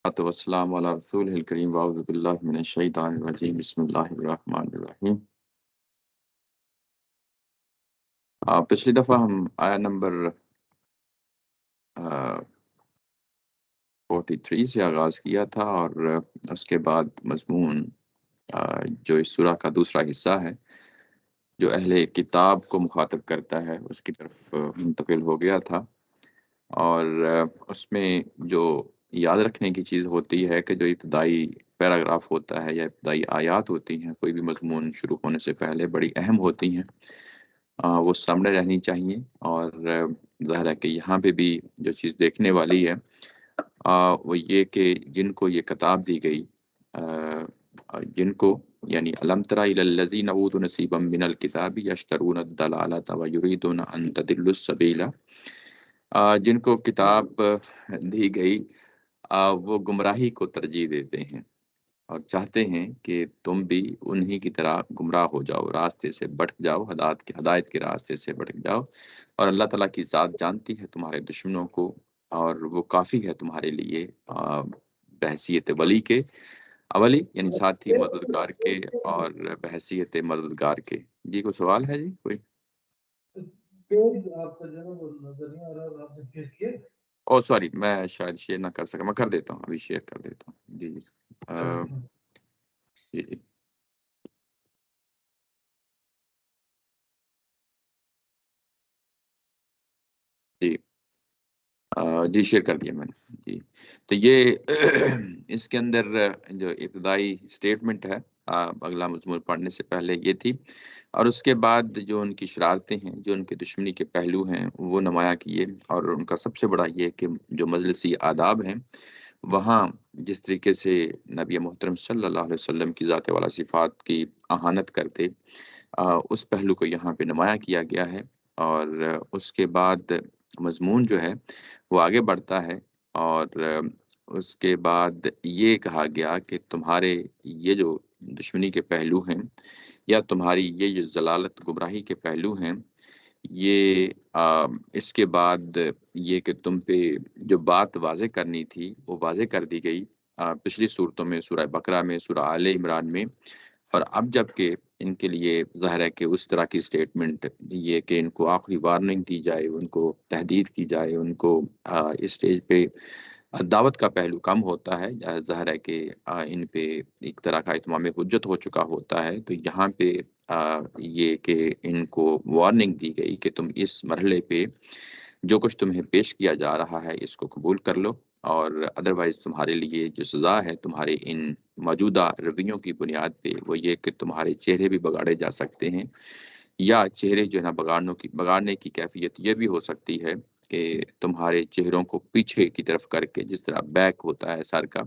वस्सलाम अला रसूलिल करीम वअऊज़ु बिल्लाहि मिनश शैतानिर रजीम बिस्मिल्लाहिर रहमानिर रहीम। पिछली दफ़ा हम आया नंबर 43 से आगाज़ किया था और उसके बाद मज़मून जो इस सूरा का दूसरा हिस्सा है जो अहले किताब को मुखातब करता है उसकी तरफ मुंतकिल हो गया था। और उसमें जो याद रखने की चीज़ होती है कि जो इब्तदाई पैराग्राफ होता है या इब्तदाई आयात होती हैं कोई भी मज़मून शुरू होने से पहले बड़ी अहम होती हैं। वो सामने रहनी चाहिए और ज़ाहिर है कि यहाँ पे भी जो चीज़ देखने वाली है वो ये कि जिनको ये किताब दी गई जिनको यानी अलम तरा इलल लज़ीना ऊतू नसीबम मिनल किताबि यश्तरून अद-दलालता व युरीदून अन तदिल्लुस सबीला। जिनको किताब दी गई वो गुमराही को तरजीह देते हैं और चाहते हैं कि तुम भी उन्हीं की तरह गुमराह हो जाओ, रास्ते से भटक जाओ, हदायत के रास्ते से भटक जाओ। और अल्लाह ताला की ज़ात जानती है तुम्हारे दुश्मनों को और वो काफ़ी है तुम्हारे लिए बहैसियत वली के, अवली यानी साथ ही मददगार के और बहैसियत मददगार के। जी, कोई सवाल है जी कोई? पेज आपका जो है वो नजर नहीं आ रहा, आपने शेयर किया? ओह सॉरी, मैं शायद शेयर ना कर सका, मैं कर देता हूँ, अभी शेयर कर देता हूँ। जी, जी। अ, जी, जी। जी। जी शेयर कर दिया मैंने। जी, तो ये इसके अंदर जो इब्तदाई स्टेटमेंट है अगला मज़मून पढ़ने से पहले ये थी और उसके बाद जो उनकी शरारतें हैं, जो उनके दुश्मनी के पहलू हैं, वो नुमायाँ किए और उनका सबसे बड़ा ये है कि जो मजलिसी आदाब हैं, वहाँ जिस तरीके से नबी मोहतरम सल्लल्लाहु अलैहि वसल्लम की ज़ात वाला सिफ़ात की अहानत करते उस पहलू को यहाँ पे नुमायाँ किया गया है। और उसके बाद मज़मून जो है वो आगे बढ़ता है और उसके बाद ये कहा गया कि तुम्हारे ये जो दुश्मनी के पहलू हैं या तुम्हारी ये जो ज़लालत गुमराही के पहलू हैं, ये इसके बाद ये कि तुम पे जो बात वाज़ेह करनी थी, वो वाज़ेह कर दी गई। पिछली सूरतों में सूरह बकरा में, सूरह आले इमरान में और अब जबकि इनके लिए ज़ाहिर है कि उस तरह की स्टेटमेंट ये कि इनको आखिरी वार्निंग दी जाए, उनको तहदीद की जाए, उनको इस स्टेज पे दावत का पहलू कम होता है। ज़ाहिर है कि इन पे एक तरह का इत्माम हुज्जत हो चुका होता है। तो यहाँ पे ये कि इनको वार्निंग दी गई कि तुम इस मरहले पे जो कुछ तुम्हें पेश किया जा रहा है, इसको कबूल कर लो और अदरवाइज़ तुम्हारे लिए जो सज़ा है, तुम्हारे इन मौजूदा रवैयों की बुनियाद पे वो ये कि तुम्हारे चेहरे भी बगाड़े जा सकते हैं या चेहरे जो है ना बगाड़ने की कैफ़ियत ये भी हो सकती है कि तुम्हारे चेहरों को पीछे की तरफ करके जिस तरह बैक होता है सर का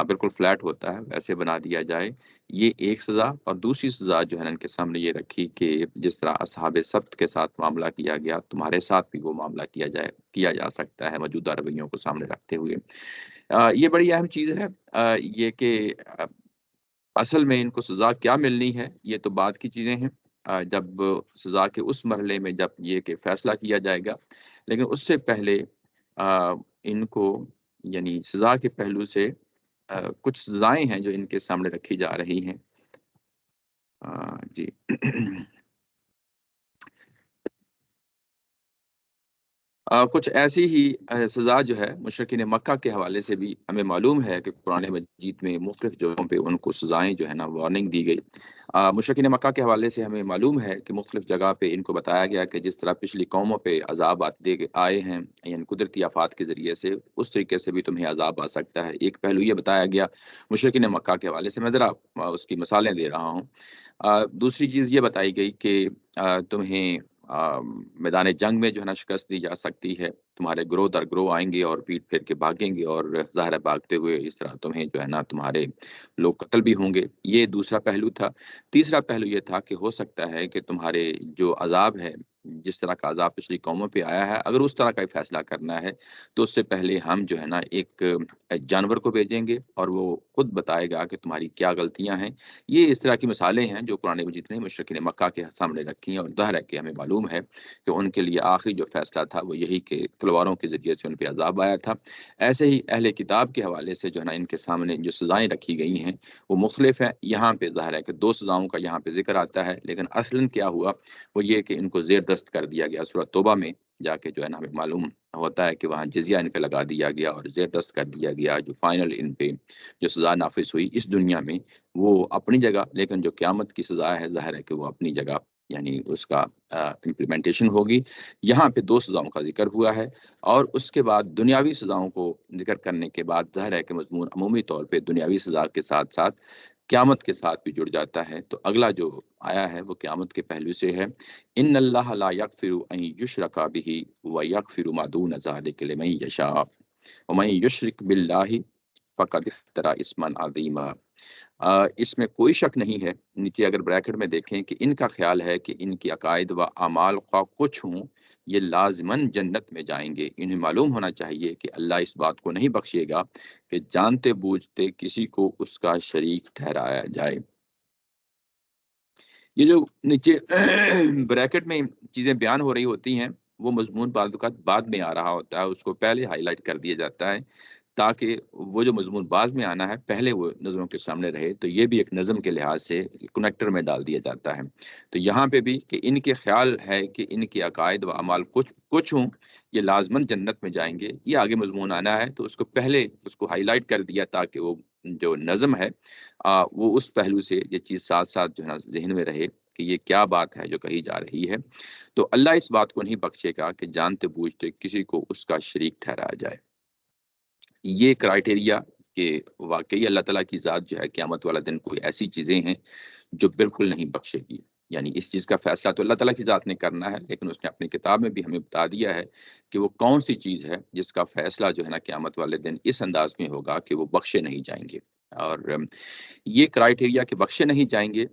बिल्कुल फ्लैट होता है, वैसे बना दिया जाए। ये एक सज़ा और दूसरी सज़ा जो है ना इनके सामने ये रखी कि जिस तरह असहाबे सब्त के साथ मामला किया गया, तुम्हारे साथ भी वो मामला किया जा सकता है मौजूदा रवैयों को सामने रखते हुए। ये बड़ी अहम चीज़ है ये कि असल में इनको सज़ा क्या मिलनी है, ये तो बाद की चीज़ें हैं। जब सज़ा के उस मरहले में जब ये कि फ़ैसला किया जाएगा, लेकिन उससे पहले इनको यानी सज़ा के पहलू से कुछ सज़ाएँ हैं जो इनके सामने रखी जा रही हैं। जी। कुछ ऐसी ही सज़ा जो है मुशरिकीन मक्का के हवाले से भी हमें मालूम है कि कुरान मजीद में मुख्तलिफ जगहों पे उनको सज़ाएँ जो है ना वार्निंग दी गई। मुशरिकीन मक्का के हवाले से हमें मालूम है कि मुख्तलिफ जगह पे इनको बताया गया कि जिस तरह पिछली कौमों पे अज़ाब आए हैं यानी कुदरती आफ़ात के ज़रिए से, उस तरीके से भी तुम्हें अज़ाब आ सकता है। एक पहलू ये बताया गया मुशरिकीन मक्का के हवाले से, मैं ज़रा उसकी मिसालें दे रहा हूँ। दूसरी चीज़ ये बताई गई कि तुम्हें मैदान जंग में जो है ना शिकस्त दी जा सकती है। तुम्हारे गिरोह दर गिरोह आएँगे और पीट फेर के भागेंगे और ज़ाहिर है भागते हुए इस तरह तुम्हें जो है ना तुम्हारे लोग कत्ल भी होंगे। ये दूसरा पहलू था। तीसरा पहलू ये था कि हो सकता है कि तुम्हारे जो अज़ाब है जिस तरह का अज़ाब पिछली कौमों पे आया है, अगर उस तरह का ही फैसला करना है तो उससे पहले हम जो है ना एक जानवर को भेजेंगे और वो खुद बताएगा कि तुम्हारी क्या गलतियाँ हैं। ये इस तरह की मिसालें हैं जो कुरान मजीद ने मुशरिकीन मक्का के सामने रखी हैं, और ज़ाहिर है कि हमें मालूम है कि उनके लिए आखिरी जो फैसला था वो यही कि तलवारों के ज़रिए से उन पे अज़ाब आया था। ऐसे ही अहले किताब के हवाले से जो है ना इनके सामने जो सज़ाएँ रखी गई हैं वो मुख्तलिफ है। यहाँ पे ज़ाहिर है कि 2 सज़ाओं का यहाँ पे ज़िक्र आता है, लेकिन असलन क्या हुआ वो ये कि इनको ज़ेर दस्त कर दिया गया। सूरह तौबा में जाके जो है ना हमें मालूम होता है कि वहाँ जिज़िया इन पे लगा दिया गया और ज़ेर दस्त कर दिया गया। जो फाइनल इन पे जो सज़ा नाफ़िज़ हुई इस दुनिया में वो अपनी जगह, लेकिन जो क़यामत की सज़ा है ज़ाहिर है कि वो अपनी जगह, यानी उसका इम्प्लीमेंटेशन होगी। यहाँ पे 2 सज़ाओं का ज़िक्र हुआ है, और उसके बाद दुनियावी सज़ाओं को ज़िक्र करने के बाद ज़ाहिर है कि मज़मून अमूमी तौर पे दुनियावी सज़ा के साथ-साथ क़यामत के साथ भी जुड़ जाता है। तो अगला जो आया है वो क़यामत के पहलू से है। इन्नल्लाह ला यग़फ़िरु अन युश्रका बिही व यग़फ़िरु मा दून ज़ालिका लिमन यशा व मन युश्रिक बिल्लाहि फ़क़द इफ़्तरा इस्मन अज़ीमा। इसमें कोई शक नहीं है, नीचे अगर ब्रैकेट में देखें, कि इनका ख़्याल है कि इनकी अकायद व अमाल ख़्वाह कुछ हों, ये लाज़िमन जन्नत में जाएँगे। इन्हें मालूम होना चाहिए कि अल्लाह इस बात को नहीं बख्शेगा कि जानते-बूझते किसी को उसका शरीक ठहराया जाए। ये जो नीचे ब्रैकेट में चीज़ें बयान हो रही होती हैं, वो मज़मून बाज़ औक़ात बाद में आ रहा होता है, उसको पहले हाइलाइट कर दिया जाता है, ताकि वो जो मज़मून बाद में आना है, पहले वो नज़रों के सामने रहे। तो ये भी एक नज़म के लिहाज से कनेक्टर में डाल दिया जाता है। तो यहाँ पे भी कि इनके ख़्याल है कि इनके अकायद व अमाल कुछ कुछ हों, ये लाज़मन जन्नत में जाएँगे, ये आगे मज़मून आना है, तो उसको पहले उसको हाइलाइट कर दिया ताकि वो जो नज़म है वो उस पहलू से ये चीज़ साथ-साथ जो है ना ज़हन में रहे कि ये क्या बात है जो कही जा रही है। तो अल्लाह इस बात को नहीं बख्शेगा कि जानते-बूझते किसी को उसका शरीक ठहराया जाए। ये क्राइटेरिया कि वाक़ई अल्लाह ताला की ज़ात जो है क़यामत वाला दिन कोई ऐसी चीज़ें हैं जो बिल्कुल नहीं बख्शेगी। यानी इस चीज़ का फ़ैसला तो अल्लाह ताला की ज़ात ने करना है, लेकिन उसने अपनी किताब में भी हमें बता दिया है कि वो कौन-सी चीज़ है जिसका फ़ैसला जो है ना क़यामत वाले दिन इस अंदाज़ में होगा कि वो बख्शे नहीं जाएँगे। और ये क्राइटेरिया कि बख्शे नहीं जाएँगे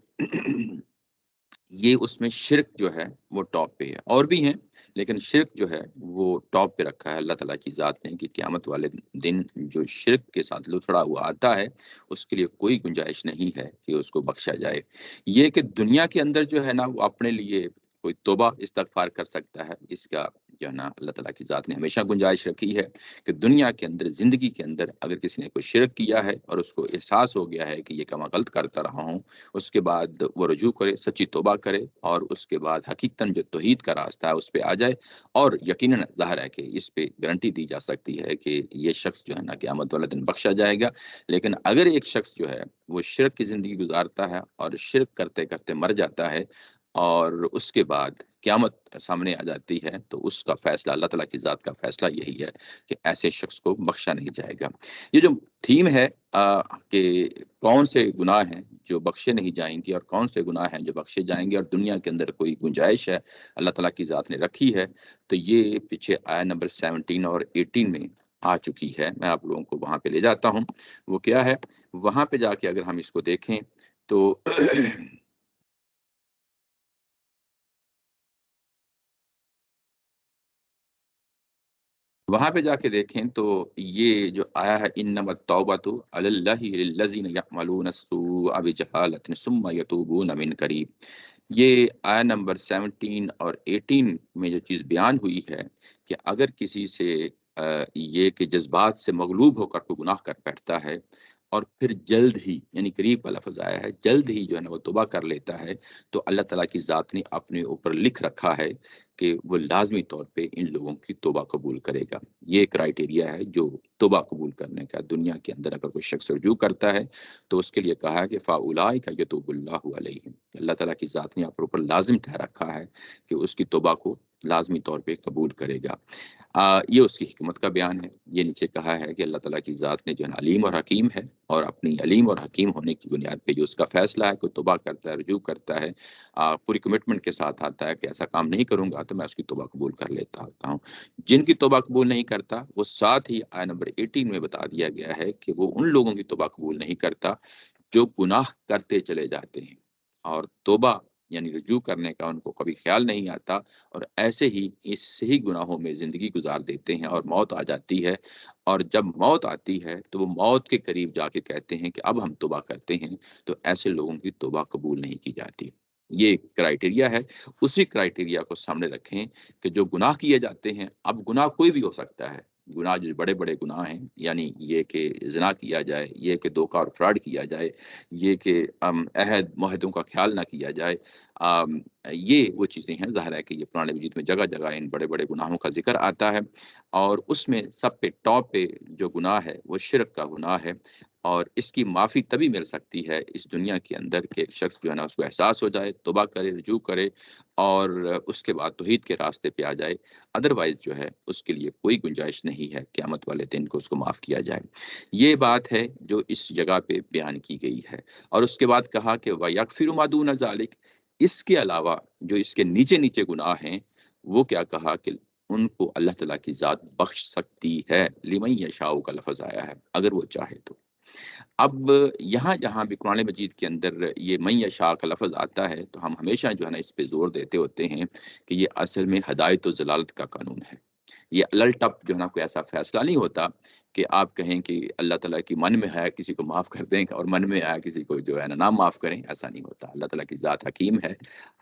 ये उसमें शिर्क जो है वो टॉप पे है, और भी हैं, लेकिन शिर्क जो है वो टॉप पे रखा है अल्लाह ताला की ज़ात ने कि क़यामत वाले दिन जो शिर्क के साथ लुथड़ा हुआ आता है, उसके लिए कोई गुंजाइश नहीं है कि उसको बख्शा जाए। ये कि दुनिया के अंदर जो है ना वो अपने लिए कोई तौबा इस्तग़फ़ार कर सकता है, इसका जो है ना अल्लाह ताला की ज़ात ने हमेशा गुंजाइश रखी है कि दुनिया के अंदर, ज़िंदगी के अंदर अगर किसी ने कोई शिर्क किया है और उसको एहसास हो गया है कि ये काम गलत करता रहा हूँ, उसके बाद वो रुजू करे, सच्ची तौबा करे, और उसके बाद हकीकतन जो तौहीद का रास्ता है उस पे आ जाए, और यकीनन ज़ाहिर है कि इस पे गारंटी दी जा सकती है कि ये शख्स जो है ना क़यामत वाले दिन बख्शा जाएगा। लेकिन अगर एक शख्स जो है वो शिर्क की ज़िंदगी गुज़ारता है और शिर्क करते-करते मर जाता है, और उसके बाद क़यामत सामने आ जाती है, तो उसका फ़ैसला, अल्लाह ताला की ज़ात का फ़ैसला यही है कि ऐसे शख्स को बख्शा नहीं जाएगा। ये जो थीम है कि कौन से गुनाह हैं जो बख्शे नहीं जाएँगे और कौन से गुनाह हैं जो बख्शे जाएँगे, और दुनिया के अंदर कोई गुंजाइश है अल्लाह ताला की ज़ात ने रखी है, तो ये पीछे आया नंबर 17 और 18 में आ चुकी है। मैं आप लोगों को वहाँ पे ले जाता हूँ। वो क्या है? वहाँ पे जाके अगर हम इसको देखें तो वहाँ पे जाके देखें तो ये जो आया है, इन्नमत तौबतु अलल्लाहि लिल्लज़ीना यअमलून अस्सूअ बिजहालतिन सुम्मा यतूबून मिन करीब। ये आया नंबर 17 और 18 में जो चीज़ बयान हुई है कि अगर किसी से ये कि जज़्बात से मग़लूब होकर कोई गुनाह कर बैठता है और फिर जल्द ही, यानी करीब का लफ़्ज़ आया है, जल्द ही जो है ना वो तौबा कर लेता है, तो अल्लाह ताला की ज़ात ने अपने ऊपर लिख रखा है कि वो लाज़मी तौर पे इन लोगों की तौबा कबूल करेगा। ये क्राइटेरिया है जो तौबा कबूल करने का। दुनिया के अंदर अगर कोई शख्स रुजू करता है, तो उसके लिए कहा है कि फ़ाउलाइका यतूबुल्लाहु अलैहिम। अल्लाह ताला की ज़ात ने अपने ऊपर लाज़िम ठहरा रखा है कि उसकी तौबा को लाज़मी तौर पे कबूल करेगा। ये उसकी हिकमत का बयान है। ये नीचे कहा है कि अल्लाह ताला की ज़ात ने जो है ना अलीम और हकीम है, और अपनी अलीम और हकीम होने की बुनियाद पे जो उसका फ़ैसला है, कोई तौबा करता है, रुजू करता है, पूरी कमिटमेंट के साथ आता है कि ऐसा काम नहीं करूँगा तो मैं उसकी तौबा कबूल कर लेता होता हूँ। जिनकी तौबा कबूल नहीं करता, वो साथ ही आया नंबर 18 में बता दिया गया है कि वो उन लोगों की तौबा कबूल नहीं करता जो गुनाह करते चले जाते हैं। और तौबा یعنی رجوع کرنے کا ان کو کبھی خیال نہیں آتا، اور ایسے ہی اس سے ہی گناہوں میں زندگی گزار دیتے ہیں، اور موت آ جاتی ہے، اور جب موت آتی ہے تو وہ موت کے قریب جا کے کہتے ہیں کہ اب ہم توبہ کرتے ہیں، تو ایسے لوگوں کی توبہ قبول نہیں کی جاتی۔ یہ کرائٹیریا ہے، اسی کرائٹیریا کو سامنے رکھیں کہ جو گناہ کیے جاتے ہیں، اب گناہ کوئی بھی ہو سکتا ہے، گناہ جو بڑے بڑے گناہ ہیں، یعنی یہ کہ زنا کیا جائے، یہ کہ دھوکہ اور فراڈ کیا جائے، یہ کہ عہد معاہدوں کا خیال نہ کیا جائے، یہ وہ چیزیں ہیں۔ ظاہر ہے کہ یہ قرآن مجید میں جگہ جگہ ان بڑے بڑے گناہوں کا ذکر آتا ہے، اور اس میں سب پہ ٹاپ پہ جو گناہ ہے وہ شرک کا گناہ ہے، اور اس کی معافی تبھی مل سکتی ہے اس دنیا کے اندر کہ ایک شخص جو ہے نا اس کو احساس ہو جائے، توبہ کرے، رجوع کرے، اور اس کے بعد توحید کے راستے پہ آ جائے۔ ادروائز جو ہے اس کے لیے کوئی گنجائش نہیں ہے قیامت والے دن کو اس کو معاف کیا جائے۔ یہ بات ہے جو اس جگہ پہ بیان کی گئی ہے، اور اس کے بعد کہا کہ وَيَغْفِرُ مَا دُونَ ذَلِكَ، اس کے علاوہ جو اس کے نیچے نیچے گناہ ہیں، وہ کیا کہا کہ ان کو اللہ تعالیٰ کی ذات بخش سکتی ہے۔ لِمَن یشاء کا لفظ آیا ہے، اگر وہ چاہے تو۔ اب یہاں جہاں بھی قرآن مجید کے اندر یہ من یشاء کا لفظ آتا ہے، تو ہم ہمیشہ جو ہے نا اس پہ زور دیتے ہوتے ہیں کہ یہ اصل میں ہدایت و ضلالت کا قانون ہے۔ یہ الٹپ جو ہے نا کوئی ایسا فیصلہ نہیں ہوتا کہ آپ کہیں کہ اللہ تعالیٰ کی من میں ہے کسی کو معاف کر دیں اور من میں آیا کسی کو جو ہے نا نہ معاف کریں، ایسا نہیں ہوتا۔ اللہ تعالیٰ کی ذات حکیم ہے،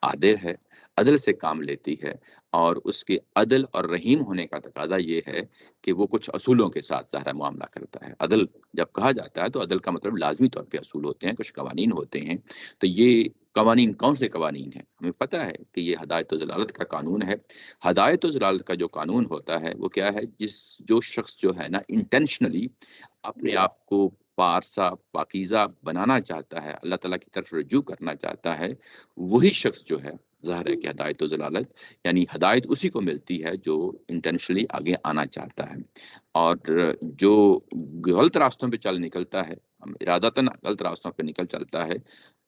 عادل ہے، عدل سے کام لیتی ہے، اور اس کے عدل اور رحیم ہونے کا تقاضا یہ ہے کہ وہ کچھ اصولوں کے ساتھ ظاہر معاملہ کرتا ہے۔ عدل جب کہا جاتا ہے تو عدل کا مطلب لازمی طور پہ اصول ہوتے ہیں، کچھ قوانین ہوتے ہیں۔ تو یہ قوانین کون سے قوانین ہیں؟ ہمیں پتہ ہے کہ یہ ہدایت و ضلالت کا قانون ہے۔ ہدایت و ضلالت کا جو قانون ہوتا ہے وہ کیا ہے؟ جو شخص جو ہے نا انٹینشنلی اپنے آپ کو پارسا پاکیزہ بنانا چاہتا ہے، اللہ تعالیٰ کی طرف رجوع کرنا چاہتا ہے، وہی شخص جو ہے ظاہر ہے کہ ہدایت و ضلالت، یعنی ہدایت اسی کو ملتی ہے جو انٹینشنلی آگے آنا چاہتا ہے، اور جو غلط راستوں پہ چل نکلتا ہے، ارادتاً غلط راستوں پہ نکل چلتا ہے،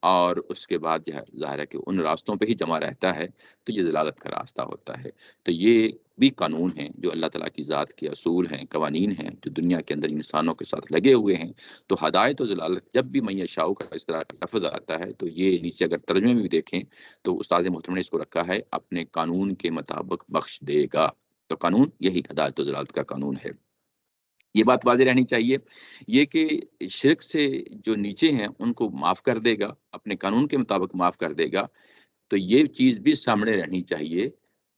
اور اس کے بعد جو ہے ظاہر ہے کہ ان راستوں پہ ہی جمع رہتا ہے، تو یہ ضلالت کا راستہ ہوتا ہے۔ تو یہ بھی قانون ہیں جو اللہ تعالیٰ کی ذات کے اصول ہیں، قوانین ہیں جو دنیا کے اندر انسانوں کے ساتھ لگے ہوئے ہیں۔ تو ہدایت و ضلالت جب بھی من یشاء کا اس طرح کا لفظ آتا ہے تو یہ نیچے اگر ترجمے میں بھی دیکھیں تو استاد محترم نے اس کو رکھا ہے اپنے قانون کے مطابق بخش دے گا۔ تو قانون یہی ہدایت و ضلالت کا قانون ہے۔ یہ بات واضح رہنی چاہیے، یہ کہ شرک سے جو نیچے ہیں ان کو معاف کر دے گا، اپنے قانون کے مطابق معاف کر دے گا، تو یہ چیز بھی سامنے رہنی چاہیے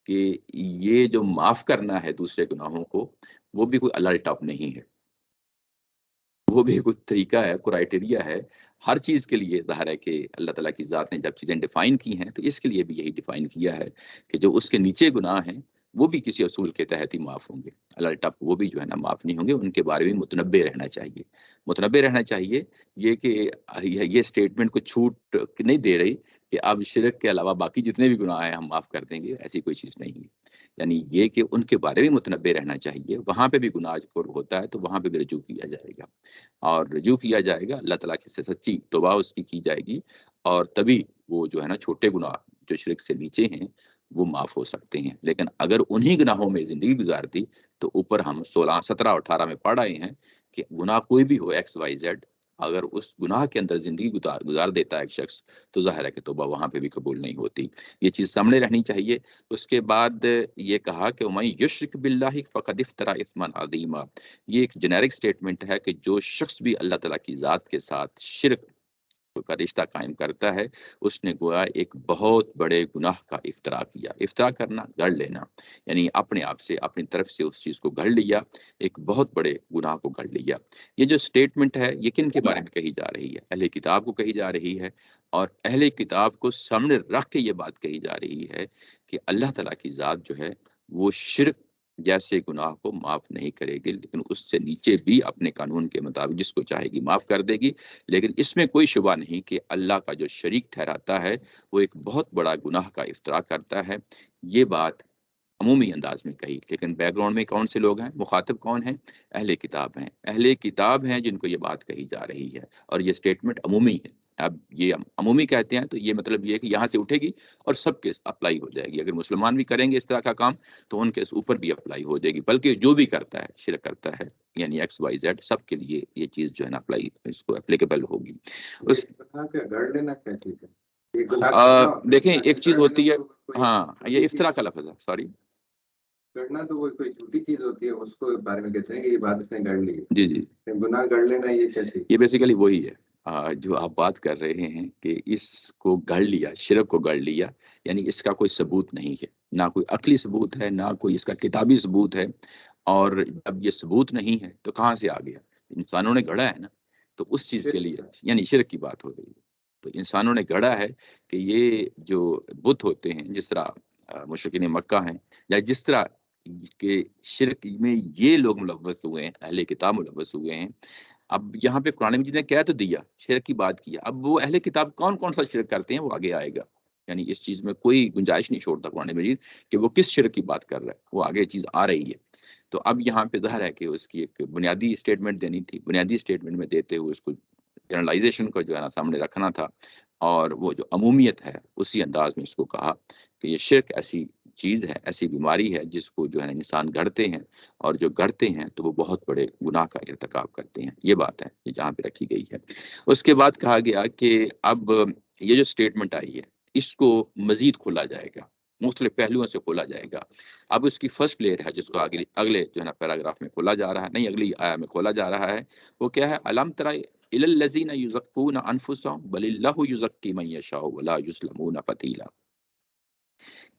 کہ یہ جو معاف کرنا ہے دوسرے گناہوں کو، وہ بھی کوئی اللہ ٹاپ نہیں ہے، وہ بھی کوئی طریقہ ہے، کرائٹیریا ہے۔ ہر چیز کے لیے ظاہر ہے کہ اللہ تعالیٰ کی ذات نے جب چیزیں ڈیفائن کی ہیں تو اس کے لیے بھی یہی ڈیفائن کیا ہے کہ جو اس کے نیچے گناہ ہیں وہ بھی کسی اصول کے تحت ہی معاف ہوں گے، اللہ ٹاپ وہ بھی جو ہے نا معاف نہیں ہوں گے، ان کے بارے میں متنبع رہنا چاہیے۔ متنبع رہنا چاہیے، یہ کہ یہ اسٹیٹمنٹ کو چھوٹ نہیں دے رہی کہ اب شرک کے علاوہ باقی جتنے بھی گناہ ہیں ہم معاف کر دیں گے، ایسی کوئی چیز نہیں ہے۔ یعنی یہ کہ ان کے بارے میں متنبع رہنا چاہیے، وہاں پہ بھی گناہ کو ہوتا ہے تو وہاں پہ بھی رجوع کیا جائے گا، اور رجوع کیا جائے گا، اللہ تعالیٰ سے سچی توبہ اس کی جائے گی، اور تبھی وہ جو ہے نا چھوٹے گناہ جو شرک سے نیچے ہیں وہ معاف ہو سکتے ہیں۔ لیکن اگر انہی گناہوں میں زندگی گزار دی تو اوپر ہم 16 17 18 میں پڑھ آئے ہیں کہ گناہ کوئی بھی ہو ایکس وائی زیڈ، اگر اس گناہ کے اندر زندگی گزار دیتا ہے ایک شخص تو ظاہر ہے کہ توبہ وہاں پہ بھی قبول نہیں ہوتی۔ یہ چیز سامنے رہنی چاہیے۔ اس کے بعد یہ کہا کہ وَمَن یُشْرِک بِاللَّهِ فَقَدِ افْتَرَىٰ اِثْمًا عَظِیمًا، یہ ایک جنیرک سٹیٹمنٹ ہے کہ جو شخص بھی اللہ تعالیٰ کی ذات کے ساتھ شرک کا رشتہ قائم کرتا ہے، اس نے گویا ایک بہت بڑے گناہ کا افترا کیا۔ افترا کرنا، گڑھ لینا، یعنی اپنے آپ سے اپنی طرف سے اس چیز کو گڑھ لیا، ایک بہت بڑے گناہ کو گڑھ لیا۔ یہ جو سٹیٹمنٹ ہے یہ کن کے بارے میں کہی جا رہی ہے؟ اہل کتاب کو کہی جا رہی ہے، اور اہل کتاب کو سامنے رکھ کے یہ بات کہی جا رہی ہے کہ اللہ تعالیٰ کی ذات جو ہے وہ شرک جیسے گناہ کو معاف نہیں کرے گی، لیکن اس سے نیچے بھی اپنے قانون کے مطابق جس کو چاہے گی معاف کر دے گی۔ لیکن اس میں کوئی شبہ نہیں کہ اللہ کا جو شریک ٹھہراتا ہے وہ ایک بہت بڑا گناہ کا افترا کرتا ہے۔ یہ بات عمومی انداز میں کہی، لیکن بیک گراؤنڈ میں کون سے لوگ ہیں؟ مخاطب کون ہیں؟ اہل کتاب ہیں۔ اہل کتاب ہیں جن کو یہ بات کہی جا رہی ہے، اور یہ سٹیٹمنٹ عمومی ہے۔ اب یہ ہم عمومی کہتے ہیں تو یہ مطلب یہ ہے کہ یہاں سے اٹھے گی اور سب کے اپلائی ہو جائے گی۔ اگر مسلمان بھی کریں گے اس طرح کا کام تو ان کے اوپر بھی اپلائی ہو جائے گی، بلکہ جو بھی کرتا ہے شرک کرتا ہے یعنی ایکس وائی زیڈ، سب کے لیے یہ چیز جو ہے نا اپلائی اس کو اپلیکیبل ہوگی۔ اس گڑھ لینا کیا چیز ہے؟ देखें एक चीज होती है, हाँ ये इफ्तरा का लफ्ज है, सॉरी। गढ़ना तो वो कोई झूठी चीज होती है, उसको बारे में कहते हैं कि ये बात इसने गढ़ ली है। जी जी, गुनाह गढ़ लेना ये क्या चीज? ये बेसिकली वही है जो आप बात कर रहे हैं कि इसको गढ़ लिया, शिरक को गढ़ लिया, यानी इसका कोई सबूत नहीं है, ना कोई अकली सबूत है, ना कोई इसका किताबी सबूत है। और जब ये सबूत नहीं है तो कहाँ से आ गया? इंसानों ने गढ़ा है ना, तो उस चीज के लिए यानी शिरक की बात हो रही है। तो इंसानों ने गढ़ा है कि ये जो बुत होते हैं, जिस तरह मुशरिकीन मक्का हैं, या जिस तरह के शिरक में ये लोग मुलव्वस हुए हैं, अहले किताब मुलव्वस हुए हैं। अब यहाँ पे कुरान मजीद ने कह तो दिया, शिरक की बात की, अब वो अहले किताब कौन कौन सा शिरक करते हैं वो आगे आएगा। यानी इस चीज में कोई गुंजाइश नहीं छोड़ता कुरान मजीद कि वो किस शिरक की बात कर रहा है, वो आगे चीज आ रही है। तो अब यहाँ पे ज़ाहिर है कि उसकी एक बुनियादी स्टेटमेंट देनी थी, बुनियादी स्टेटमेंट में देते हुए उसको जनरलाइजेशन को जो है ना सामने रखना था, और वो जो अमूमियत है उसी अंदाज में उसको कहा कि ये शिरक ऐसी चीज़ है, ऐसी बीमारी है जिसको जो है ना इंसान गढ़ते हैं, और जो गढ़ते हैं तो वो बहुत बड़े गुनाह का इर्तिकाब करते हैं। ये बात है ये जहाँ पे रखी गई है। उसके बाद कहा गया कि अब ये जो स्टेटमेंट आई है इसको मजीद खोला जाएगा, मुख्तलिफ पहलुओं से खोला जाएगा। अब उसकी फर्स्ट लेयर है जिसको अगले अगले जो है ना पैराग्राफ में खोला जा रहा है, नहीं अगली आया में खोला जा रहा है, वो क्या है? अलम तरा इलल लज़ीना युज़क्कूना अनफुसहुम बलिल्लाहु युज़क्की मन यशाउ वला युज़लमूना फतीला।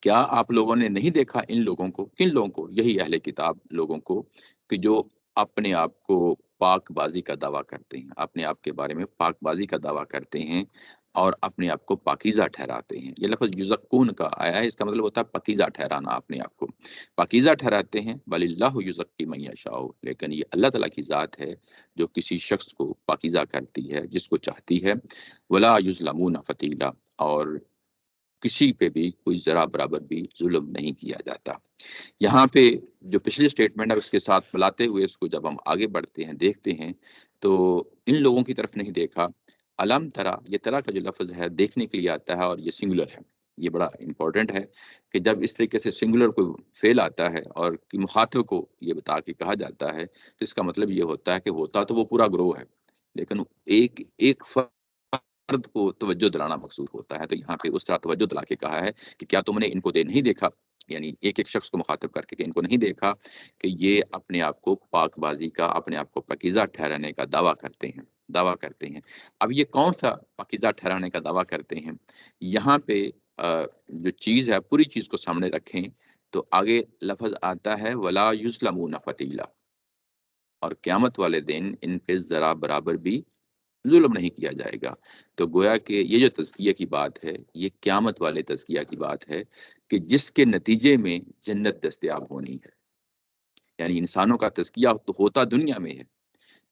क्या आप लोगों ने नहीं देखा इन लोगों को? किन लोगों को? यही अहले किताब लोगों को, कि जो अपने आप को पाकबाजी का दावा करते हैं, अपने आप के बारे में पाकबाजी का दावा करते हैं और अपने आप को पाकीज़ा ठहराते हैं। ये लफ्ज़ युज़क्कून का आया है, इसका मतलब होता है पाकीज़ा ठहराना, अपने आप को पाकीज़ा ठहराते हैं। बलिल्लाहु युज़क्की मन यशाउ, लेकिन ये अल्लाह ताला की ज़ात है जो किसी शख्स को पाकीज़ा करती है, जिसको चाहती है। वला युज़लमूना फतीला, और किसी पे भी कोई ज़रा बराबर भी जुल्म नहीं किया जाता। यहाँ पे जो पिछली स्टेटमेंट है उसके साथ मिलाते हुए इसको जब हम आगे बढ़ते हैं, देखते हैं, तो इन लोगों की तरफ नहीं देखा। अलम तरा, ये तरा का जो लफ्ज़ है देखने के लिए आता है और ये सिंगुलर है। ये बड़ा इम्पोर्टेंट है कि जब इस तरीके से सिंगुलर कोई फ़ेल आता है और कि मुखातिब को ये बता के कहा जाता है, तो इसका मतलब ये होता है कि होता तो वो पूरा ग्रोह है, लेकिन एक एक फर्द को तवज्जो दिलाना मकसूद होता है। तो यहाँ पे उस तरह तवज्जो दिला के कहा है कि क्या तुमने इनको नहीं देखा, यानी एक-एक शख्स को मुखातिब करके कि इनको नहीं देखा कि ये अपने आप को पाकबाज़ी का, अपने आप को पाकीज़ा ठहराने का दावा करते हैं। अब ये कौन-सा पाकीज़ा ठहराने का दावा करते हैं? यहाँ पे जो चीज़ है पूरी चीज़ को सामने रखें तो आगे लफ़्ज़ आता है वला युज़लमूना फ़तीला, और क़यामत वाले दिन इन पे ज़रा बराबर भी ज़ुल्म नहीं किया जाएगा। तो गोया कि ये जो तज़किया की बात है, ये क़यामत वाले तज़किया की बात है कि जिसके नतीजे में जन्नत दस्तयाब होनी है। यानी इंसानों का तज़किया तो होता दुनिया में है,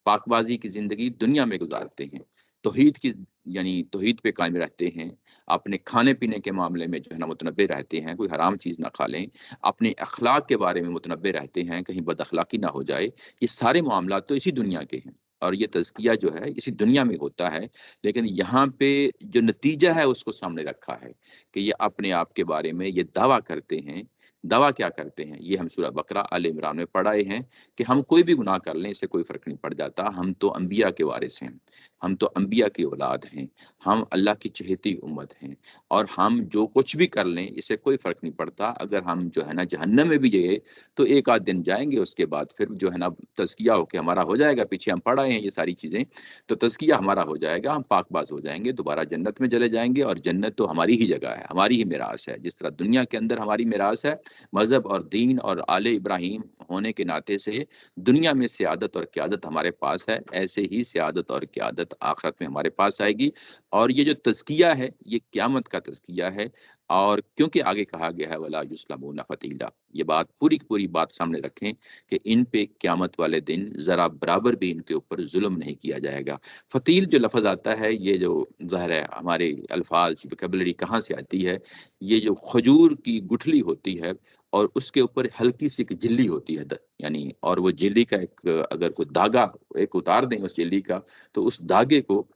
पाकबाज़ी की ज़िंदगी दुनिया में गुज़ारते हैं, तौहीद की यानी तौहीद पे कायम रहते हैं, अपने खाने-पीने के मामले में जो है ना मुतनब्बे रहते हैं, कोई हराम चीज़ ना खा लें, अपने अख़लाक के बारे में मुतनब्बे रहते हैं, कहीं बदअख़लाक़ी ना हो जाए। ये सारे मामलात तो इसी दुनिया के हैं और ये तज़किया जो है इसी दुनिया में होता है। लेकिन यहाँ पे जो नतीजा है उसको सामने रखा है कि ये अपने आप के बारे में ये दावा करते हैं। दावा क्या करते हैं? ये हम सूरह बकरा आल इमरान में पढ़ आए हैं कि हम कोई भी गुनाह कर लें, इससे कोई फ़र्क नहीं पड़ जाता। हम तो अंबिया के वारिस हैं, हम तो अंबिया की औलाद हैं, हम अल्लाह की चहेती उम्मत हैं, और हम जो कुछ भी कर लें, इससे कोई फ़र्क नहीं पड़ता। अगर हम जो है ना जहन्नम में भी गए, तो एक आध दिन जाएँगे, उसके बाद फिर जो है ना तज़किया होके हमारा हो जाएगा। पीछे हम पढ़ आए हैं ये सारी चीज़ें, तो तज़किया हमारा हो जाएगा, हम पाकबाज़ हो जाएँगे, दोबारा जन्नत में चले जाएँगे, और जन्नत तो हमारी ही जगह है, हमारी ही मिरास है। जिस तरह दुनिया के अंदर हमारी मिरास है, मज़हब और दीन और आले इब्राहीम होने के नाते से दुनिया में सियादत और क़यादत हमारे पास है, ऐसे ही सियादत और क़यादत आखिरत में हमारे पास आएगी। और ये जो तज़किया है, ये क़यामत का तज़किया है, और क्योंकि आगे कहा गया है वला युस्लमूना फ़तीला, ये बात पूरी की पूरी बात सामने रखें कि इन पे क़यामत वाले दिन ज़रा बराबर भी इनके ऊपर ज़ुल्म नहीं किया जाएगा। फ़तील जो लफ़्ज़ आता है, ये जो ज़ाहिर है हमारे अल्फ़ाज़ वोकैब्युलरी कहाँ से आती है, ये जो खजूर की गुठली होती है और उसके ऊपर हल्की सी एक झिल्ली होती है यानी, और वो झिल्ली का एक अगर कोई धागा एक उतार दें उस झिल्ली का, तो उस धागे को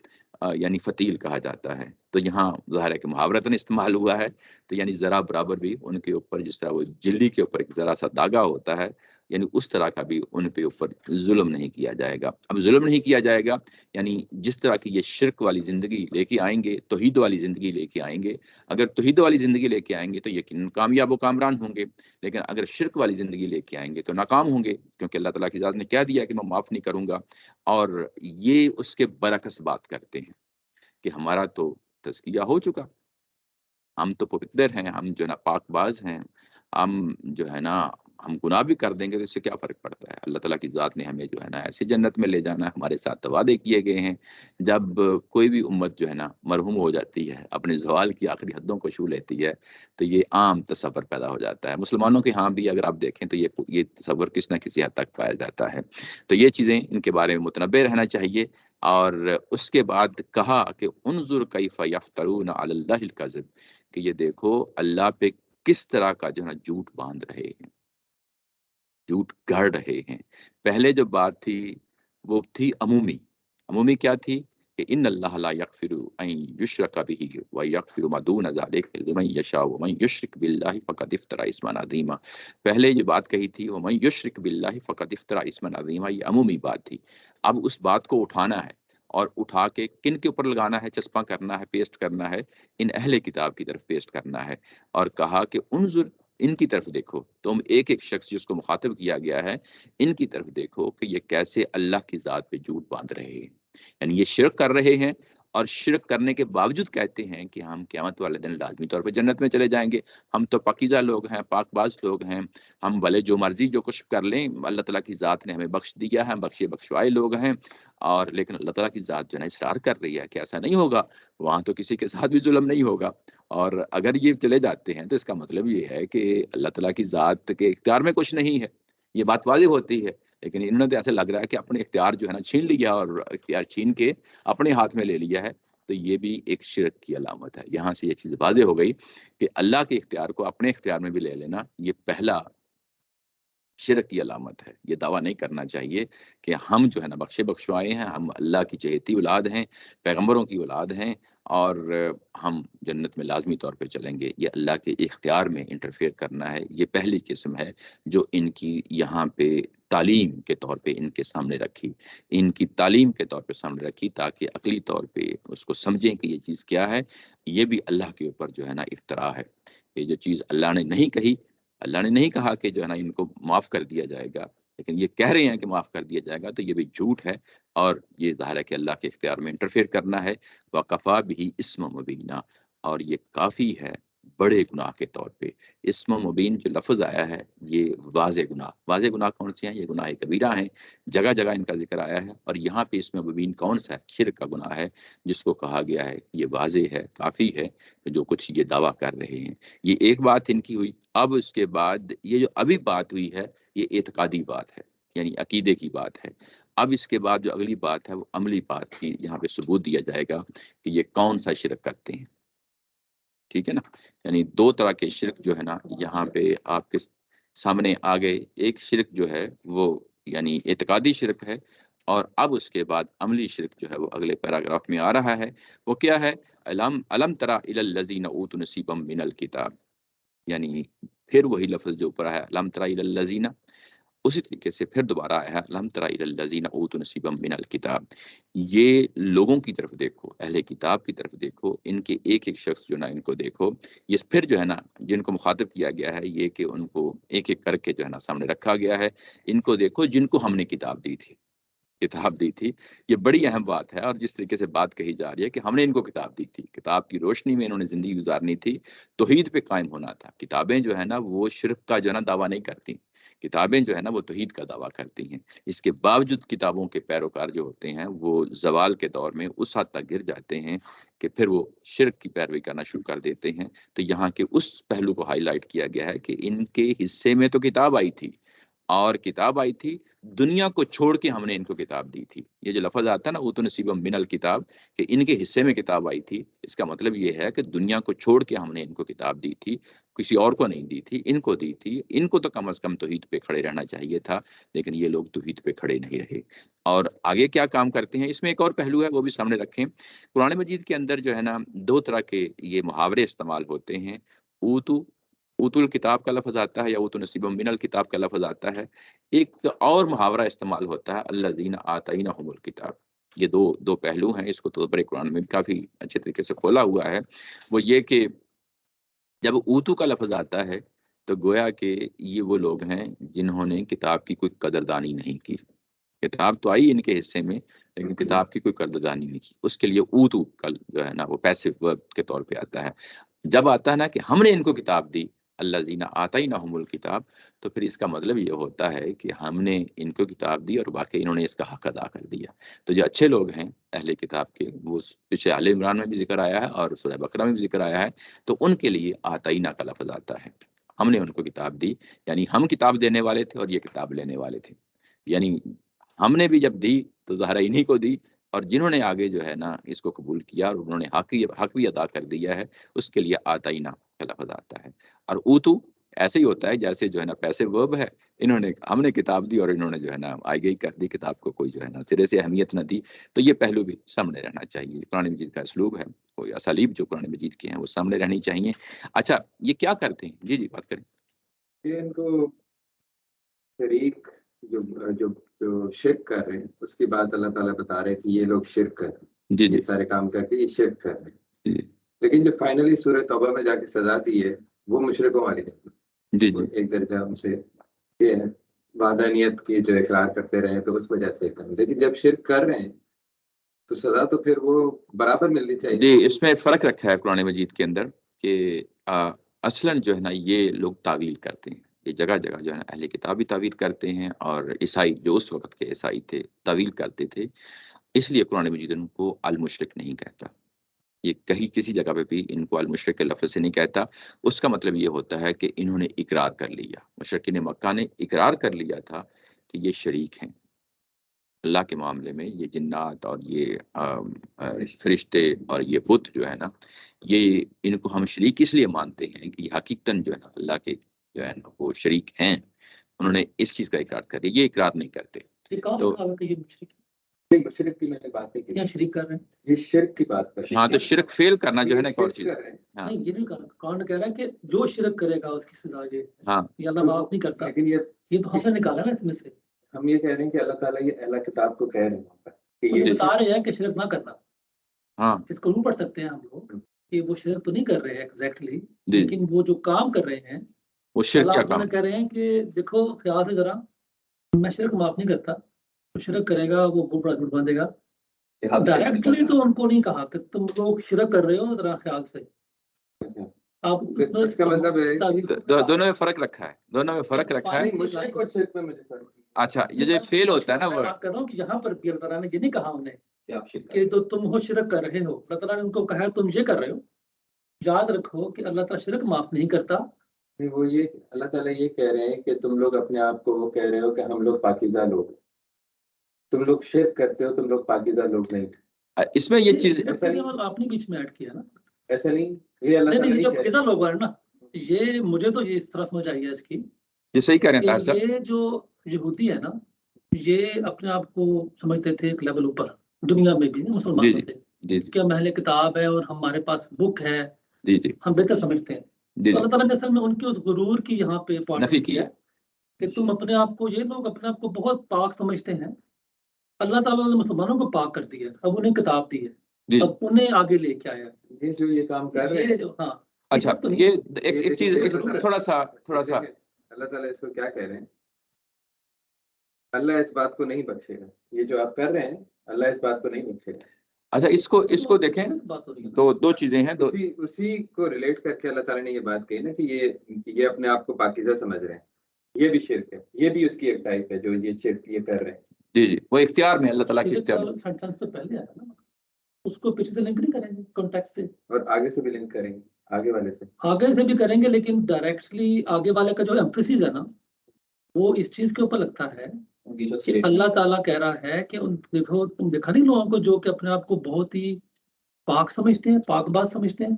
यानी फ़तील कहा जाता है। तो यहाँ ज़ाहिर है कि मुहावरतन इस्तेमाल हुआ है, तो यानी ज़रा बराबर भी उनके ऊपर जिस तरह वो झिल्ली के ऊपर एक ज़रा सा धागा होता है, यानी उस तरह का भी उन पे ऊपर जुल्म नहीं किया जाएगा। अब जुल्म नहीं किया जाएगा यानी जिस तरह की ये शिरक वाली ज़िंदगी लेके आएंगे, तौहीद वाली ज़िंदगी लेके आएंगे। अगर तौहीद वाली ज़िंदगी लेके आएंगे तो यकीनन कामयाब व कामरान होंगे, लेकिन अगर शिरक वाली ज़िंदगी लेके आएंगे तो नाकाम होंगे, क्योंकि अल्लाह ताला की ज़ात ने कह दिया कि मैं माफ़ नहीं करूँगा। और ये उसके बरअक्स बात करते हैं कि हमारा तो तज़किया हो चुका, हम तो पवित्र हैं, हम जो है ना पाकबाज़ हैं, हम जो है ना हम गुनाह भी कर देंगे तो इससे क्या फ़र्क पड़ता है। अल्लाह ताला की ज़ात ने हमें जो है ना ऐसी जन्नत में ले जाना है, हमारे साथ तो वादे किए गए हैं। जब कोई भी उम्मत जो है ना मरहूम हो जाती है, अपने ज़वाल की आखिरी हदों को छू लेती है, तो ये आम तसव्वुर पैदा हो जाता है। मुसलमानों के यहाँ भी अगर आप देखें तो ये तसव्वुर किसी न किसी हद तक पाया जाता है। तो ये चीज़ें इनके बारे में मुतनब्बे रहना चाहिए। और उसके बाद कहा कि उन्ज़ुर कैफ़ यफ्तरून अलल्लाहिल कज़िब, कि ये देखो अल्लाह पे किस तरह का जो है ना झूठ बांध रहे हैं, झूठ गढ़ रहे हैं। पहले जो बात थी वो थी अमूमी। अमूमी क्या थी कि इन्नल्लाह ला यगफिरु अन युश्रका बिही व यगफिरु मा दून ज़ालिका लिमन यशाअ व मन युश्रिक बिल्लाहि फ़क़द इफ़्तरा इस्मन अज़ीमा। पहले जो बात कही थी व मन युश्रिक बिल्लाहि फ़क़द इफ़्तरा इस्मन अज़ीमा, ये अमूमी बात थी। अब उस बात को उठाना है और उठा के किन के ऊपर लगाना है, चस्पा करना है, पेस्ट करना है, इन अहले किताब की तरफ पेस्ट करना है। और कहा कि उन्जुर, इनकी तरफ देखो, तुम एक एक शख्स जिसको मुखातिब किया गया है, इनकी तरफ देखो कि ये कैसे अल्लाह की ज़ात पे झूठ बांध रहे हैं। यानी ये शिरक कर रहे हैं और शिरक करने के बावजूद कहते हैं कि हम क़यामत वाले दिन लाज़मी तौर पे जन्नत में चले जाएँगे, हम तो पाकीज़ा लोग हैं, पाकबाज़ लोग हैं, हम भले जो मर्ज़ी जो कुछ कर लें, अल्लाह ताला की ज़ात ने हमें बख्श दिया है, हम बख्शे बख्शवाए लोग हैं। और लेकिन अल्लाह ताला की ज़ात जो है ना इसरार कर रही है कि ऐसा नहीं होगा, वहाँ तो किसी के साथ भी ज़ुल्म नहीं होगा। और अगर ये चले जाते हैं तो इसका मतलब ये है कि अल्लाह ताला की ज़ात के इख्तियार में कुछ नहीं है, ये बात वाज़ेह होती है। लेकिन इन्होंने तो ऐसा लग रहा है कि अपने इख्तियार जो है ना छीन लिया और इख्तियार छीन के अपने हाथ में ले लिया है, तो ये भी एक शिरक की अलामत है। यहाँ से ये चीज़ वाज़ेह हो गई कि अल्लाह के इख्तियार को अपने इख्तियार में भी ले लेना, ये पहला शिरक की अलामत है। ये दावा नहीं करना चाहिए कि हम जो है ना बख्शे बख्शवाए हैं, हम अल्लाह की चहेती औलाद हैं, पैगंबरों की औलाद हैं और हम जन्नत में लाज़मी तौर पे चलेंगे। ये अल्लाह के इख्तियार में इंटरफेयर करना है। ये पहली किस्म है जो इनकी यहाँ पे तालीम के तौर पे इनके सामने रखी, इनकी तालीम के तौर पे सामने रखी ताकि अक़ली तौर पे उसको समझें कि ये चीज़ क्या है। ये भी अल्लाह के ऊपर जो है ना इफ्तरा है। ये जो चीज़ अल्लाह ने नहीं कही, अल्लाह ने नहीं कहा कि जो है ना इनको माफ़ कर दिया जाएगा, लेकिन ये कह रहे हैं कि माफ़ कर दिया जाएगा, तो ये भी झूठ है और ये ज़ाहिर है कि अल्लाह के इख्तियार में इंटरफेयर करना है। वकफ़ा बिही इस्म मुबीना, और ये काफ़ी है बड़े गुनाह के तौर पे। इस्म मुबीन जो लफ्ज़ आया है ये वाज़ेह गुनाह कौन से हैं? ये गुनाह कबीरा हैं, जगह-जगह इनका ज़िक्र आया है। और यहाँ पे इस्म मुबीन कौन-सा है? शिर्क का गुनाह है, जिसको कहा गया है ये वाज़ेह है, काफ़ी है, जो कुछ ये दावा कर रहे हैं। ये एक बात इनकी हुई। अब इसके बाद ये जो अभी बात हुई है, ये एतकादी बात है, यानी अकीदे की बात है। अब इसके बाद जो अगली बात है वो अमली बात की यहाँ पे सबूत दिया जाएगा कि ये कौन-सा शिरक करते हैं। ठीक है ना? यानी 2 तरह के शिरक जो है ना यहाँ पे आपके सामने आ गए। एक शिरक जो है वो यानी एतकादी शिरक है और अब उसके बाद अमली शिरक जो है वो अगले पैराग्राफ में आ रहा है। वो क्या है? अलम अलम तरा इलल लज़ीना ऊतू नसीबम मिनल किताब, यानी फिर वही लफ्ज़ जो ऊपर आया अलम तरा इलल लज़ीना, उसी तरीके से फिर दोबारा आया है अलम तरा इलल लज़ीना ऊतू नसीबम मिनल किताब। ये लोगों की तरफ देखो, अहले किताब की तरफ देखो, इनके एक-एक शख्स जो ना इनको देखो। ये फिर जो है ना जिनको मुखातिब किया गया है ये कि उनको एक-एक करके जो है ना सामने रखा गया है। इनको देखो जिनको हमने किताब दी थी। ये बड़ी अहम बात है और जिस तरीके से बात कही जा रही है कि हमने इनको किताब दी थी, किताब की रोशनी में इन्होंने ज़िंदगी गुज़ारनी थी, तौहीद पे कायम होना था। किताबें जो है ना वो शिर्क का जो है ना दावा नहीं करती, किताबें जो है ना वो तौहीद का दावा करती हैं। इसके बावजूद किताबों के पैरोकार जो होते हैं वो ज़वाल के दौर में उस हद तक गिर जाते हैं कि फिर वो शिर्क की पैरवी करना शुरू कर देते हैं। तो यहाँ के उस पहलू को हाइलाइट किया गया है कि इनके हिस्से में तो किताब आई थी और किताब आई थी, दुनिया को छोड़ के हमने इनको किताब दी थी। ये जो लफ़्ज़ आता है ना ऊतु नसीबम मिनल किताब, कि इनके हिस्से में किताब आई थी, इसका मतलब ये है कि दुनिया को छोड़ के हमने इनको किताब दी थी, किसी और को नहीं दी थी, इनको दी थी। इनको तो कम से कम तौहीद पे खड़े रहना चाहिए था, लेकिन ये लोग तौहीद पे खड़े नहीं रहे। और आगे क्या काम करते हैं, इसमें एक और पहलू है, वो भी सामने रखें। कुरान मजीद के अंदर जो है ना 2 तरह के ये मुहावरे इस्तेमाल होते हैं। ऊतु ऊतुल किताब का लफ्ज़ आता है या ऊतु नसीब मिनल किताब का लफ्ज़ आता है। एक तो और मुहावरा इस्तेमाल होता है अल्लज़ीना आतैनाहुमुल किताब। ये दो पहलू हैं, इसको तो बड़े कुरान में काफ़ी अच्छे तरीके से खोला हुआ है। वो ये कि जब ऊतु का लफ्ज़ आता है तो गोया कि ये वो लोग हैं जिन्होंने किताब की कोई कदरदानी नहीं की। किताब तो आई इनके हिस्से में, लेकिन किताब की कोई कदरदानी नहीं की। उसके लिए ऊतु का जो है ना वो पैसिव वर्ब के तौर पे आता है। जब आता है ना कि हमने इनको किताब दी, अल्लज़ीना आतैनाहुमुल किताब, तो फिर इसका मतलब ये होता है कि हमने इनको किताब दी और वाक़ई इन्होंने इसका हक़ अदा कर दिया। तो जो अच्छे लोग हैं अहले किताब के, वो पीछे आले इमरान में भी ज़िक्र आया है और सूरह बकरा में भी ज़िक्र आया है, तो उनके लिए आतैना का लफ़्ज़ आता है। हमने उनको किताब दी, यानी हम किताब देने वाले थे और ये किताब लेने वाले थे। यानी हमने भी जब दी तो ज़ाहिर है इन्हीं को दी, और जिन्होंने आगे जो है ना इसको कबूल किया और उन्होंने हक भी अदा कर दिया है, उसके लिए आतैना का लफ्ज़ आता है। और ऊतु ऐसे ही होता है जैसे जो है ना पैसिव वर्ब है, हमने किताब दी और इन्होंने जो है ना आगे ही कर दी किताब को, कोई जो है ना सिरे से अहमियत न दी। तो ये पहलू भी सामने रहना चाहिए। कुरान मजीद का उसलूब है, कोई असालीब जो कुरान मजीद के हैं वो सामने रहनी चाहिए। अच्छा, ये क्या करते हैं? जी, बात करें। ये इनको शरीक जो जो जो शिर्क कर रहे हैं, उसकी बात अल्लाह ताला बता रहे हैं कि ये लोग शिर्क कर रहे हैं। जी, ये जी। सारे काम करके ये शिर्क कर रहे हैं। जी, लेकिन जो फाइनली सूरह तौबा में जाके सजा दी है, वो मुशरिकों वाली नहीं। जी, वो जी। एक दर्जा उनसे ये है, वादानियत की जो इकरार करते रहे तो उस वजह से कम। लेकिन जब शिर्क कर रहे हैं, तो सजा तो फिर वो बराबर मिलनी जी, चाहिए। इसमें फ़र्क रखा है कुरान मजीद के अंदर कि असलन जो है ना ये लोग तावील करते हैं। ये जगह-जगह जो है ना अहले किताब भी तावील करते हैं और ईसाई जो उस वक़्त के ईसाई थे, तावील करते थे। इसलिए कुरान मजीद उनको अल-मुशरिक नहीं कहता। ये कहीं किसी जगह पे भी इनको अल-मुशरिक के लफ़्ज़ से नहीं कहता। उसका मतलब ये होता है कि इन्होंने इकरार कर लिया। मुशरिकीन मक्का ने इकरार कर लिया था कि ये शरीक हैं। अल्लाह के मामले में ये जिन्नात और ये फरिश्ते और ये बुत जो है ना, ये इनको हम शरीक इसलिए मानते हैं कि ये हकीकतन जो है ना अल्लाह के जो है ना वो शरीक हैं। उन्होंने इस चीज़ का इकरार कर लिया, ये इकरार नहीं करते। ये कहाँ तो लिखा हुआ है कि ये मुशरिक नहीं, मुशरिक की मैंने बात नहीं या की। शरीक कर रहे हैं? ये शिर्क की बात कर रहे हाँ, तो शिर्क फ़ेल करना जो है ना एक और शिर्क चीज़ कर है। रहे हैं। हाँ, नहीं, ये नहीं कहा। कुरान कह रहा है कि जो शिरक करेगा उसकी सजा ये है। हाँ, ये अल्लाह माफ नहीं करता। लेकिन ये तो हमने निकाला ना इसमें से। हम ये कह रहे हैं कि अल्लाह ताला ये अहले किताब को कह रहे हैं वहाँ पर कि वो ये ये बता रहे हैं कि शिरक ना करना। हाँ, इसको यूँ पढ़ सकते हैं हम लोग कि वो शिरक तो नहीं कर रहे हैं एग्ज़ैक्टली, जी। लेकिन वो जो काम कर रहे हैं, वो शिर्क अल्लाह क्या उन्होंने काम? कह रहे हैं कि देखो ख़्याल से ज़रा, मैं शिरक माफ़ नहीं करता। जो शिरक करेगा वो बहुत बड़ा झूठ बाँधेगा। डायरेक्टली तो उनको नहीं कहा कि तुम लोग शिरक कर रहे हो, ज़रा ख़्याल से। आप तो इसका मतलब है तावील दोनों में फ़र्क रखा है, दोनों में फ़र्क रखा है। नहीं, मुशरिक और शिर्क में मुझे फर्क नहीं। अच्छा, ये जो फ़ेल होता है ना मैं वो बात कर रहा हूँ कि यहाँ पर भी अल्लाह ताला ने ये नहीं कहा उन्हें कि आप शिर्क कि तो तुम हो शिरक कर रहे हो। अल्लाह ताला ने उनको कहा है तुम ये कर रहे हो। याद रखो कि अल्लाह ताला शिरक माफ़ नहीं करता। नहीं, वो ये अल्लाह ताला ये कह रहे हैं कि तुम लोग अपने आप को वो कह रहे हो कि हम लोग पाकीज़ा लोग हैं। तुम लोग शिर्क करते हो, तुम लोग पाकीज़ा लोग नहीं। इसमें ये चीज़ ऐसा नहीं, आपने बीच में ऐड किया ना। ऐसा नहीं, ये अल्लाह नहीं, ताला नहीं, नहीं जो कह पाकीज़ा रहे। लोग हैं ना, ये मुझे तो ये इस तरह समझ आई है इसकी ये सही कह रहे हैं कि ताहिर साहब। ये जो यहूदी है ना, ये अपने आप को समझते थे एक लेवल ऊपर, दुनिया में भी जी, मुसलमानों जी। से, जी, जी। कि हम अहले किताब है और हमारे पास बुक है, जी, जी। हम बेहतर समझते हैं। जी, तो जी। अल्लाह ताला ने असल में उनके उस गुरूर की यहाँ पे पॉइंट नफ़ी किया किया। कि तुम अपने आप को, ये लोग अपने आप को बहुत पाक समझते हैं। अल्लाह ताला ने मुसलमानों को पाक कर दिया, अब उन्हें किताब दी है, जी। अब उन्हें आगे लेके आया। ये जो ये काम कर रहे ये हैं, जो हाँ, अच्छा, तो नहीं ये है। एक चीज़ देखिए, एक अल्लाह ताला थोड़ा-सा देखिए, अल्लाह ताला इसको क्या कह रहे हैं? अल्लाह इस बात को नहीं बख्शेगा। ये जो आप कर रहे हैं, अल्लाह इस बात को नहीं बख्शेगा। अच्छा, इसको देखें। बात हो रही है ना। 2 चीज़ें हैं, 2। उसी को रिलेट करके अल्लाह ताला ने ये बात कही ना कि ये अपने आप को पाकीज़ा समझ रहे हैं। ये भी शिर्क है। ये भी उसकी एक टाइप है जो ये शिर्क ये कर रहे हैं। जी, जी। वो इख्तियार में अल्लाह ताला के शिरक इख्तियार का में। सेंटेंस तो पहले आया ना, उसको पीछे से लिंक नहीं करेंगे कॉन्टेक्स्ट से। और आगे से भी लिंक करेंगे, आगे वाले से। आगे से भी करेंगे, लेकिन डायरेक्टली आगे वाले का जो एम्फेसिस है ना, वो इस चीज़ के ऊपर लगता है कि अल्लाह ताला कह रहा है कि देखो, तुम देखा नहीं लोगों को जो कि अपने आप को बहुत ही पाक समझते हैं, पाकबाज समझते हैं,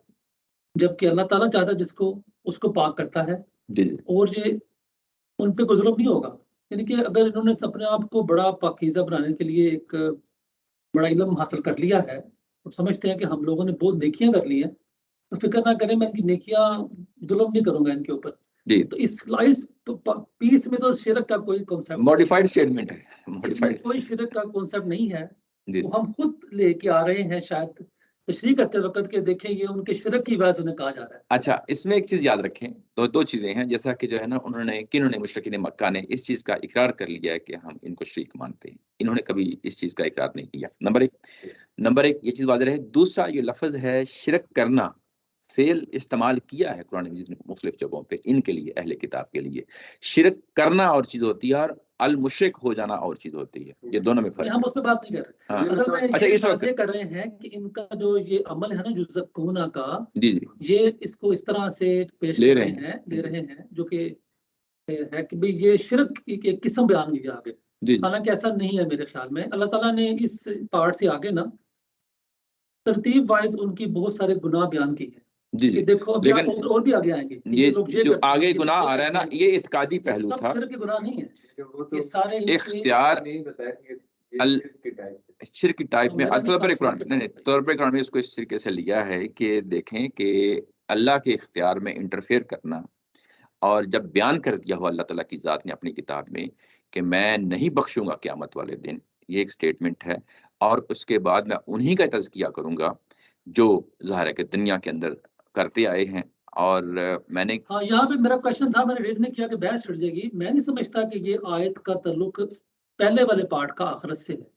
जबकि अल्लाह ताला चाहता है जिसको उसको पाक करता है, जी, जी। और ये उन पे कोई जुल्म नहीं होगा। यानी कि अगर इन्होंने अपने आप को बड़ा पाकीज़ा बनाने के लिए एक बड़ा इल्म हासिल कर लिया है, तो समझते हैं कि हम लोगों ने बहुत नेकियां कर ली हैं, तो फिक्र ना करें, मैं इनकी नेकियां जुल्म नहीं करूंगा इनके ऊपर। जी, तो इस तो पीस में तो शिरक का कोई कॉन्सेप्ट, मॉडिफाइड स्टेटमेंट है, इसमें मॉडिफाइड। कोई शिरक का कॉन्सेप्ट नहीं है। जी, वो हम खुद लेके आ रहे हैं, शायद तशरीह करते वक्त के देखें ये उनके शिरक की वजह से उन्हें कहा जा रहा है। अच्छा, इसमें एक चीज याद रखें, तो दो चीजें हैं, जैसा कि जो है ना किन्होंने मुशरिकीन मक्का ने इस चीज का इकरार कर लिया है कि हम इनको शरीक मानते हैं, इन्होंने कभी इस चीज का इकरार नहीं किया। नंबर एक ये चीज वाज़ेह रहे। दूसरा, ये लफ्ज है शिरक करना, फेल इस्तेमाल किया है कुरान मजीद ने मुख्तलिफ जगहों पे इनके लिए, अहले किताब के लिए। शिरक करना और चीज होती है और अल मुशरिक हो जाना और चीज होती है, ये दोनों में फर्क हम है। उस पर बात नहीं कर रहे। हाँ, असल में अच्छा, ये इस वक्त वाज़ेह कर रहे हैं कि इनका जो ये अमल है ना युज़क्कूना का, जी जी ये इसको इस तरह से पेश ले कर रहे ले रहे हैं जो कि है कि भाई ये शिरक की एक किस्म बयान की आगे। जी जी हालांकि ऐसा नहीं है मेरे ख्याल में। अल्लाह ताला ने इस पार्ट से आगे ना तरतीब वाइज उनकी बहुत सारे गुनाह बयान किए हैं जी कि जी। देखो अभी आप लेकिन और भी आगे आएंगे कि ये लोग ये जो करते हैं, आगे ये लोग गुनाह ये आ रहा है ना, करते हैं। ये इत्कादी पहलू सब था। शिरक के गुनाह नहीं है, वो ये तो सारे इनके इख्तियार नहीं बताया कि ये अल किस की टाइप है। शिरक की टाइप में मेरा नहीं तौर पर ख्याल कुरान शिरक नहीं है। तौर पर कुरान में इसको इस तरीके से लिया है कि देखें कि अल्लाह के इख्तियार में इंटरफेयर करना, और जब बयान कर दिया हुआ अल्लाह ताला की ज़ात ने अपनी किताब में कि मैं नहीं बख्शूंगा क़यामत वाले दिन, ये एक स्टेटमेंट है। और उसके बाद मैं उन्हीं का तज़किया करूंगा जो ज़ाहिर है कि दुनिया के अंदर करते आए हैं। और मैंने हाँ, यहाँ पे मेरा क्वेश्चन था, मैंने रेज नहीं किया कि बहस छिड़ जाएगी। मैं नहीं समझता कि ये आयत का ताल्लुक पहले वाले पार्ट का आखिरत से है।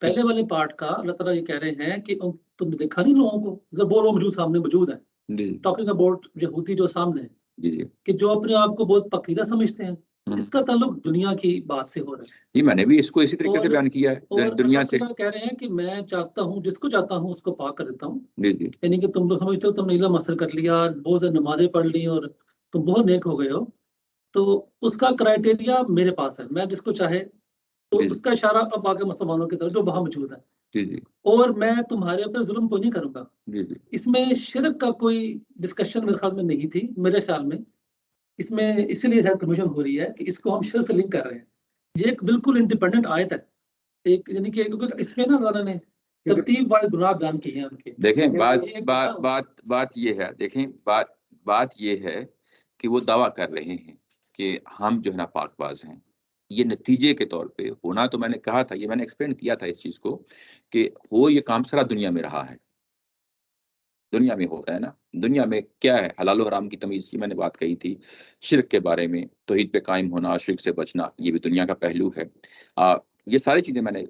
पहले वाले पार्ट का अल्लाह ताला ये कह रहे हैं कि तुमने देखा नहीं लोगों को, मतलब वो लोग मौजूद सामने मौजूद है, जी टॉकिंग अबाउट यहूदी जो सामने है, जी जी कि जो अपने आप को बहुत पकीदा समझते हैं। तो हम्म। इसका ताल्लुक दुनिया की बात से हो रहा है। जी, मैंने भी इसको इसी तरीके से और बयान किया है, और दुनिया अल्लाह से। ताला कह रहे हैं कि मैं चाहता हूँ, जिसको चाहता हूँ उसको पाक कर देता हूँ। जी जी यानी कि तुम लोग समझते हो तुमने इल्म हासिल कर लिया, बहुत सारी नमाजें पढ़ ली और तुम बहुत नेक हो गए हो, तो उसका क्राइटेरिया मेरे पास है, मैं जिसको चाहे। तो जी उसका इशारा अब आगे मुसलमानों की तरफ जो वहां मौजूद है, जी जी और मैं तुम्हारे ऊपर जुल्म को नहीं करूंगा। जी जी इसमें शिरक का कोई डिस्कशन मेरे ख्याल में नहीं थी, मेरे ख्याल में इसमें इसीलिए शायद कमीशन हो रही है कि इसको हम शिरक से लिंक कर रहे हैं। ये एक बिल्कुल इंडिपेंडेंट आयत है, एक यानी कि क्योंकि इसमें ना अल्लाह ने तरतीब वाले गुनाह बयान किए हैं उनके। देखें, बात ये एक बात बात बात ये है, देखें बात ये है कि वो दावा कर रहे हैं कि हम जो है ना पाकबाज हैं। ये नतीजे के तौर पे होना, तो मैंने कहा था, ये मैंने एक्सप्लेन किया था इस चीज को, कि हो ये काम सारा दुनिया में रहा है, दुनिया में हो रहा है ना। दुनिया में क्या है, हलाल और हराम की तमीज की मैंने बात कही थी, शिर्क के बारे में, तौहीद पे कायम होना, शिर्क से बचना, ये भी दुनिया का पहलू है। ये सारी चीजें मैंने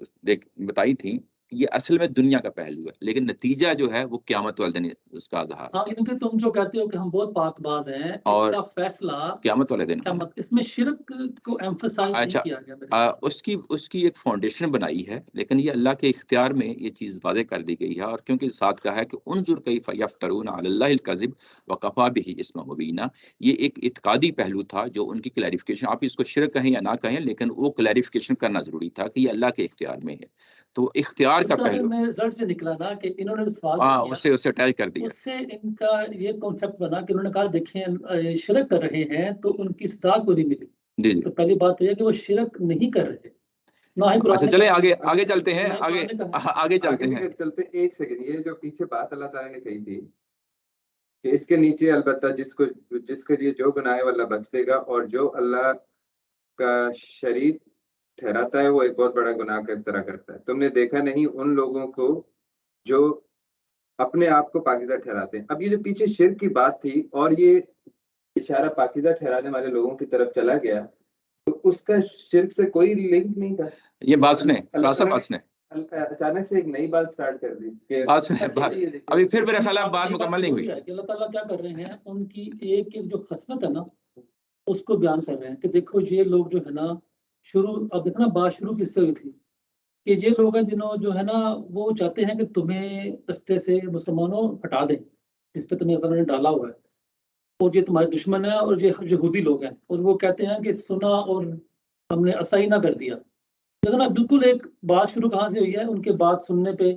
बताई थी। ये असल में दुनिया का पहलू है, लेकिन नतीजा जो है वो क़यामत वाले दिन उसका अज़हार हाँ, क्योंकि तुम जो कहते हो कि हम बहुत पाकबाज हैं, और इसका फैसला क़यामत वाले दिन होना। इसमें शिरक को एम्फसाइज नहीं अच्छा, किया गया मेरे ख्याल में। उसकी एक फाउंडेशन बनाई है, लेकिन ये अल्लाह के इख्तियार में ये चीज़ वाज़ेह कर दी गई है। और क्योंकि साथ कहा है कि उन्जुर कैफ़ यफ्तरून अलल्लाहिल कज़िब व कफ़ा बिही इस्मम मुबीना, ये एक इत्कादी पहलू था जो उनकी क्लैरिफिकेशन, आप इसको शिरक कहें या ना कहें, लेकिन वो क्लैरिफिकेशन करना ज़रूरी था कि ये अल्लाह के इख्तियार में है। तो इख्तियार का उसका पहलू मैं रिजल्ट से निकला ना कि इन्होंने जो सवाल किया, उससे अटैच कर दिया। उससे इनका ये कॉन्सेप्ट बना कि उन्होंने कहा देखें शिरक कर रहे हैं तो उनकी सजा को नहीं मिली। जी जी। तो पहली बात तो यह कि वो शिरक नहीं कर रहे, ना ही कुरान अच्छा, ने चले कहा, आगे चलते हैं, ना ही आगे कुरान ने कहा। आगे चलते आगे हैं। लेकर चलते, एक सेकंड, ये जो पीछे बात अल्लाह ताला ने कही थी कि इसके नीचे अलबत्ता जिसके लिए जो बनाए वाला बच देगा, और जो अल्लाह का शरीक ठहराता है वो एक बहुत बड़ा गुनाह का इफ्तरा करता है। तुमने देखा नहीं उन लोगों को जो अपने आप को पाकीज़ा ठहराते हैं। अब ये जो पीछे शिर्क की बात थी और ये इशारा पाकीज़ा ठहराने वाले लोगों की तरफ चला गया, तो उसका शिर्क से कोई लिंक नहीं था। ये बात सुने, अल्लाह ताला बात सुने, अचानक से एक नई बात स्टार्ट कर दी कि बात सुने, ऐसे बात ही है, देखिए, अभी फिर मेरे ख्याल ये में बात मुकम्मल नहीं हुई। है कि अल्लाह ताला क्या कर रहे हैं, उनकी एक एक जो खसलत है ना उसको बयान कर रहे हैं कि देखो ये लोग जो है ना, शुरू अब देखना बात शुरू किससे हुई थी कि ये लोग हैं जिन्हों जो है ना वो चाहते हैं कि तुम्हें रस्ते से मुसलमानों हटा दें, जिस पे तुम्हें अल्लाह ने डाला हुआ है, और ये तुम्हारे दुश्मन है और ये यहूदी लोग हैं, और वो कहते हैं कि सुना और हमने असाई ना कर दिया। देखो ना, बिल्कुल एक बात शुरू कहाँ से हुई है, उनके बात सुनने पे,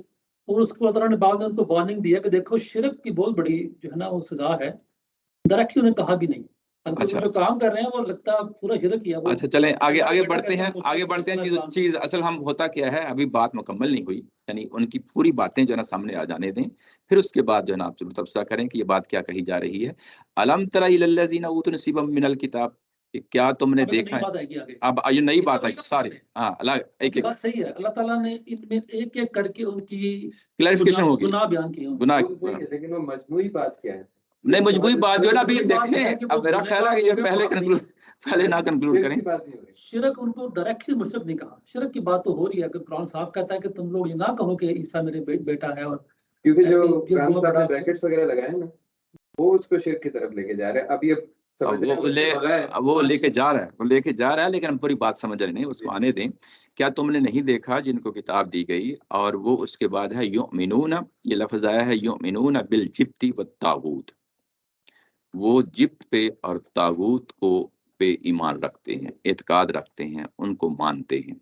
और उसको अल्लाह ने बाद में उनको वार्निंग दिया कि देखो शिरक की बहुत बड़ी जो है ना वो सजा है। डायरेक्टली उन्हें कहा भी नहीं, اچھا جو کام کر رہے ہیں وہ لگتا ہے پورا شرک کیا وہ. اچھا چلیں آگے بڑھتے ہیں. چیز اصل ہم ہوتا کیا ہے، ابھی بات مکمل نہیں ہوئی، یعنی ان کی پوری باتیں جو ہے نا سامنے آ جانے دیں، پھر اس کے بعد جو ہے نا آپ ضرور تبصرہ کریں کہ یہ بات کیا کہی جا رہی ہے. الم تر الی الذین اوتوا نصیبا من الکتاب، کہ کیا تم نے دیکھا ہے. اب یہ نئی بات آئی ساری. ہاں ایک بات صحیح ہے، اللہ تعالیٰ نے ان میں ایک ایک کر کے ان کی کلیریفیکیشن ہوگی، گناہ بیان کیے. گناہ. لیکن وہ مجموعی بات کیا ہے؟ نہیں مجموعی بات جو ہے نا ابھی دیکھیں، اب میرا خیال ہے کہ یہ پہلے نہ کنکلوڈ کریں. شرک ان کو ڈائریکٹلی مشرک نہیں کہا، شرک کی بات تو ہو رہی ہے کہ قرآن صاحب کہتا ہے کہ تم لوگ یہ نہ کہو کہ عیسیٰ میرے بیٹا ہے. اور کیونکہ جو قرآن صاحب نے بریکٹس وغیرہ لگائے ہیں نا، وہ اس کو شرک کی طرف لے کے جا رہے ہیں. اب یہ وہ لے کے جا رہا ہے، لیکن ہم پوری بات سمجھ رہے نہیں، اس کو آنے دیں. کیا تم نے نہیں دیکھا جن کو کتاب دی گئی اور وہ اس کے بعد ہے یؤمنون، یہ لفظ آیا ہے یؤمنون بالجبت والطاغوت، وہ جبت پہ اور طاغوت کو پہ ایمان رکھتے ہیں، اعتقاد رکھتے ہیں، ان کو مانتے ہیں.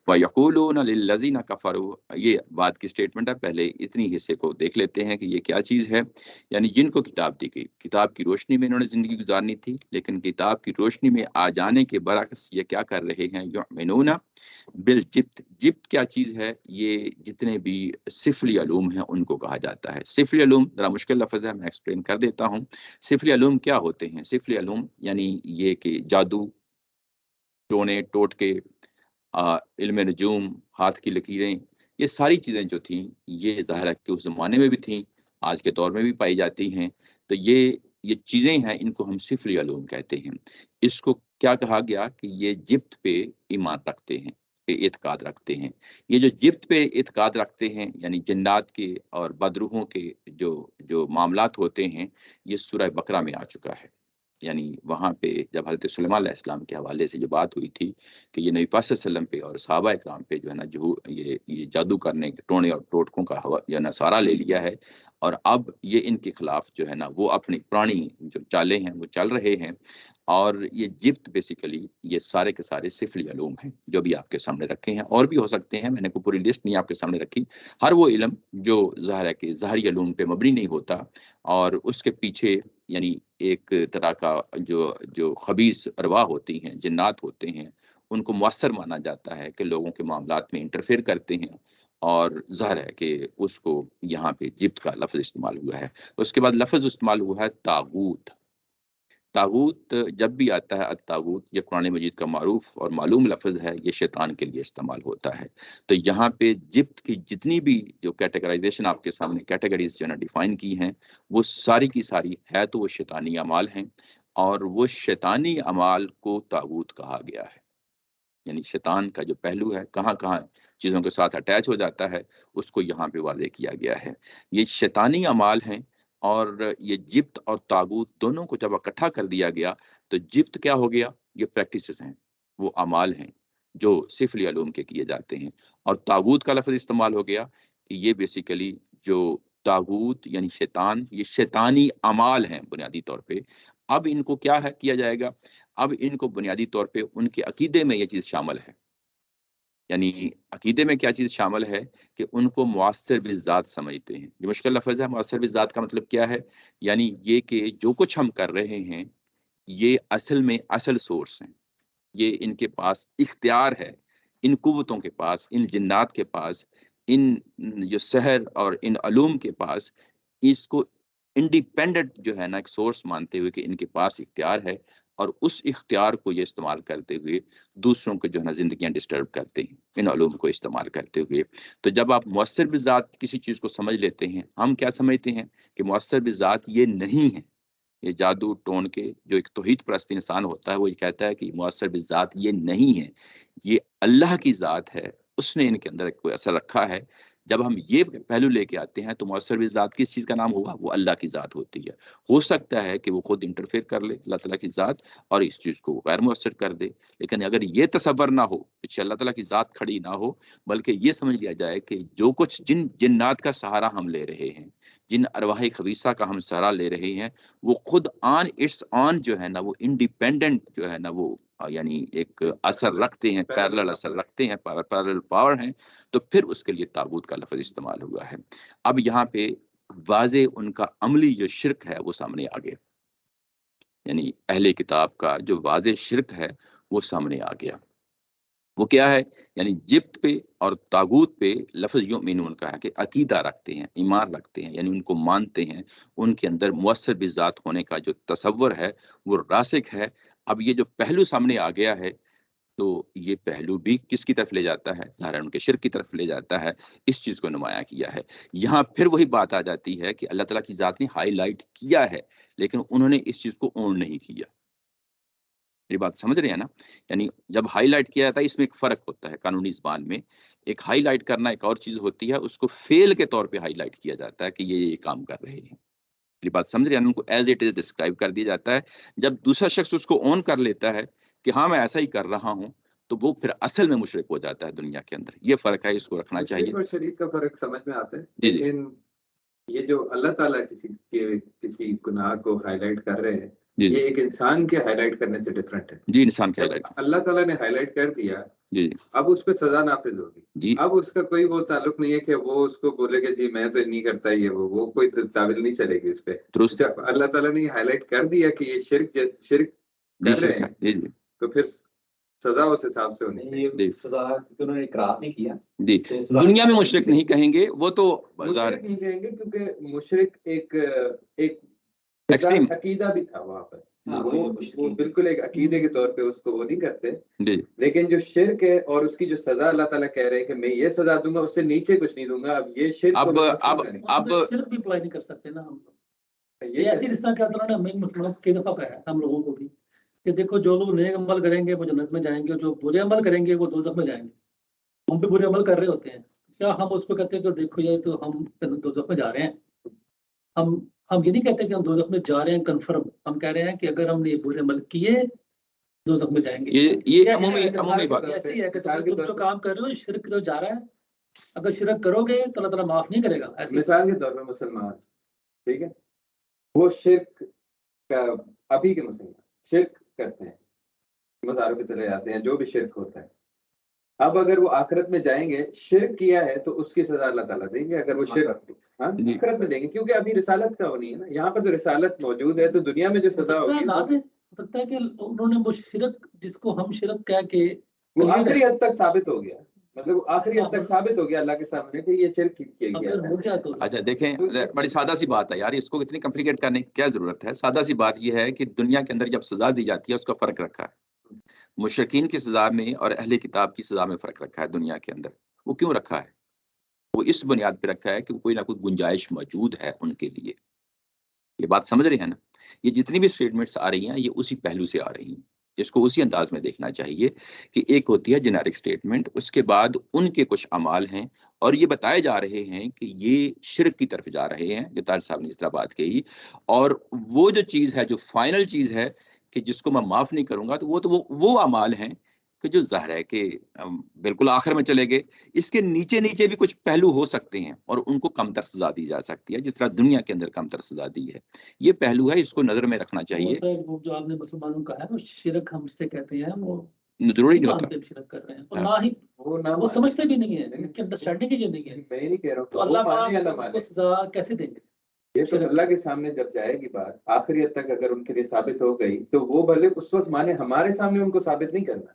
وَيَقُولُونَ لِلَّذِينَ كَفَرُوا، یہ بات کی سٹیٹمنٹ ہے. پہلے اتنی حصے کو دیکھ لیتے ہیں کہ یہ کیا چیز ہے. یعنی جن کو کتاب دی گئی، کتاب کی روشنی میں انہوں نے زندگی گزارنی تھی، لیکن کتاب کی روشنی میں آ جانے کے برعکس یہ کیا کر رہے ہیں، یؤمنون بالجبت. جبت کیا چیز ہے؟ یہ جتنے بھی سفلی علوم ہیں ان کو کہا جاتا ہے. سفلی علوم ذرا مشکل لفظ ہے، میں ایکسپلین کر دیتا ہوں. سفلی علوم کیا ہوتے ہیں؟ سفلی علوم یعنی یہ کہ جادو، ٹونے ٹوٹکے، علم نجوم، ہاتھ کی لکیریں، یہ ساری چیزیں جو تھیں یہ ظاہر ہے کہ اس زمانے میں بھی تھیں، آج کے دور میں بھی پائی جاتی ہیں. تو یہ چیزیں ہیں، ان کو ہم سفلی علوم کہتے ہیں. اس کو کیا کہا گیا کہ یہ جبت پہ ایمان رکھتے ہیں، پہ اعتقاد رکھتے ہیں. یہ جو جبت پہ اعتقاد رکھتے ہیں یعنی جنات کے اور بدروحوں کے جو معاملات ہوتے ہیں، یہ سورہ بقرہ میں آ چکا ہے. یعنی وہاں پہ جب حضرت سلیمان علیہ السلام کے حوالے سے جو بات ہوئی تھی کہ یہ نبی پاک صلی اللہ علیہ وسلم پہ اور صحابہ اکرام پہ جو ہے نا جو یہ جادو کرنے ٹونے اور ٹوٹکوں کا جو ہے سہارا لے لیا ہے، اور اب یہ ان کے خلاف جو ہے نا وہ اپنی پرانی جو چالیں ہیں وہ چل رہے ہیں. اور یہ جبت بیسیکلی یہ سارے کے سارے سفلی علوم ہیں جو بھی آپ کے سامنے رکھے ہیں، اور بھی ہو سکتے ہیں، میں نے کوئی پوری لسٹ نہیں آپ کے سامنے رکھی. ہر وہ علم جو ظاہر ہے کہ ظاہری علوم پہ مبنی نہیں ہوتا اور اس کے پیچھے یعنی ایک طرح کا جو خبیث ارواح ہوتی ہیں، جنات ہوتے ہیں، ان کو مؤثر مانا جاتا ہے کہ لوگوں کے معاملات میں انٹرفیئر کرتے ہیں. اور ظاہر ہے کہ اس کو یہاں پہ جبت کا لفظ استعمال ہوا ہے. اس کے بعد لفظ استعمال ہوا ہے طاغوت. طاغوت جب بھی آتا ہے، الطاغوت یہ قرآن مجید کا معروف اور معلوم لفظ ہے، یہ شیطان کے لیے استعمال ہوتا ہے. تو یہاں پہ جبت کی جتنی بھی جو کیٹیگرائزیشن آپ کے سامنے کیٹیگریز جو ہے نا ڈیفائن کی ہیں، وہ ساری کی ساری ہے تو وہ شیطانی اعمال ہیں، اور وہ شیطانی اعمال کو طاغوت کہا گیا ہے. یعنی شیطان کا جو پہلو ہے، کہاں کہاں چیزوں کے ساتھ اٹیچ ہو جاتا ہے، اس کو یہاں پہ واضح کیا گیا ہے. یہ شیطانی اعمال ہیں، اور یہ جبت اور طاغوت دونوں کو جب اکٹھا کر دیا گیا تو جبت کیا ہو گیا؟ یہ پریکٹسز ہیں، وہ اعمال ہیں جو سفلی علوم کے کیے جاتے ہیں. اور طاغوت کا لفظ استعمال ہو گیا کہ یہ بیسیکلی جو طاغوت یعنی شیطان، یہ شیطانی اعمال ہیں بنیادی طور پہ. اب ان کو کیا ہے کیا جائے گا؟ اب ان کو بنیادی طور پہ ان کے عقیدے میں یہ چیز شامل ہے. یعنی عقیدے میں کیا چیز شامل ہے کہ ان کو مؤثر بالذات سمجھتے ہیں. یہ مشکل لفظ ہے. مؤثر بالذات کا مطلب کیا ہے؟ یعنی یہ کہ جو کچھ ہم کر رہے ہیں یہ اصل میں اصل سورس ہیں، یہ ان کے پاس اختیار ہے، ان قوتوں کے پاس، ان جنات کے پاس، ان جو سحر اور ان علوم کے پاس، اس کو انڈیپینڈنٹ جو ہے نا ایک سورس مانتے ہوئے کہ ان کے پاس اختیار ہے، اور اس اختیار کو یہ استعمال کرتے ہوئے دوسروں کو جو ہے نا زندگیاں ڈسٹرب کرتے ہیں ان علوم کو استعمال کرتے ہوئے. تو جب آپ مؤثر بذات کسی چیز کو سمجھ لیتے ہیں، ہم کیا سمجھتے ہیں کہ مؤثر بذات یہ نہیں ہے. یہ جادو ٹون کے جو ایک توحید پرست انسان ہوتا ہے وہ یہ کہتا ہے کہ مؤثر بذات یہ نہیں ہے، یہ اللہ کی ذات ہے، اس نے ان کے اندر کوئی اثر رکھا ہے. جب ہم یہ پہلو لے کے آتے ہیں تو مؤثر بالذات کس چیز کا نام ہوگا؟ وہ اللہ کی ذات ہوتی ہے. ہو سکتا ہے کہ وہ خود انٹرفیئر کر لے اللہ تعالیٰ کی ذات اور اس چیز کو غیر مؤثر کر دے، لیکن اگر یہ تصور نہ ہو پیچھے اللہ تعالیٰ کی ذات کھڑی نہ ہو، بلکہ یہ سمجھ لیا جائے کہ جو کچھ جن جنات کا سہارا ہم لے رہے ہیں، جن ارواح خبیثہ کا ہم سہارا لے رہے ہیں، وہ خود آن جو ہے نا وہ انڈیپینڈنٹ جو ہے نا وہ یعنی ایک اثر رکھتے ہیں، پیرلل اثر رکھتے ہیں، پیرلل پاور ہیں. تو پھر اس کے لیے طاغوت کا لفظ استعمال ہوا ہے. اب یہاں پہ واضح ان کا عملی جو شرک ہے وہ سامنے آ گیا. یعنی اہل کتاب کا جو واضح شرک ہے وہ سامنے آ گیا۔ وہ کیا ہے؟ یعنی جبت پہ اور طاغوت پہ لفظ یؤمنون کا ہے کہ عقیدہ رکھتے ہیں، ایمان رکھتے ہیں، یعنی ان کو مانتے ہیں، ان کے اندر مؤثر بذات ہونے کا جو تصور ہے وہ راسخ ہے۔ اب یہ جو پہلو سامنے آ گیا ہے تو یہ پہلو بھی کس کی طرف لے جاتا ہے؟ ظاہر ہے ان کے شرک کی طرف لے جاتا ہے۔ اس چیز کو نمایاں کیا ہے۔ یہاں پھر وہی بات آ جاتی ہے کہ اللہ تعالیٰ کی ذات نے ہائی لائٹ کیا ہے لیکن انہوں نے اس چیز کو اون نہیں کیا۔ یہ بات سمجھ رہے ہیں نا؟ یعنی جب ہائی لائٹ کیا جاتا ہے اس میں ایک فرق ہوتا ہے قانونی زبان میں، ایک ہائی لائٹ کرنا ایک اور چیز ہوتی ہے، اس کو فیل کے طور پہ ہائی لائٹ کیا جاتا ہے کہ یہ کام کر رہے ہیں۔ یہ بات سمجھ رہے ہیں؟ ان کو ایز اٹ از ڈسکرائب کر دیا جاتا ہے۔ جب دوسرا شخص اس کو اون کر لیتا ہے کہ ہاں میں ایسا ہی کر رہا ہوں تو وہ پھر اصل میں مشرک ہو جاتا ہے دنیا کے اندر۔ یہ فرق ہے، اس کو رکھنا چاہیے۔ مشرک اور شریک کا فرق سمجھ میں آتا ہے، جی جی لیکن یہ جو اللہ تعالیٰ کسی گناہ کو ہائی لائٹ کر رہے ہیں، جی یہ ایک انسان کے ہائی لائٹ کرنے سے ڈفرینٹ ہے۔ جی انسان کا جب اللہ تعالیٰ نے ہائی لائٹ کر دیا، جی اب اس پہ سزا نافذ ہوگی۔ جی اب اس کا کوئی وہ تعلق نہیں ہے کہ وہ اس کو بولے کہ جی میں تو نہیں کرتا، یہ وہ کوئی تعویل نہیں چلے گی اس پہ۔ درست جب اللہ تعالیٰ نے ہائی لائٹ کر دیا کہ یہ شرک جی کر رہے شرک ہیں، ہے۔ جی جی تو پھر سزا اس حساب سے ہونی چاہیے۔ جی سزا کیونکہ انہوں نے اقرار نہیں کیا۔ جی دنیا میں مشرک نہیں کہیں گے، وہ تو ظاہر مشرک نہیں کہیں گے کیونکہ مشرک ایک ایکسٹریم۔ عقیدہ بھی تھا وہاں پر، ہاں، وہ بالکل ایک عقیدے کے طور پہ اس کو وہ نہیں کرتے۔ جی لیکن جو شرک ہے اور اس کی جو سزا اللہ تعالیٰ کہہ رہے ہیں کہ میں یہ سزا دوں گا، اس سے نیچے کچھ نہیں دوں گا، اب یہ شرک کو میں معاف نہیں کریں گے۔ شرک بھی اپلائی نہیں کر سکتے نا ہم لوگ۔ یہ یہ ایسی رشتہ کیا طرح نے ہمیں مسلمان کئی دفعہ کہا ہے ہم لوگوں کو بھی کہ دیکھو جو لوگ نیک عمل کریں گے وہ جنت میں جائیں گے، جو برے عمل کریں گے وہ دوزخ میں جائیں گے۔ ہم بھی برے عمل کر رہے ہوتے ہیں، کیا ہم اس کو کہتے ہیں کہ دیکھو یہ تو ہم دوزخ میں جا رہے ہیں؟ ہم یہ نہیں کہتے کہ ہم دوزخ میں جا رہے ہیں کنفرم، ہم کہہ رہے ہیں کہ اگر ہم نے یہ برے عمل کیے دوزخ میں جائیں گے۔ یہ عمومی بات ہے۔ ایسی ہے کہ تم جو کام کر رہے ہو شرک جو جا رہا ہے، اگر شرک کرو گے تو اللہ تعالیٰ معاف نہیں کرے گا۔ مثال کے طور پہ مسلمان، ٹھیک ہے، وہ شرک کا ابھی کے مسلمان شرک کرتے ہیں، مزاروں کی طرح آتے ہیں، جو بھی شرک ہوتا ہے۔ اب اگر وہ آخرت میں جائیں گے، شرک کیا ہے تو اس کی سزا اللہ تعالیٰ دیں گے۔ اگر وہ شرک آخرت میں دیں گے، کیونکہ ابھی رسالت کا وہ نہیں ہے نا، یہاں پر جو رسالت موجود ہے تو دنیا میں جو سزا ہوگی ہو سکتا ہے کہ انہوں نے وہ شرک جس کو ہم شرک کہہ کے وہ آخری حد تک ثابت ہو گیا، مطلب آخری حد تک ثابت ہو گیا اللہ کے سامنے کہ یہ شرک کیا گیا ہے۔ اچھا دیکھیں، بڑی سادہ سی بات ہے یار، اس کو اتنی کمپلیکیٹ کرنے کی کیا ضرورت ہے؟ سادہ سی بات یہ ہے کہ دنیا کے اندر جب سزا دی جاتی ہے اس کا فرق رکھا ہے۔ مشرکین کی سزا میں اور اہل کتاب کی سزا میں فرق رکھا ہے دنیا کے اندر۔ وہ کیوں رکھا ہے؟ وہ اس بنیاد پہ رکھا ہے کہ کوئی نہ کوئی گنجائش موجود ہے ان کے لیے۔ یہ بات سمجھ رہے ہیں نا؟ یہ جتنی بھی سٹیٹمنٹس آ رہی ہیں یہ اسی پہلو سے آ رہی ہیں، اس کو اسی انداز میں دیکھنا چاہیے کہ ایک ہوتی ہے جنیرک سٹیٹمنٹ، اس کے بعد ان کے کچھ اعمال ہیں اور یہ بتائے جا رہے ہیں کہ یہ شرک کی طرف جا رہے ہیں، جو طاہر صاحب نے اس طرح بات کہی۔ اور وہ جو چیز ہے، جو فائنل چیز ہے کہ جس کو میں معاف نہیں کروں گا، تو وہ اعمال ہیں کہ جو ظاہر ہے کہ بالکل آخر میں چلے گئے۔ اس کے نیچے نیچے بھی کچھ پہلو ہو سکتے ہیں اور ان کو کم تر سزا دی جا سکتی ہے، جس طرح دنیا کے اندر کم تر سزا دی ہے۔ یہ پہلو ہے، اس کو نظر میں رکھنا چاہیے۔ جو آپ نے مسلمانوں کا ہے وہ شرک ہم سے کہتے ہیں، وہ ضروری نہیں ہوتا شرک کر رہے ہیں، اور نہ ہی وہ سمجھتے بھی نہیں ہے، ان کی انڈرسٹینڈنگ ہی نہیں ہے۔ میں نہیں کہہ رہا ہوں تو اللہ کو سزا کیسے دیں گے؟ یہ تو اللہ کے سامنے جب جائے گی بات، آخری حد تک اگر ان کے لیے ثابت ہو گئی تو وہ بھلے اس وقت مانے، ہمارے سامنے ان کو ثابت نہیں کرنا۔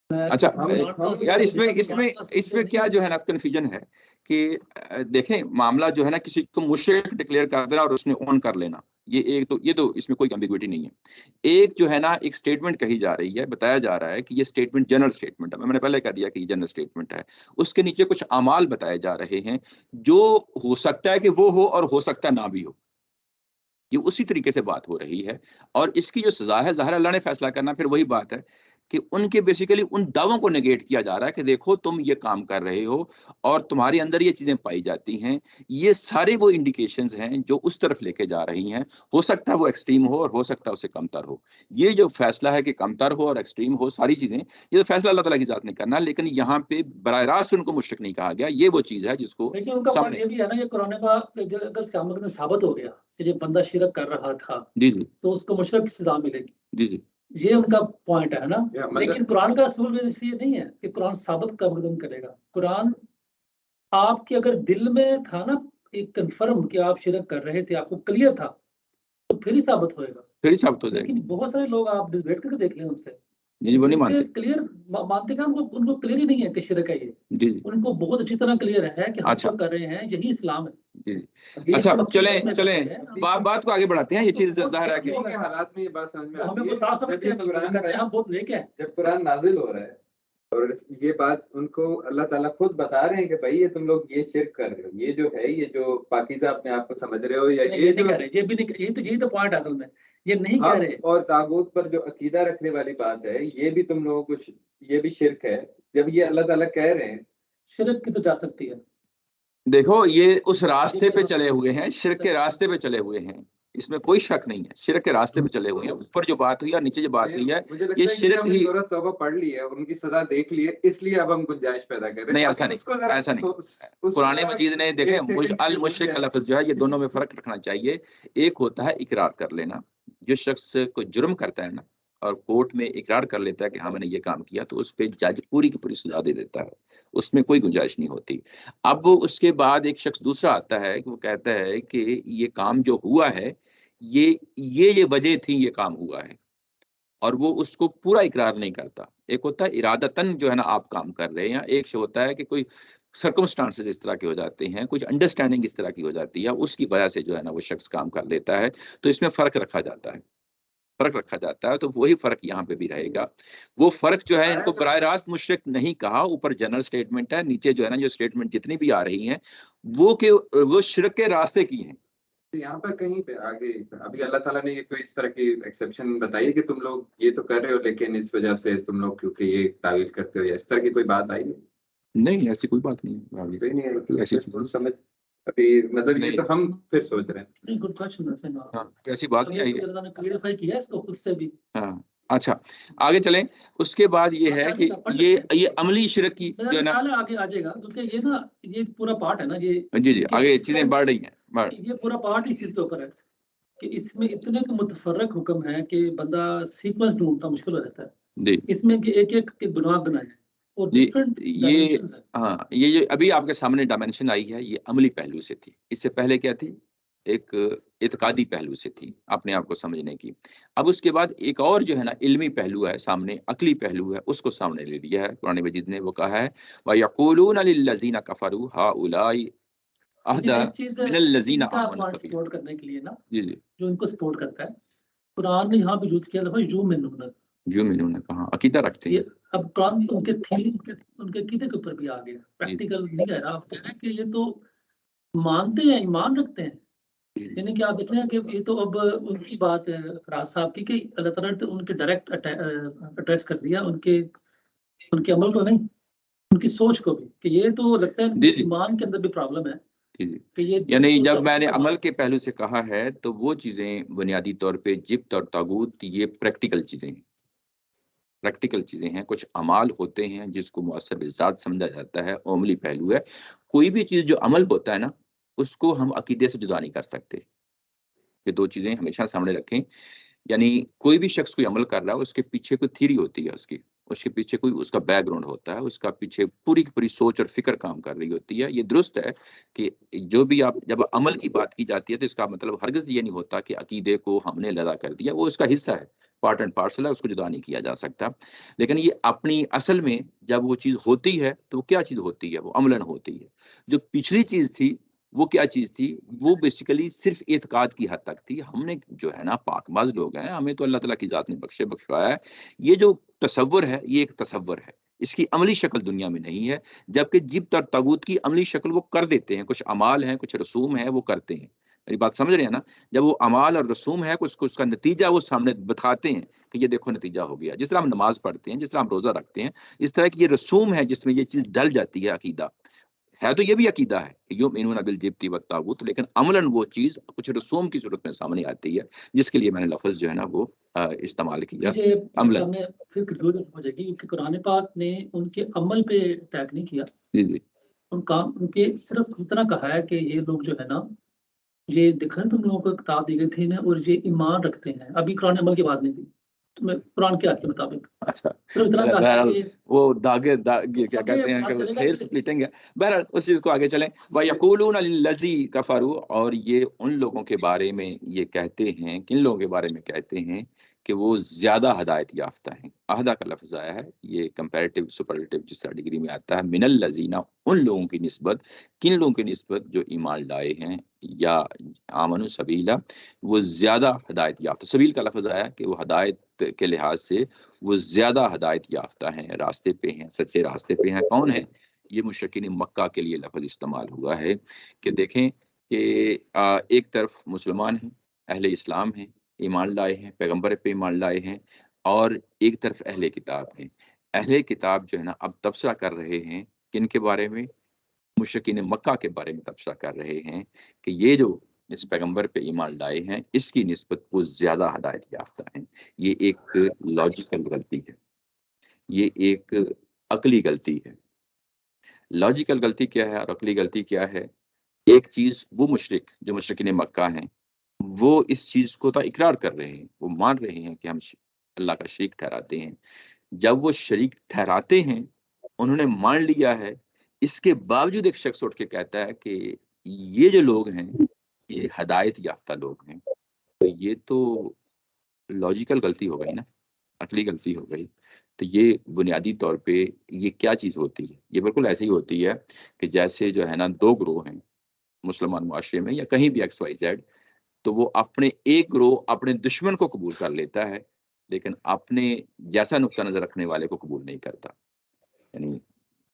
اچھا یار، اس میں کیا جو ہے نا کنفیوژن ہے کہ دیکھیں، معاملہ جو ہے نا کسی کو مشرک ڈکلیئر کر دینا اور اس نے اون کر لینا، یہ تو اس میں کوئی ایمبیگوٹی نہیں ہے۔ ایک جو ہے نا ایک سٹیٹمنٹ کہی جا رہی ہے، بتایا جا رہا ہے کہ یہ سٹیٹمنٹ جنرل سٹیٹمنٹ ہے، میں نے پہلے کہہ دیا کہ یہ جنرل سٹیٹمنٹ ہے۔ اس کے نیچے کچھ اعمال بتائے جا رہے ہیں جو ہو سکتا ہے کہ وہ ہو اور ہو سکتا ہے نہ بھی ہو۔ یہ اسی طریقے سے بات ہو رہی ہے، اور اس کی جو سزا ہے ظاہر اللہ نے فیصلہ کرنا۔ پھر وہی بات ہے کہ ان کے بیسیکلی ان دعووں کو نیگیٹ کیا جا رہا ہے کہ دیکھو تم یہ کام کر رہے ہو اور تمہارے اندر یہ چیزیں پائی جاتی ہیں۔ یہ سارے وہ انڈیکیشنز ہیں جو اس طرف لے کے جا رہی ہیں۔ ہو سکتا ہے وہ ایکسٹریم ہو اور ہو سکتا ہے اسے کم تر ہو۔ یہ جو فیصلہ ہے کہ کم تر ہو اور ایکسٹریم ہو، ساری چیزیں یہ تو فیصلہ اللہ تعالیٰ کی ذات نے کرنا ہے، لیکن یہاں پہ براہ راست ان کو مشرک نہیں کہا گیا۔ یہ وہ چیز ہے جس کو لیکن ان کا پوائنٹ یہ بھی ہے نا، یہ قرآن کا اگر قیامت میں ثابت ہو گیا کہ یہ بندہ شرک کر رہا تھا جی جی تو اس کو مشرک کی سزا ملے گی۔ جی جی یہ ان کا پوائنٹ ہے نا۔ لیکن قرآن کا اصول بھی یہ نہیں ہے کہ قرآن ثابت قدم کرے گا۔ قرآن آپ کے اگر دل میں تھا نا ایک کنفرم کہ آپ شرک کر رہے تھے، آپ کو کلیئر تھا، تو پھر ہی ثابت ہوئے گا۔ फिर ही साबित हो जाएगा। लेकिन बहुत सारे लोग आप डिबेट करके देख लें उनसे, जी वो नहीं मानते। क्लियर मानते हैं, उनको क्लियर ही नहीं है कि शिरक है ये। जी जी उनको बहुत अच्छी तरह क्लियर है कि हम अच्छा। जो कर रहे हैं यही इस्लाम है। जी जी अब ये अच्छा, जो हम चलें इसमें चलें करते हैं, बात को आगे बढ़ाते हैं। ये चीज बहुत ज़ाहिर है कि लोग के हालात में ये बात समझ में वो आती हमें है। बता सकते हैं, जब ये कुरान करते हैं, हम बहुत नेक हैं। जब कुरान नाजिल हो रहा है और ये बात उनको अल्लाह ताला खुद बता रहे हैं कि भाई ये तुम लोग ये शिर्क कर रहे हो, ये जो है, ये जो पाकीज़ा अपने आप को समझ रहे हो, या नहीं, ये नहीं जो कह रहे, ये भी नहीं, यही तो पॉइंट है असल में, ये नहीं कह हक रहे। और तागूत पर जो अकीदा रखने वाली बात है, ये भी तुम लोगों को ये भी शिर्क है। जब ये अल्लाह ताला कह रहे हैं, शिरक की तो जा सकती है। देखो ये उस रास्ते पे चले हुए हैं, शिरक के रास्ते पे चले हुए हैं, इसमें कोई शक नहीं है। शिरक के रास्ते पे चले हुए हैं। ऊपर जो बात हुई और नीचे जो बात हुई है, मुझे लगता ये है कि शिरक हमने ही सूरत तौबा पढ़ ली है, उनकी सजा देख ली है, इसलिए अब हम गुंजाइश पैदा कर रहे हैं। नहीं, ऐसा नहीं, ऐसा नहीं। कुरान मजीद ने देखे अल मुशरिक का लफ्ज़ जो है, ये दोनों में फर्क रखना चाहिए। एक होता है इकरार कर लेना, जो शख्स कोई जुर्म करता है ना और कोर्ट में इकरार कर लेता है कि हाँ मैंने ये काम किया, तो उस पे जज पूरी की पूरी सजा दे देता है, उसमें कोई गुंजाइश नहीं होती। अब उसके बाद एक शख्स दूसरा आता है कि वो कहता है कि ये काम जो हुआ है, ये वजह थी, ये काम हुआ है, और वो उसको पूरा इकरार नहीं करता। एक होता है इरादतन जो है ना आप काम कर रहे हैं, एक होता है कि कोई सर्कमस्टांसेस इस तरह के हो जाते हैं, कुछ अंडरस्टैंडिंग इस तरह की हो जाती है, उसकी वजह से जो है ना वो शख्स काम कर देता है। तो इसमें फ़र्क रखा जाता है, फ़र्क रखा जाता है। तो वही फ़र्क यहाँ पे भी रहेगा। वो फ़र्क जो है, इनको बराह रास्त मुशरिक नहीं कहा, ऊपर जनरल स्टेटमेंट है, नीचे जो है ना जो स्टेटमेंट जितनी भी आ रही हैं, वो शिर्क के रास्ते की हैं। तो यहाँ पर कहीं पे आगे अभी अल्लाह ताला ने ये कोई इस तरह की एक्सेप्शन बताई है कि तुम लोग ये तो कर रहे हो, लेकिन इस वजह से तुम लोग क्योंकि ये तावील करते हो, या इस तरह की कोई बात आई है? नहीं, ऐसी कोई बात नहीं है आगे। कोई नहीं है, मतलब ऐसी बिल्कुल समझ अभी मतलब ये नहीं। तो हम फिर सोच रहे हैं। नहीं, गुड क्वेश्चन वैसे ना। हाँ, ऐसी बात नहीं आई है। अल्लाह ने क्लियरिफाई किया है इसको खुद से भी। हाँ, अच्छा, आगे चलें। उसके बाद ये है कि ये अमली शिरक की जो है ना, आगे आ जाएगा, क्योंकि ये ना ये पूरा पार्ट है ना, ये जी जी आगे चीजें बढ़ रही हैं। ये पूरा पार्ट इस चीज के ऊपर है कि इसमें इतने मुतफर्रक हुक्म है कि बंदा सीक्वेंस ढूंढना मुश्किल हो जाता है जी इसमें कि एक एक के गुनाह बनाए हैं और जी, डिफरेंट ये डायमेंशंस है। हाँ, ये अभी आपके सामने डायमेंशन आई है, ये अमली पहलू से थी। इससे पहले क्या थी? एक इत्कादी पहलू से थी, अपने आप को समझने की। अब उसके बाद एक और जो है ना इल्मी पहलू है सामने, अकली पहलू है, उसको सामने ले लिया है। कुरान मजीद ने वो कहा है, व यक़ूलून लिल्लज़ीना कफ़रू हाउलाई अहदा एक चीज मिनल लज़ीना इनका आमनू सबीला। सपोर्ट करने के लिए ना, जी जी, जो इनको सपोर्ट करता है, कुरान ने यहाँ पे यूज किया था जो मिनून। जो इन्होंने कहा अकीदा रखते ये हैं। अब कुरान उनके थी उनके कीदे के ऊपर भी आ गया, प्रैक्टिकल नहीं कह रहा, आप कह रहे हैं कि ये तो मानते हैं, ईमान रखते हैं। यानी कि आप देख रहे हैं कि ये तो अब उनकी बात है फराज साहब की कि अल्लाह ताला ने तो उनके डायरेक्ट एड्रेस कर दिया, उनके उनके अमल को नहीं, उनकी सोच को भी, कि ये तो लगता है जी जी ईमान के अंदर भी प्रॉब्लम है जी जी। कि ये यानी तो जब मैंने अमल के पहलू से कहा है, तो वो चीजें बुनियादी तौर पे जिब्त और तागूत, ये प्रैक्टिकल चीजें हैं, प्रैक्टिकल चीजें हैं। कुछ अमाल होते हैं जिसको मुअस्सर बिज़ात समझा जाता है, वो अमली पहलू है। कोई भी चीज जो अमल होता है ना, उसको हम अकीदे से जुदा नहीं कर सकते। ये दो चीजें हमेशा सामने रखें। यानी कोई भी शख्स कोई अमल कर रहा है, उसके पीछे कोई थ्योरी होती है, उसके पीछे कोई उसका बैकग्राउंड होता है, उसका पीछे पूरी की पूरी सोच और फिक्र काम कर रही होती है। ये दुरुस्त है कि जो भी आप जब अमल की बात की जाती है, तो इसका मतलब हरगिज ये नहीं होता कि अकीदे को हमने लदा कर दिया, वो उसका हिस्सा है, पार्ट एंड पार्सल है, उसको जुदा नहीं किया जा सकता। लेकिन ये अपनी असल में जब वो चीज़ होती है, तो वो क्या चीज़ होती है? वो अमलन होती है। जो पिछली चीज़ थी, वो क्या चीज़ थी? वो बेसिकली सिर्फ एतकाद की हद तक थी। हमने जो है ना पाकबाज़ लोग हैं, हमें तो अल्लाह ताला की ज़ात ने बख्शवाया है। ये जो तसव्वुर है, ये एक तसव्वुर है। इसकी अमली शक्ल दुनिया में नहीं है। जबकि जिब्त और तागूत की अमली शक्ल वो कर देते हैं। कुछ अमाल हैं, कुछ रसूम हैं, वो करते हैं। मेरी बात समझ रहे हैं ना? जब वो अमाल और रसूम है, कुछ उसका नतीजा वो सामने बताते हैं कि ये देखो नतीजा हो गया। जिस तरह हम नमाज़ पढ़ते हैं, जिस तरह हम रोज़ा रखते हैं, इस तरह की ये रसूम है जिसमें ये चीज़ डल जाती है अकीदा। है तो ये भी अकीदा है, युमिनूना बिल जिब्ति वत तागूत, लेकिन अमलन वो चीज़ कुछ रसूम की सूरत में सामने आती है, जिसके लिए मैंने लफ्ज़ जो है ना वो इस्तेमाल किया, ये अमलन। हमने फिर कंक्लूजन हो जाएगी, क्योंकि कुरान पाक ने उनके अमल पे टैग नहीं किया, जी, जी। उनके सिर्फ इतना कहा है कि ये लोग जो है ना, ये देखा तुम लोगों को किताब दी गई थी ना, और ये ईमान रखते हैं। अभी कुरान अमल की बात नहीं थी, कुरान की आयत के मुताबिक। अच्छा, सिर्फ इतना चलें, कहा बहरहाल कि वो दागे क्या आगे कहते हैं बात कि चलेगा हेयर कि स्प्लिटिंग है। बहरहाल उस चीज़ को आगे चलें। वयक़ूलून लिल्लज़ी कफ़रू, और ये उन लोगों के बारे में ये कहते हैं, किन लोगों के बारे में कहते हैं कि वो ज़्यादा हिदायत याफ़्ता हैं। अहदा का लफ्ज़ आया है, ये कंपैरेटिव सुपरलेटिव जिस तरह डिग्री में आता है। मिनल लज़ीना, उन लोगों की निस्बत, किन लोगों की निस्बत जो ईमान लाए हैं या आमनु सबीला, वो ज़्यादा हिदायत याफ़्ता। सबील का लफ्ज़ आया कि वो हिदायत के लिहाज से वो ज़्यादा हिदायत याफ़्ता हैं, रास्ते पे हैं, सच्चे रास्ते पे हैं। कौन है? ये मुशरिकीन मक्का के लिए लफ्ज़ इस्तेमाल हुआ है कि देखें कि एक तरफ मुसलमान हैं, अहले इस्लाम हैं, ईमान लाए हैं, पैगंबर पे ईमान लाए हैं, और एक तरफ अहले किताब हैं। अहले किताब जो है ना, अब तबसरा कर रहे हैं किन के बारे में? मुशरिकीन मक्का के बारे में तबसरा कर रहे हैं कि ये जो इस पैगंबर पे ईमान लाए हैं, इसकी निस्बत वो ज़्यादा हिदायत याफ़्ता हैं। ये एक लॉजिकल गलती है, ये एक अक्ली गलती है। लॉजिकल गलती क्या है और अक्ली गलती क्या है? एक चीज़ वो मुशरिक जो मुशरिकीन मक्का हैं, वो इस चीज़ को तो इकरार कर रहे हैं, वो मान रहे हैं कि हम अल्लाह का शरीक ठहराते हैं। जब वो शरीक ठहराते हैं, उन्होंने मान लिया है, इसके बावजूद एक शख्स उठ के कहता है कि ये जो लोग हैं, ये हिदायत याफ्ता लोग हैं। तो ये तो लॉजिकल गलती हो गई ना, अक्ली गलती हो गई। तो ये बुनियादी तौर पे ये क्या चीज़ होती है? ये बिल्कुल ऐसे ही होती है कि जैसे जो है ना 2 गिरोह हैं मुसलमान मुआशरे में या कहीं भी एक्स वाई जेड, तो वो अपने एक गिरोह अपने दुश्मन को कबूल कर लेता है, लेकिन अपने जैसा नुक्ता नज़र रखने वाले को कबूल नहीं करता। यानी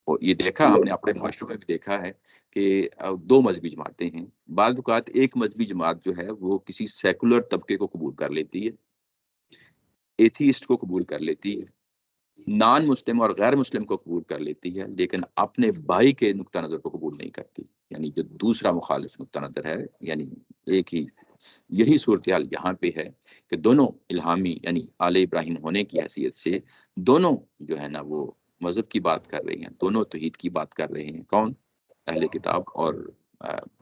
वो ये देखा हमने अपने माशरों में भी देखा है कि 2 मज़हबी जमातें हैं। बाज़ औक़ात एक मज़हबी जमात जो है वो किसी सेकुलर तबके को कबूल कर लेती है, एथियस्ट को कबूल कर लेती है, नॉन मुस्लिम और गैर मुस्लिम को कबूल कर लेती है, लेकिन अपने भाई के नुक्ता नज़र को कबूल नहीं करती। यानी जो दूसरा मुखालिफ नुक्ता नज़र है, यानी एक ही यही सूरत-ए-हाल यहाँ पे है कि दोनों इल्हामी यानी आले इब्राहिम होने की हैसियत से दोनों जो है ना वो मज़हब की बात कर रहे हैं, दोनों तौहीद की बात कर रहे हैं। कौन? अहले किताब और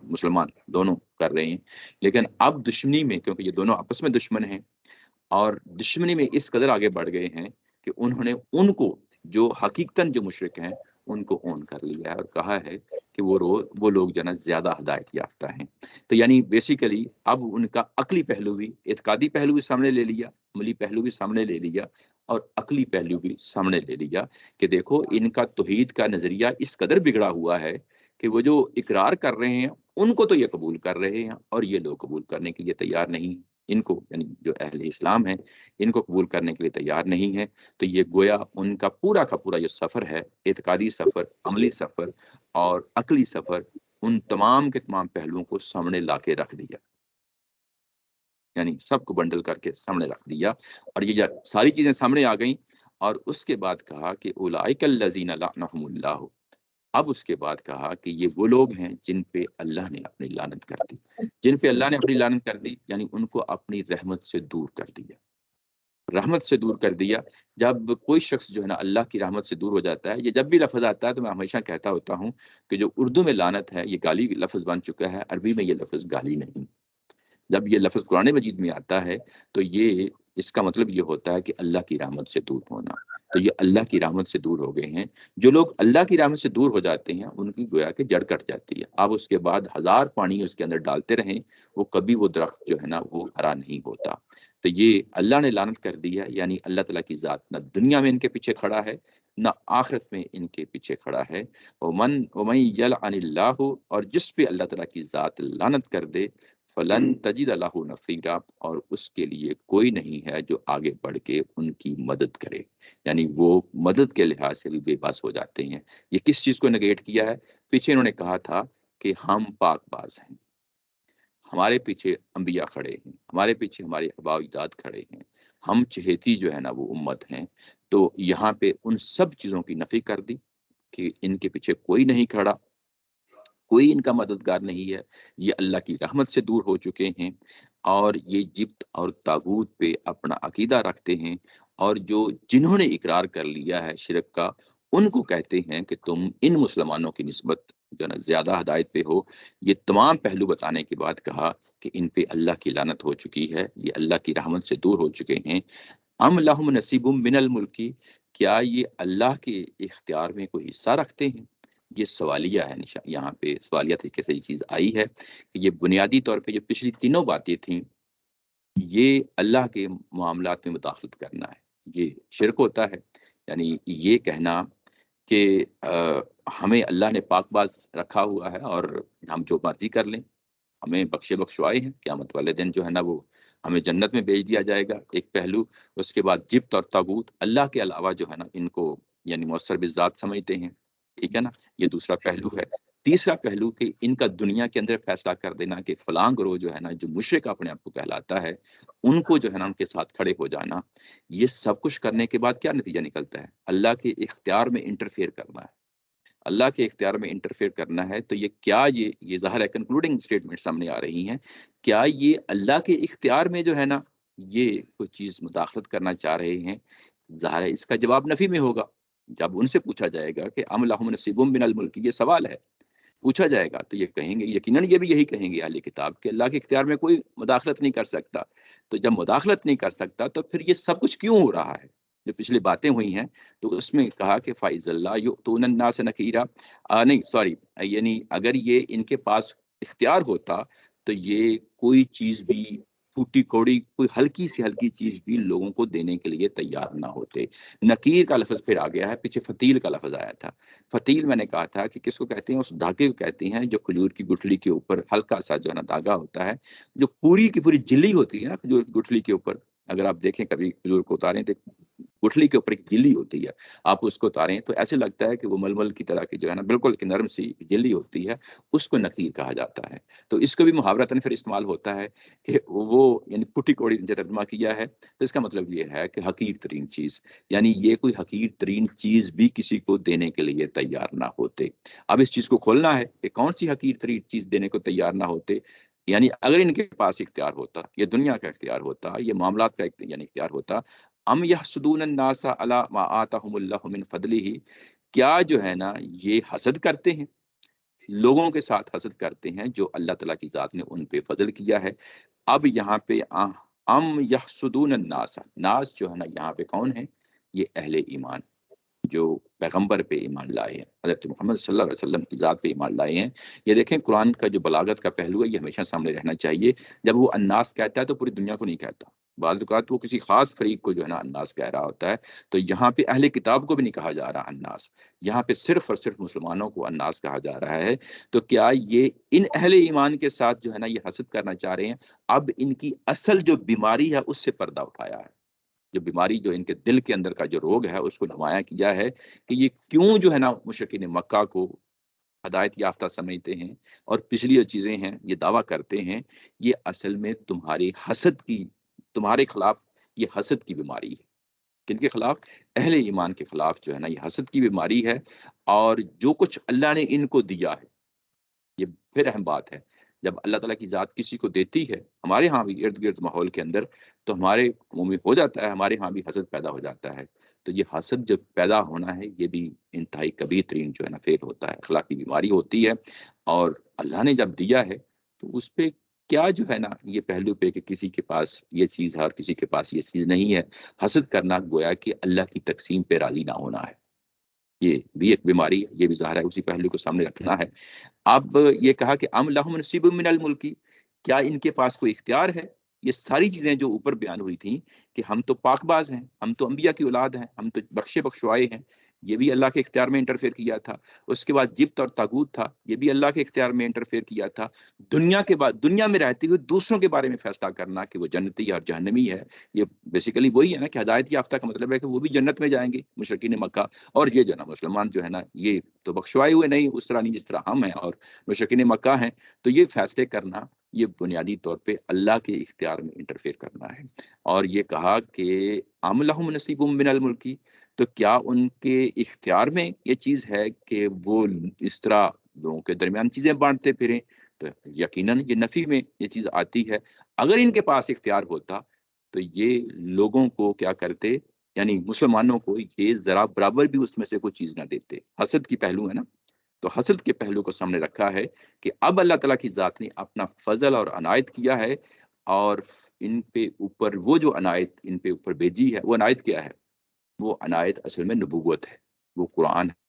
मुसलमान दोनों कर रहे हैं। लेकिन अब दुश्मनी में, क्योंकि ये दोनों आपस में दुश्मन हैं और दुश्मनी में इस कदर आगे बढ़ गए हैं कि उन्होंने उनको जो हकीकतन जो मुशरिक हैं, उनको ओन कर लिया है और कहा है कि वो लोग जो है ना ज़्यादा हिदायत याफ्ता हैं। तो यानी बेसिकली अब उनका अक्ली पहलू भी, इत्कादी पहलू भी सामने ले लिया, अमली पहलू भी सामने ले लिया और अक्ली पहलू भी सामने ले लिया कि देखो इनका तौहीद का नज़रिया इस कदर बिगड़ा हुआ है कि वो जो इकरार कर रहे हैं, उनको तो ये कबूल कर रहे हैं और ये लोग कबूल करने के लिए तैयार नहीं। इनको यानी जो अहले इस्लाम है, इनको कबूल करने के लिए तैयार नहीं है। तो ये गोया उनका पूरा का पूरा जो सफ़र है, इत्कादी सफ़र, अमली सफ़र और अक्ली सफ़र, उन तमाम के तमाम पहलुओं को सामने लाके रख दिया। यानी सबको बंडल करके सामने रख दिया और ये जब सारी चीज़ें सामने आ गईं और उसके बाद कहा कि उलाइकल लज़ीना लअनहुमुल्लाह। अब उसके बाद कहा कि ये वो लोग हैं जिन पे अल्लाह ने अपनी लानत कर दी। जिन पे अल्लाह ने अपनी लानत कर दी यानी उनको अपनी रहमत से दूर कर दिया। रहमत से दूर कर दिया। जब कोई शख्स जो है ना अल्लाह की रहमत से दूर हो जाता है, ये जब भी लफ़्ज़ आता है तो मैं हमेशा कहता होता हूँ कि जो उर्दू में लानत है ये गाली लफ़्ज़ बन चुका है, अरबी में ये लफ़्ज़ गाली नहीं। जब ये लफ्ज़ कुरान मजीद में आता है तो ये इसका मतलब ये होता है कि अल्लाह की रहमत से दूर होना। तो ये अल्लाह की रहमत से दूर हो गए हैं। जो लोग अल्लाह की रहमत से दूर हो जाते हैं उनकी गोया कि जड़ कट जाती है। अब उसके बाद हज़ार पानी उसके अंदर डालते रहें, वो कभी वो दरख्त जो है ना वो हरा नहीं होता। तो ये अल्लाह ने लानत कर दी है, यानी अल्लाह ताला की ज़ात ना दुनिया में इनके पीछे खड़ा है, ना आखिरत में इनके पीछे खड़ा है। वमन यलअनिल्लाहु, और जिस पे अल्लाह ताला की ज़ात लानत कर दे, फलन तजिद लहू नसीरा, और उसके लिए कोई नहीं है जो आगे बढ़ के उनकी मदद करे। यानी वो मदद के लिहाज से भी बेबस हो जाते हैं। ये किस चीज़ को नेगेट किया है? पीछे इन्होंने कहा था कि हम पाकबाज हैं, हमारे पीछे अंबिया खड़े हैं, हमारे पीछे हमारे आबा अजदाद खड़े हैं, हम चहेती जो है ना वो उम्मत हैं। तो यहाँ पे उन सब चीज़ों की नफ़ी कर दी कि इनके पीछे कोई नहीं खड़ा, कोई इनका मददगार नहीं है। ये अल्लाह की रहमत से दूर हो चुके हैं और ये जिब्त और तागूत पे अपना अकीदा रखते हैं। और जो जिन्होंने इकरार कर लिया है शिरक का, उनको कहते हैं कि तुम इन मुसलमानों की निस्बत जो ना ज़्यादा हदायत पे हो। ये तमाम पहलू बताने के बाद कहा कि इन पे अल्लाह की लानत हो चुकी है, ये अल्लाह की रहमत से दूर हो चुके हैं। ام لہم نصیب من الملکی، کیا یہ اللہ کے اختیار میں کوئی حصہ رکھتے ہیں؟ یہ سوالیہ ہے، یہاں پہ سوالیہ طریقے سے یہ چیز آئی ہے کہ یہ بنیادی طور پہ جو پچھلی تینوں باتیں تھیں، یہ اللہ کے معاملات میں مداخلت کرنا ہے، یہ شرک ہوتا ہے۔ یعنی یہ کہنا کہ ہمیں اللہ نے پاک باز رکھا ہوا ہے اور ہم جو مرضی کر لیں، ہمیں بخشوائے ہیں، قیامت والے دن جو ہے نا وہ ہمیں جنت میں بھیج دیا جائے گا، ایک پہلو۔ اس کے بعد جبت اور تاغوت، اللہ کے علاوہ جو ہے نا ان کو یعنی مؤثر بالذات سمجھتے ہیں، ٹھیک ہے نا، یہ دوسرا پہلو ہے۔ تیسرا پہلو کہ ان کا دنیا کے اندر فیصلہ کر دینا کہ فلاں گروہ جو ہے نا، جو مشرک اپنے آپ کو کہلاتا ہے، ان کو جو ہے نا ان کے ساتھ کھڑے ہو جانا، یہ سب کچھ کرنے کے بعد کیا نتیجہ نکلتا ہے؟ اللہ کے اختیار میں انٹرفیئر کرنا ہے، اللہ کے اختیار میں انٹرفیئر کرنا ہے۔ تو یہ کیا یہ ظاہر ہے کنکلوڈنگ سٹیٹمنٹ سامنے آ رہی ہیں، کیا یہ اللہ کے اختیار میں جو ہے نا یہ کوئی چیز مداخلت کرنا چاہ رہے ہیں؟ ظاہر ہے اس کا جواب نفی میں ہوگا۔ جب ان سے پوچھا جائے گا کہ ام لہم نصیب من الملک، یہ سوال ہے، پوچھا جائے گا تو یہ کہیں گے، یقیناً یہ بھی یہی کہیں گے اہل کتاب کہ اللہ کے اختیار میں کوئی مداخلت نہیں کر سکتا۔ تو جب مداخلت نہیں کر سکتا تو پھر یہ سب کچھ کیوں ہو رہا ہے؟ جو پچھلی باتیں ہوئی ہیں تو اس میں کہا کہ فائز اللہ یؤتون الناس نکیرا، نہیں سوری، یعنی اگر یہ ان کے پاس اختیار ہوتا تو یہ کوئی چیز بھی پھوٹی کوڑی، کوئی ہلکی سے ہلکی چیز بھی لوگوں کو دینے کے لیے تیار نہ ہوتے۔ نکیر کا لفظ پھر آ گیا ہے، پیچھے فتیل کا لفظ آیا تھا۔ فتیل میں نے کہا تھا کہ کس کو کہتے ہیں؟ اس دھاگے کو کہتے ہیں جو کھجور کی گٹھلی کے اوپر ہلکا سا جو ہے نا دھاگا ہوتا ہے، جو پوری کی پوری جلی ہوتی ہے نا کھجور کی گٹھلی کے اوپر۔ اگر آپ دیکھیں کبھی کھجور کو اتاریں تو گٹھلی کے اوپر ایک جلی ہوتی ہے، آپ اس کو اتاریں تو ایسے لگتا ہے کہ وہ ململ کی طرح کی جو ہے نا بالکل ایک نرم سی جلی ہوتی ہے، اس کو نکیر کہا جاتا ہے۔ تو اس کو بھی محاورتاً پھر استعمال ہوتا ہے کہ وہ یعنی پھٹی کوڑی ترجمہ کیا ہے، تو اس کا مطلب یہ ہے کہ حقیر ترین چیز، یعنی یہ کوئی حقیر ترین چیز بھی کسی کو دینے کے لیے تیار نہ ہوتے۔ اب اس چیز کو کھولنا ہے کہ کون سی حقیر ترین چیز دینے کو تیار نہ ہوتے، یعنی اگر ان کے پاس اختیار ہوتا، یہ دنیا کا اختیار ہوتا، یہ معاملات کا یعنی اختیار ہوتا، ام یحسدون الناس علی ما آتاہم اللہ من فضلہ، کیا جو ہے نا یہ حسد کرتے ہیں، لوگوں کے ساتھ حسد کرتے ہیں جو اللہ تعالیٰ کی ذات نے ان پہ فضل کیا ہے۔ اب یہاں پہ ام یحسدون الناس، ناس جو ہے نا یہاں پہ کون ہے؟ یہ اہل ایمان جو پیغمبر پہ ایمان لائے ہیں، حضرت محمد صلی اللہ علیہ وسلم کی ذات پہ ایمان لائے ہیں۔ یہ دیکھیں قرآن کا جو بلاغت کا پہلو ہے یہ ہمیشہ سامنے رہنا چاہیے۔ جب وہ الناس کہتا ہے تو پوری دنیا کو نہیں کہتا، بعض اوقات وہ کسی خاص فریق کو جو ہے نا الناس کہہ رہا ہوتا ہے۔ تو یہاں پہ اہل کتاب کو بھی نہیں کہا جا رہا الناس، یہاں پہ صرف اور صرف مسلمانوں کو الناس کہا جا رہا ہے۔ تو کیا یہ ان اہل ایمان کے ساتھ جو ہے نا یہ حسد کرنا چاہ رہے ہیں؟ اب ان کی اصل جو بیماری ہے اس سے پردہ اٹھایا ہے، جو بیماری جو ان کے دل کے اندر کا جو روگ ہے اس کو نمایاں کیا ہے کہ یہ کیوں جو ہے نا مشرکین مکہ کو ہدایت یافتہ سمجھتے ہیں اور پچھلی جو چیزیں ہیں یہ دعویٰ کرتے ہیں، یہ اصل میں تمہاری حسد کی، تمہارے خلاف یہ حسد کی بیماری ہے۔ کن کے خلاف؟ اہل ایمان کے خلاف جو ہے نا یہ حسد کی بیماری ہے۔ اور جو کچھ اللہ نے ان کو دیا ہے، یہ پھر اہم بات ہے، جب اللہ تعالیٰ کی ذات کسی کو دیتی ہے، ہمارے ہاں بھی ارد گرد ماحول کے اندر، تو ہمارے منہ میں ہو جاتا ہے، ہمارے ہاں بھی حسد پیدا ہو جاتا ہے۔ تو یہ حسد جو پیدا ہونا ہے یہ بھی انتہائی کبیر ترین جو ہے نا فیل ہوتا ہے، اخلاقی بیماری ہوتی ہے۔ اور اللہ نے جب دیا ہے تو اس پہ کیا جو ہے نا یہ پہلو پہ کہ کسی کے پاس یہ چیز ہے اور کسی کے پاس یہ چیز نہیں ہے، حسد کرنا گویا کہ اللہ کی تقسیم پہ راضی نہ ہونا ہے، یہ بھی ایک بیماری ہے، یہ بھی ظاہر ہے اسی پہلو کو سامنے رکھنا ہے۔ اب یہ کہا کہ ام لہم نصیب من الملک، کیا ان کے پاس کوئی اختیار ہے؟ یہ ساری چیزیں جو اوپر بیان ہوئی تھیں کہ ہم تو پاک باز ہیں، ہم تو انبیاء کی اولاد ہیں، ہم تو بخشوائے ہیں، یہ بھی اللہ کے اختیار میں انٹرفیئر کیا تھا۔ اس کے بعد جبت اور تاغوت تھا، یہ بھی اللہ کے اختیار میں انٹرفیئر کیا تھا۔ دنیا کے بعد دنیا میں رہتے ہوئے دوسروں کے بارے میں فیصلہ کرنا کہ وہ جنتی اور جہنمی ہے، یہ بیسیکلی وہی ہے نا کہ ہدایت یافتہ کا مطلب ہے کہ وہ بھی جنت میں جائیں گے مشرکین مکہ، اور یہ جو نا مسلمان جو ہے نا یہ تو بخشوائے ہوئے نہیں، اس طرح نہیں جس طرح ہم ہیں اور مشرکین مکہ ہیں۔ تو یہ فیصلے کرنا یہ بنیادی طور پہ اللہ کے اختیار میں انٹرفیئر کرنا ہے۔ اور یہ کہا کہ ام لہم نصیب من الملک، تو کیا ان کے اختیار میں یہ چیز ہے کہ وہ اس طرح لوگوں کے درمیان چیزیں بانٹتے پھریں؟ تو یقیناً یہ نفی میں یہ چیز آتی ہے۔ اگر ان کے پاس اختیار ہوتا تو یہ لوگوں کو کیا کرتے، یعنی مسلمانوں کو یہ ذرا برابر بھی اس میں سے کوئی چیز نہ دیتے۔ حسد کی پہلو ہے نا، تو حسد کے پہلو کو سامنے رکھا ہے کہ اب اللہ تعالیٰ کی ذات نے اپنا فضل اور عنایت کیا ہے، اور ان پہ اوپر وہ جو عنایت ان پہ اوپر بھیجی ہے، وہ عنایت کیا ہے؟ وہ عنایت اصل میں نبوت ہے، وہ قرآن ہے۔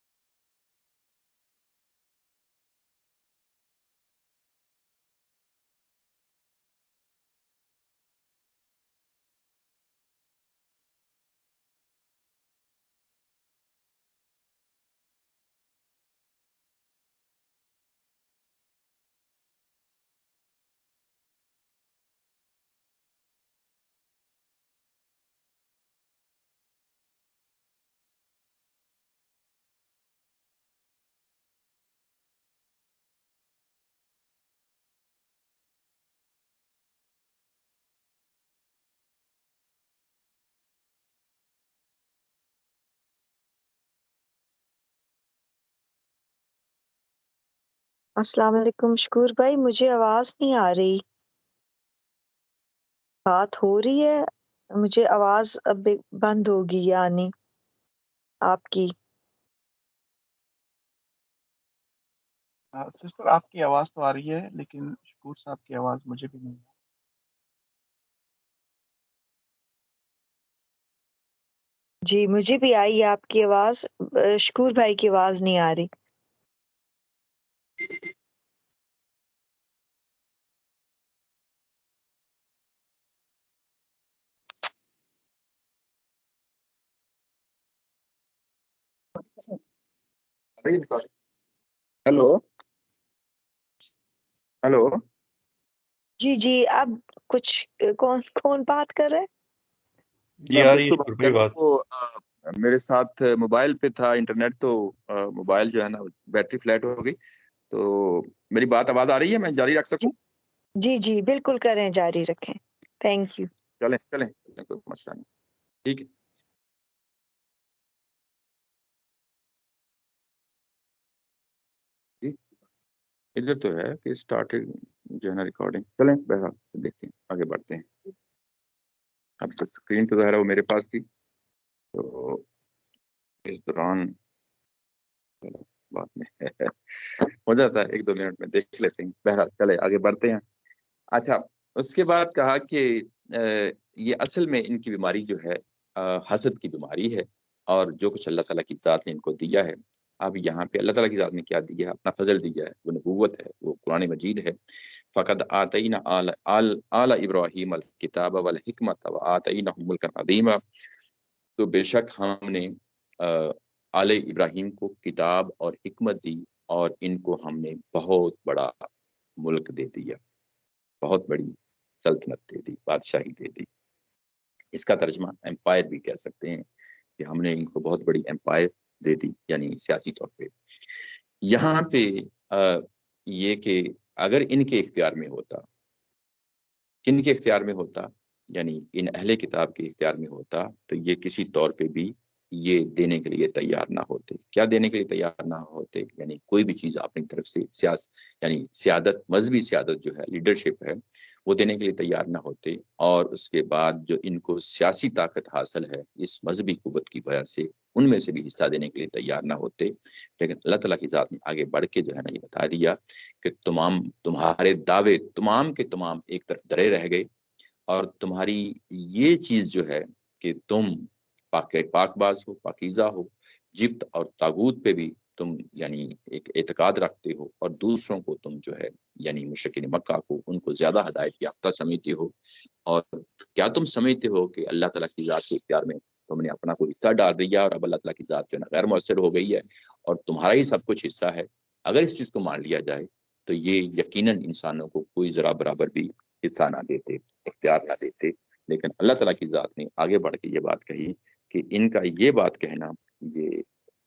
السلام علیکم شکور بھائی، مجھے آواز نہیں آ رہی، بات ہو رہی ہے، مجھے آواز اب بند ہوگی یعنی آپ کی۔ سسٹر آپ کی آواز تو آ رہی ہے لیکن شکور صاحب کی آواز مجھے بھی نہیں۔ جی مجھے بھی آئی آپ کی آواز، شکور بھائی کی آواز نہیں آ رہی۔ ہیلو ہیلو، جی جی، اب کچھ کون بات کر رہے؟ جی آ رہی ہے بات۔ میرے ساتھ موبائل پہ تھا انٹرنیٹ، تو موبائل جو ہے نا بیٹری فلیٹ ہو گئی، تو میری بات آواز آ رہی ہے؟ میں جاری رکھ سکوں؟ جی جی بالکل کریں، جاری رکھیں، تھینک یو۔ چلیں چلیں کوئی مسئلہ نہیں، ٹھیک ہے۔ ادھر تو ہے کہ اسٹارٹ جو ہے نا ریکارڈنگ، چلیں بہرحال دیکھتے ہیں، آگے بڑھتے ہیں۔ اب تو اسکرین تو ظاہر ہے وہ میرے پاس تھی، تو اس دوران بات میں ہو جاتا ہے، 1-2 منٹ میں دیکھ لیتے ہیں، بہرحال چلے آگے بڑھتے ہیں۔ اچھا، اس کے بعد کہا کہ یہ اصل میں ان کی بیماری جو ہے حسد کی بیماری ہے، اور جو کچھ اللہ تعالیٰ کی ذات نے ان کو دیا ہے، اب یہاں پہ اللہ تعالیٰ کی ذات نے کیا دیا ہے؟ اپنا فضل دیا ہے، وہ نبوت ہے، وہ قرآن مجید ہے۔ فقد آتینا آل ابراہیم الکتاب والحکمت وآتیناہم ملکا عظیما، تو بے شک ہم نے آل ابراہیم کو کتاب اور حکمت دی، اور ان کو ہم نے بہت بڑا ملک دے دیا، بہت بڑی سلطنت دے دی، بادشاہی دے دی۔ اس کا ترجمہ امپائر بھی کہہ سکتے ہیں کہ ہم نے ان کو بہت بڑی امپائر دے دی، یعنی سیاسی طور پہ۔ یہاں پہ یہ کہ اگر ان کے اختیار میں ہوتا، کن کے اختیار میں ہوتا؟ یعنی ان اہل کتاب کے اختیار میں ہوتا، تو یہ کسی طور پہ بھی یہ دینے کے لیے تیار نہ ہوتے۔ کیا دینے کے لیے تیار نہ ہوتے؟ یعنی کوئی بھی چیز اپنی طرف سے یعنی سیادت، مذہبی سیادت جو ہے، لیڈرشپ ہے، وہ دینے کے لیے تیار نہ ہوتے، اور اس کے بعد جو ان کو سیاسی طاقت حاصل ہے اس مذہبی قوت کی وجہ سے، ان میں سے بھی حصہ دینے کے لیے تیار نہ ہوتے۔ لیکن اللہ تعالیٰ کی ذات نے آگے بڑھ کے جو ہے نا یہ بتا دیا کہ تمہارے دعوے تمام کے تمام ایک طرف درے رہ گئے، اور تمہاری یہ چیز جو ہے کہ تم پاک باز ہو، پاکیزہ ہو، جبت اور طاغوت پہ بھی تم یعنی ایک اعتقاد رکھتے ہو، اور دوسروں کو تم جو ہے یعنی مشرکین مکہ کو ان کو زیادہ ہدایت یافتہ سمجھتے ہو، اور کیا تم سمجھتے ہو کہ اللہ تعالیٰ کی ذات کے اختیار میں تم نے اپنا کوئی حصہ ڈال دیا، اور اب اللہ تعالیٰ کی ذات جو ہے نا غیر مؤثر ہو گئی ہے، اور تمہارا ہی سب کچھ حصہ ہے؟ اگر اس چیز کو مان لیا جائے تو یہ یقیناً انسانوں کو کوئی ذرا برابر بھی حصہ نہ دیتے، اختیار نہ دیتے۔ لیکن اللہ تعالیٰ کی ذات نے آگے بڑھ کے یہ بات کہی کہ ان کا یہ بات کہنا، یہ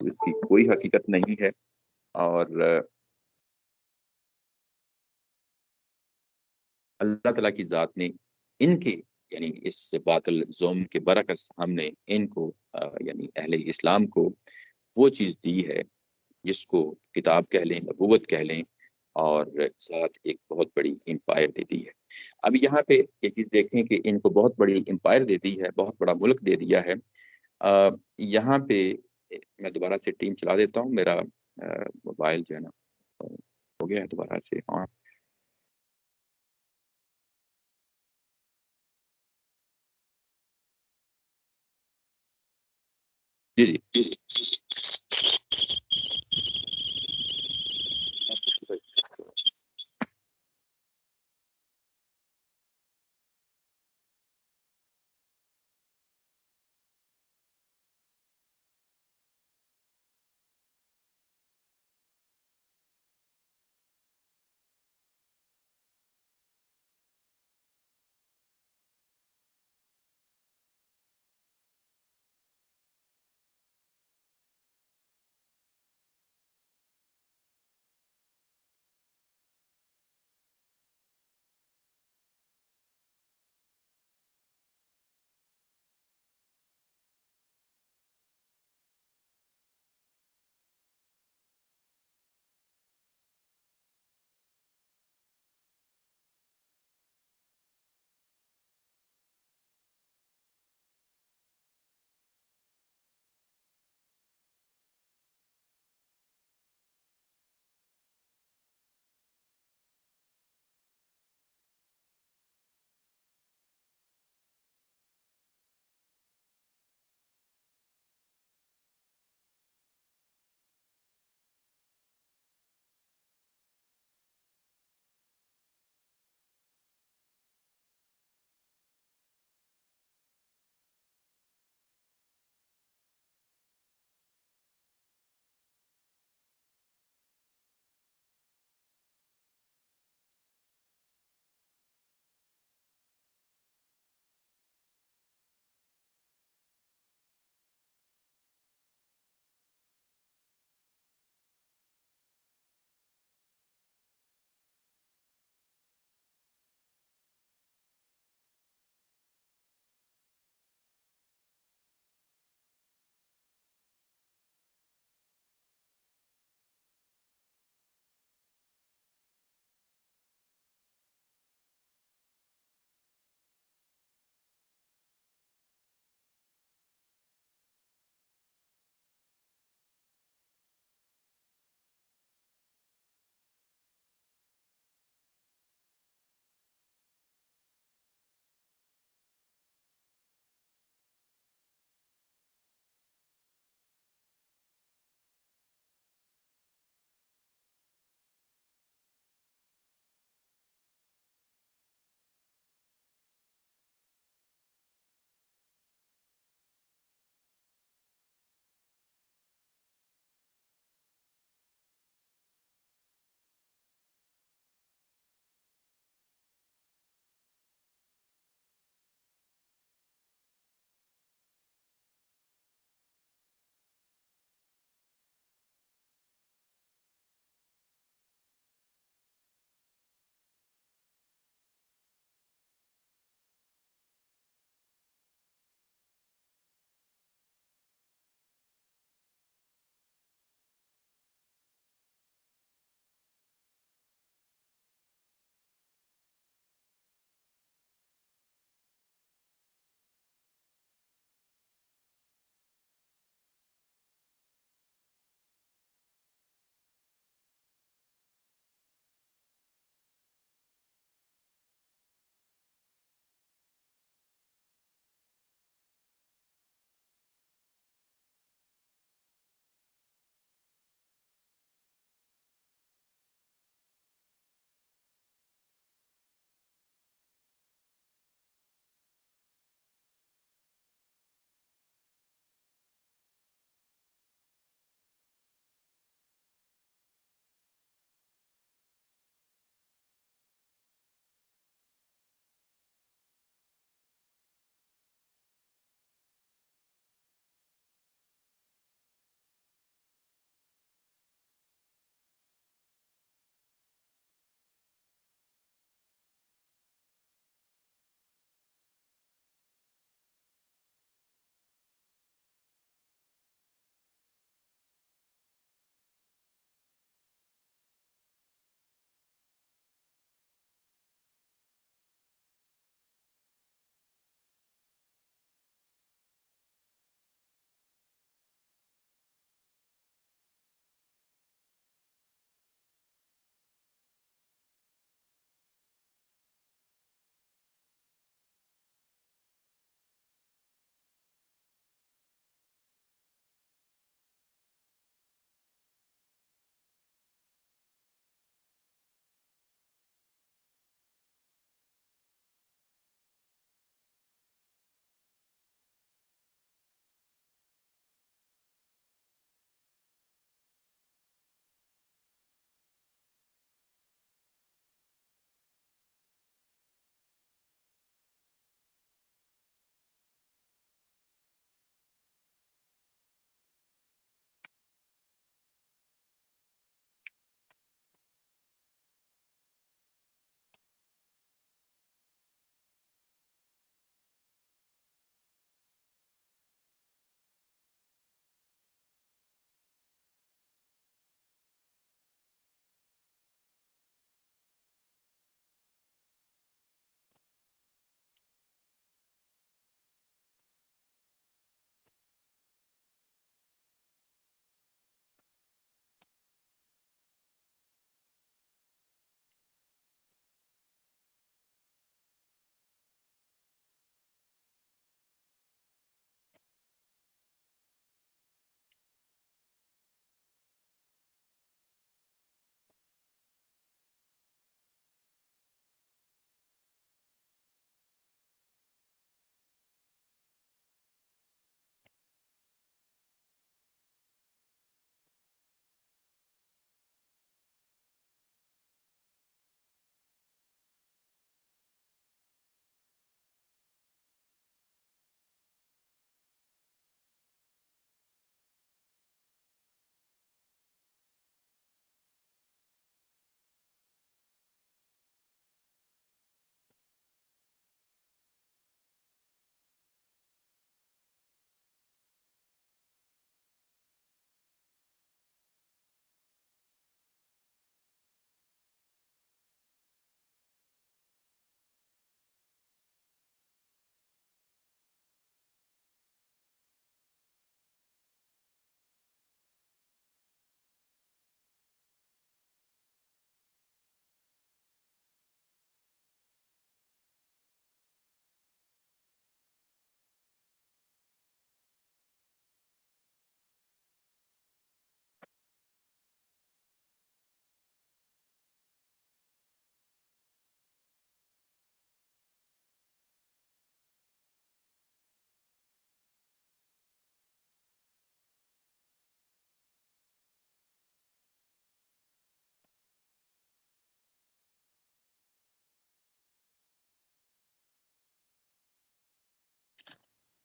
اس کی کوئی حقیقت نہیں ہے، اور اللہ تعالیٰ کی ذات نے ان کے یعنی اس باطل زوم کے برعکس ہم نے ان کو یعنی اہل اسلام کو وہ چیز دی ہے جس کو کتاب کہہ لیں، نبوت کہہ لیں، اور ساتھ ایک بہت بڑی امپائر دے دی ہے۔ اب یہاں پہ یہ چیز دیکھیں کہ ان کو بہت بڑی امپائر دے دی ہے، بہت بڑا ملک دے دیا ہے۔ یہاں پہ میں دوبارہ سے ٹیم چلا دیتا ہوں، میرا موبائل جو ہے نا ہو گیا ہے دوبارہ سے آن۔ جی جی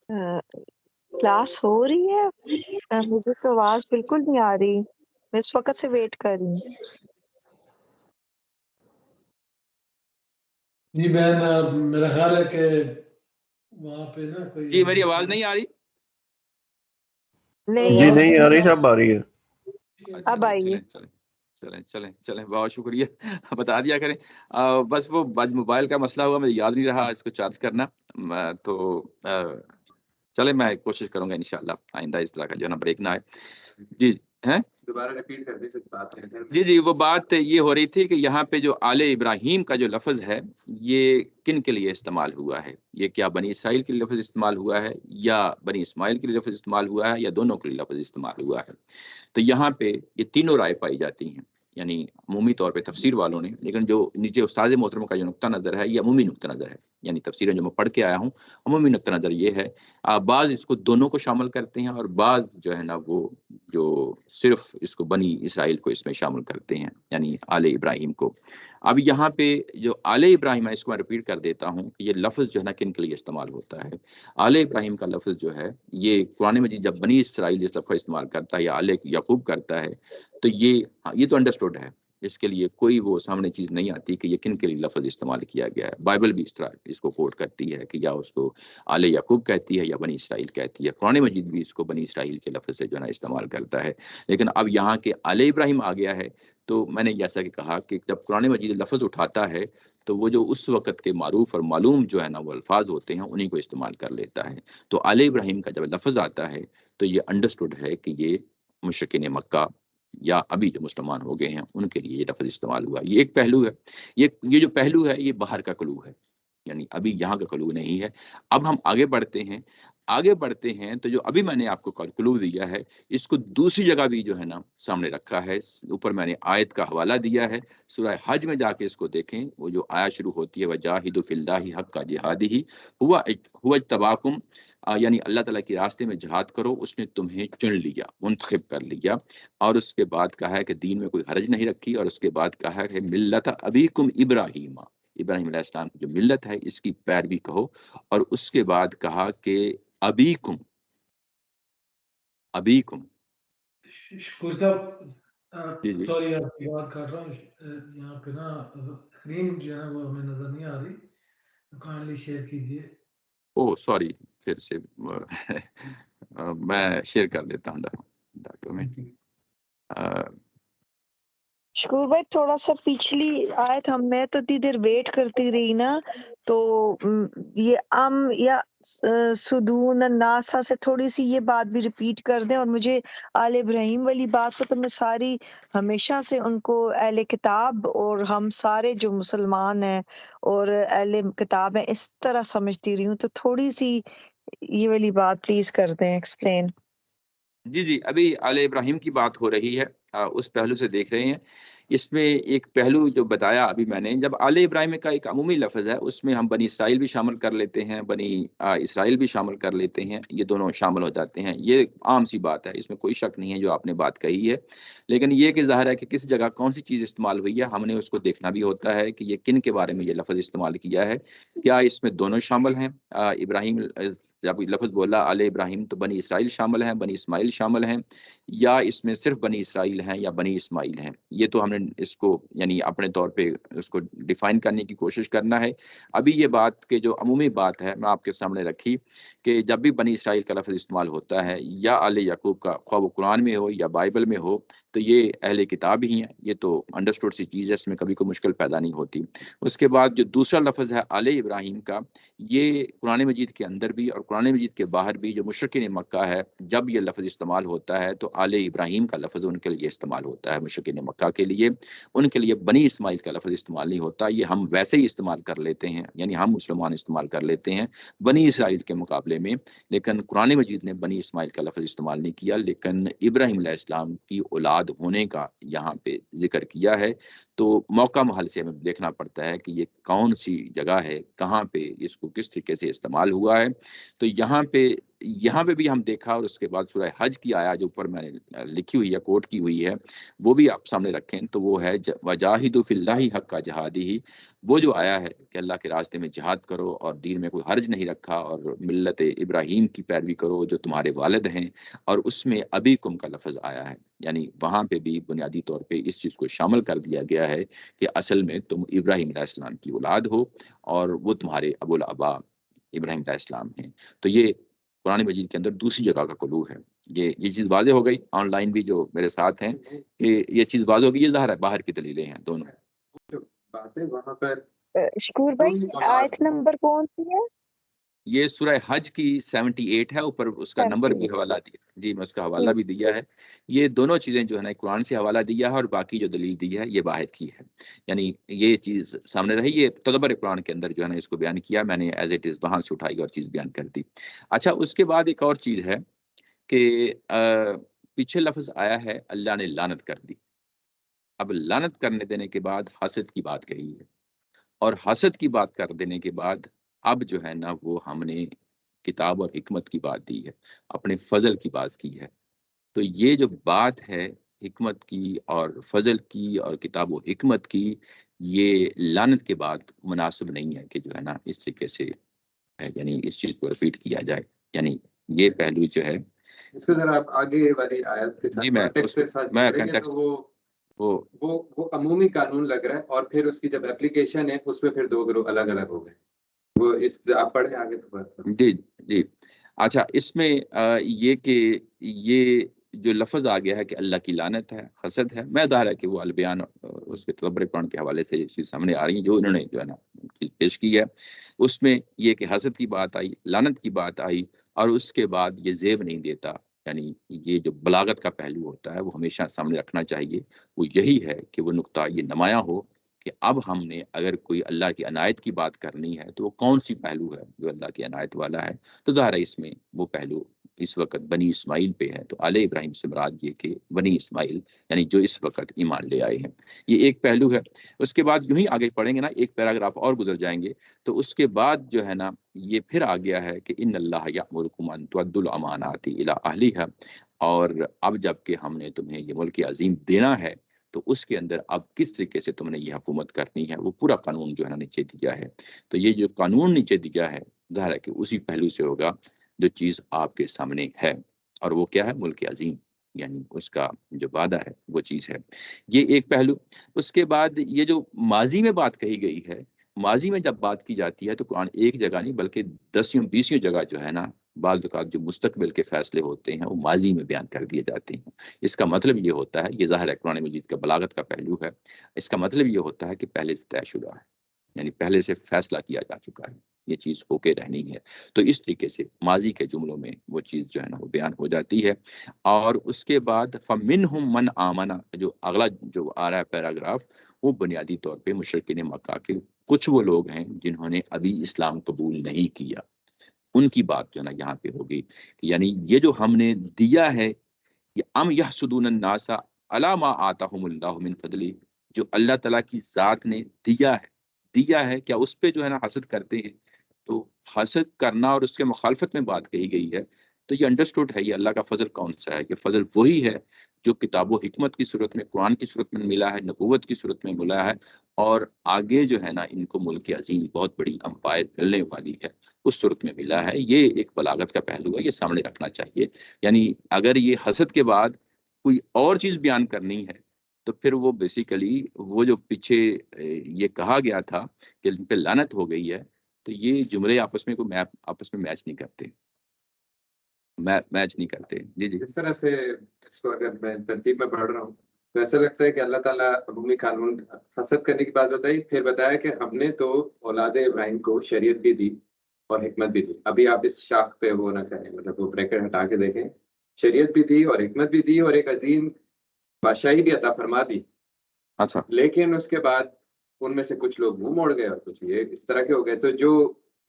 क्लास हो रही है? मुझे तो आवाज बिल्कुल नहीं आ रही, मैं इस वक्त से वेट कर रही हूँ। जी बहन, मेरा ख्याल है कि वहाँ पे ना कोई जी मेरी आवाज नहीं आ रही? नहीं जी अब नहीं आ रही, सब आ रही है। अच्छा अब अच्छा, आइए। चलें, बहुत शुक्रिया। बता दिया करें। बस वो मोबाइल का मसला हुआ, मुझे याद नहीं रहा इसको चार्ज करना। तो चले, मैं कोशिश करूंगा इंशाल्लाह आइंदा इस तरह का जो है ना ब्रेक ना आए। जी हैं, दोबारा रिपीट कर दी कुछ बात है। जी वो बात ये हो रही थी कि यहाँ पे जो आले इब्राहिम का जो लफ्ज़ है, ये किन के लिए इस्तेमाल हुआ है? ये क्या बनी इसराइल के लिए लफ्ज़ इस्तेमाल हुआ है, या बनी इस्माइल के लिए लफ्ज़ इस्तेमाल हुआ है, या दोनों के लिए लफ्ज़ इस्तेमाल हुआ है? तो यहाँ पे ये तीनों राय पाई जाती हैं, यानी अमूमी तौर पे तफसीर वालों ने, लेकिन जो नीचे उस्ताद मोहतरम का जो नुक्ता नज़र है, ये अमूमी नुक्ता नज़र है, यानी तफसीरें जो मैं पढ़ के आया हूँ, अमूमी नुक्ता नज़र ये है। बाज़ इसको दोनों को शामिल करते हैं, और बाज़ जो है ना वो जो सिर्फ इसको बनी इसराइल को इसमें शामिल करते हैं, यानी आले इब्राहिम को। अब यहाँ पे जो आले इब्राहिम है, इसको मैं रिपीट कर देता हूँ कि ये लफ्ज़ जो है ना किन के लिए इस्तेमाल होता है। आले इब्राहिम का लफ्ज़ जो है, ये कुरान मजीद जब बनी इसराइल इस लफ्ज़ इस्तेमाल करता है या आले याकूब करता है, तो ये तो अंडरस्टूड है, इसके लिए कोई वो सामने चीज़ नहीं आती कि ये किन के लिए लफ्ज़ इस्तेमाल किया गया है। बाइबल भी इस तरह इसको कोट करती है कि या उसको आले याकूब कहती है या बनी इसराइल कहती है। कुरान मजीद भी इसको बनी इसराइल के लफ्ज़ से जो है ना इस्तेमाल करता है। लेकिन अब यहाँ के आले इब्राहिम आ गया है, तो मैंने जैसा कि कहा कि जब कुरान मजीद लफ्ज़ उठाता है, तो वो जो उस वक़्त के मारूफ और मालूम जो है ना वो अल्फाज होते हैं, उन्हीं को इस्तेमाल कर लेता है। तो आले इब्राहिम का जब लफ्ज़ आता है, तो ये अंडरस्टूड है कि ये मुशरिकीन मक्का या अभी जो मुसलमान हो गए हैं, उनके लिए ये लफ्ज़ इस्तेमाल हुआ। ये एक पहलू है। ये जो पहलू है, ये बाहर का क्लू है, यानी अभी यहाँ का क्लू नहीं है। अब हम आगे बढ़ते हैं, तो जो अभी मैंने आपको क्लू दिया है, इसको दूसरी जगह भी जो है ना सामने रखा है। ऊपर मैंने आयत का हवाला दिया है, सूरह हज में जाके इसको देखें। वो जो आयत शुरू होती है, वजाहिदु फिल्लाहि हक्का जिहादिही हुवा इज्तबाकुम, यानी अल्लाह ताला के रास्ते में जिहाद करो, उसने तुम्हें चुन लिया, मुंतखब कर लिया। और उसके बाद कहा है कि दीन में कोई हरज नहीं रखी, और उसके बाद कहा है कि मिल्लत अबीकुम इब्राहीम, इब्राहिम अलैहिस्सलाम की जो मिल्लत है इसकी पैरवी कहो। और उसके बाद कहा कि अबीकुम अबीकुम शुक्र साहब, जी जी सॉरी आपकी बात काट रहा हूँ। यहाँ पे ना स्क्रीन जो है ना वो हमें नजर नहीं आ रही, काइंडली शेयर कीजिए। ओ सॉरी, फिर से मैं शेयर कर देता हूँ डॉक्यूमेंट। शकूर भाई थोड़ा सा पिछली आयत मैं तो इतनी देर वेट करती रही ना, तो ये या सुदून नासा से थोड़ी सी ये बात भी रिपीट कर दें। और मुझे आले इब्राहिम वाली बात को तो मैं सारी हमेशा से उनको अहले किताब और हम सारे जो मुसलमान हैं और अहले किताब हैं इस तरह समझती रही हूँ, तो थोड़ी सी ये वाली बात प्लीज कर दें एक्सप्लेन। जी जी, अभी आले इब्राहिम की बात हो रही है, उस पहलू से देख रहे हैं। इसमें एक पहलू जो बताया अभी मैंने, जब आले इब्राहिम का एक अमूमी लफ्ज़ है, उसमें हम बनी इसराइल भी शामिल कर लेते हैं, बनी इसराइल भी शामिल कर लेते हैं, ये दोनों शामिल हो जाते हैं। ये आम सी बात है, इसमें कोई शक नहीं है जो आपने बात कही है। लेकिन ये कि ज़ाहिर है कि किस जगह कौन सी चीज़ इस्तेमाल हुई है, हमने उसको देखना भी होता है कि ये किन के बारे में ये लफ्ज़ इस्तेमाल किया है। क्या इसमें दोनों शामिल हैं? इब्राहिम जब लफ्ज़ बोला आले इब्राहिम, तो बनी इसराइल शामिल हैं, बनी इस्माइल शामिल हैं, या इसमें सिर्फ बनी इसराइल हैं या बनी इस्माइल हैं? ये तो हमने इसको यानी अपने तौर पे उसको डिफाइन करने की कोशिश करना है। अभी ये बात के जो अमूमी बात है मैं आपके सामने रखी कि जब भी बनी इसराइल का लफ्ज़ इस्तेमाल होता है या आले याकूब का, ख्वाह वो कुरान में हो या बाइबल में हो, तो ये अहले किताब ही हैं। ये तो अंडरस्टूड सी चीज़ है, इसमें कभी कोई मुश्किल पैदा नहीं होती। उसके बाद जो दूसरा लफ्ज़ है आले इब्राहिम का, ये कुरान मजीद के अंदर भी और कुरान मजीद के बाहर भी जो मुशरिकीन मक्का है, जब ये लफ्ज़ इस्तेमाल होता है तो आले इब्राहिम का लफ्ज़ उनके लिए इस्तेमाल होता है, मुशरिकीन मक्का के लिए। उनके लिए बनी इस्माइल का लफ्ज़ इस्तेमाल नहीं होता। ये हम वैसे ही इस्तेमाल कर लेते हैं, यानी हम मुसलमान इस्तेमाल कर लेते हैं बनी इसराइल के मुकाबले में। लेकिन कुरान मजीद ने बनी इस्माइल का लफ्ज़ इस्तेमाल नहीं किया, लेकिन इब्राहिम अलैहिस्सलाम की औलाद होने का यहाँ पे जिक्र किया है। तो मौका महल से हमें देखना पड़ता है कि ये कौन सी जगह है, कहाँ पे इसको किस तरीके से इस्तेमाल हुआ है। तो यहाँ पे यहाँ पे भी हम देखा, اور उसके बाद सूरह हज की आया जो ऊपर मैंने लिखी हुई है, कोट की हुई है, वो भी आप सामने रखें, तो वो है वजाहिदु फिल्लाहि हक्का जिहादिही। वो जो आया है कि अल्लाह के रास्ते में जिहाद करो और दीन में कोई हर्ज नहीं रखा, और मिल्लत इब्राहीम की पैरवी करो जो तुम्हारे वालिद हैं, और उसमें अबीकुम का लफ्ज़ आया है, यानी वहाँ पे भी बुनियादी तौर पे इस चीज़ को शामिल कर दिया गया है कि असल में तुम इब्राहीम अलैहिस्सलाम की औलाद हो और वो तुम्हारे अबुल अबा इब्राहीम अलैहिस्सलाम हैं। तो ये कुरान मजीद के अंदर दूसरी जगह का कुलू है। ये चीज़ वाज़े हो गई, ऑनलाइन भी जो मेरे साथ हैं कि ये चीज़ वाज़े हो गई, ये ज़ाहिर है बाहर की दलीलें हैं दोनों। जो बातें वहाँ पर शकूर भाई आयत नंबर कौन सी है? ये सूरह हज की 78 है, ऊपर उसका नंबर भी 78 हवाला दिया जी, मैं उसका हवाला भी दिया है। ये दोनों चीज़ें जो है ना, कुरान से हवाला दिया है और बाकी जो दलील दी है ये बाहर की है, यानी ये चीज़ सामने रही। ये तदब्बर कुरान के अंदर जो है ना इसको बयान किया मैंने, एज इट इज़ वहाँ से उठाई और चीज़ बयान कर दी। अच्छा, उसके बाद एक और चीज़ है कि पीछे लफ्ज़ आया है अल्लाह ने लानत कर दी। अब लानत करने देने के बाद हसद की बात कही है, और हसद की बात कर देने के बाद अब जो है ना वो हमने किताब और हिकमत की बात दी है, अपने फजल की बात की है। तो ये जो बात है हिकमत की और फजल की और किताब और हिकमत की, ये लानत के बाद मुनासिब नहीं है कि जो है ना इस तरीके से यानी इस चीज को रिपीट किया जाए, यानी ये पहलू जो है। इसको जरा आप आगे वाली आयत के जी, साथ कॉन्टेक्स्ट के साथ मैं जोड़ेंगे context- तो वो वो अमूमी कानून लग रहा है, और फिर उसकी जब एप्लीकेशन है उसमें फिर दो ग्रुप अलग अलग हो गए। वो इस आप पढ़े आगे तो बात करो। जी जी। अच्छा, इसमें ये कि ये जो लफ्ज़ आ गया है कि अल्लाह की लानत है, हसद है, मैं ज़ाहिर है कि वो अलबयान उसके तदब्बर कुरान के हवाले से ये चीज़ सामने आ रही है जो इन्होंने जो है ना चीज़ पेश की है। उसमें ये कि हसद की बात आई, लानत की बात आई, और उसके बाद ये ज़ेब नहीं देता, यानी ये जो बलागत का पहलू होता है वो हमेशा सामने रखना चाहिए। वो यही है कि वो नुक्ता ये नुमायाँ हो कि अब हमने अगर कोई अल्लाह की अनायत की बात करनी है तो वो कौन सी पहलू है जो अल्लाह की अनायत वाला है। तो ज़ाहिर है इसमें वो पहलू इस वक्त बनी इस्माइल पे है, तो आले इब्राहिम से मुराद ये कि बनी इस्माइल यानी जो इस वक्त ईमान ले आए हैं, ये एक पहलू है। उसके बाद यूं ही आगे पढ़ेंगे ना, एक पैराग्राफ और गुजर जाएंगे, तो उसके बाद जो है ना ये फिर आ गया है कि इन्नल्लाह यअमुरुकुम अन तुअद्दुल अमानाति इला अहलिहा, और अब जबकि हमने तुम्हें ये मुल्क अजीम देना है तो उसके अंदर अब किस तरीके से तुमने ये हुकूमत करनी है, वो पूरा कानून जो है ना नीचे दिया है। तो ये जो कानून नीचे दिया है ज़ाहिर है कि उसी पहलू से होगा जो चीज़ आपके सामने है, और वो क्या है, मुल्क अजीम, यानी उसका जो वादा है वो चीज़ है। ये एक पहलू। उसके बाद ये जो माजी में बात कही गई है, माजी में जब बात की जाती है तो कुरान एक जगह नहीं बल्कि 10 जगह जो है ना बाज़ औक़ात जो मुस्तक़बिल के फैसले होते हैं वो माजी में बयान कर दिए जाते हैं। इसका मतलब ये होता है, ये ज़ाहिर है कुरान मजीद का बलागत का पहलू है, इसका मतलब ये होता है कि पहले से तयशुदा है, यानी पहले से फैसला किया जा चुका है, ये चीज़ होके रहनी है। तो इस तरीके से माजी के जुमलों में वो चीज़ जो है ना वो बयान हो जाती है। और उसके बाद फमिनहुम मन आमना, जो अगला जो आ रहा है पैराग्राफ, वो बुनियादी तौर पे मुशरिकीन मक्का के कुछ वो लोग हैं जिन्होंने अभी इस्लाम कबूल नहीं किया, उनकी बात जो है ना यहाँ पे होगी कि यानी ये जो हमने दिया है, ये अम यहसुदून अन्नासा अला मा आताहुमुल्लाहु मिन फदली, जो अल्लाह ताला की जात ने दिया है क्या उस पे जो है ना हसद करते हैं। तो हसद करना और उसके मुखालफत में बात कही गई है, तो ये अंडरस्टूड है, ये अल्लाह का फजल कौन सा है, ये फजल वही है जो किताबो हिकमत की सूरत में, कुरान की सूरत में मिला है, नबूवत की सूरत में मिला है, और आगे जो है ना इनको मुल्क अजीम बहुत बड़ी अंपायर मिलने वाली है उस सूरत में मिला है। ये एक बलागत का पहलू है, ये सामने रखना चाहिए। यानी अगर ये हसद के बाद कोई और चीज बयान करनी है तो फिर वो बेसिकली वो जो पीछे ये कहा गया था कि इन पे लानत हो गई है, तो ये जुमले आपस में आपस में मैच नहीं करते, मैच नहीं करते। जी जी। जिस तरह से इसको अगर मैं तरतीब में पढ़ रहा हूँ तो ऐसा लगता है कि अल्लाह ताला अमूमी कानून हसद करने की बात बताई, फिर बताया कि हमने तो औलाद इब्राहिम को शरीयत भी दी और हिकमत भी दी। अभी आप इस शाख पे वो ना करें, मतलब वो ब्रैकेट हटा के देखें, शरीयत भी दी और हिकमत भी दी और एक अजीम बादशाही भी अता फरमा दी। अच्छा, लेकिन उसके बाद उनमें से कुछ लोग मुंह मोड़ गए और कुछ ये इस तरह के हो गए। तो जो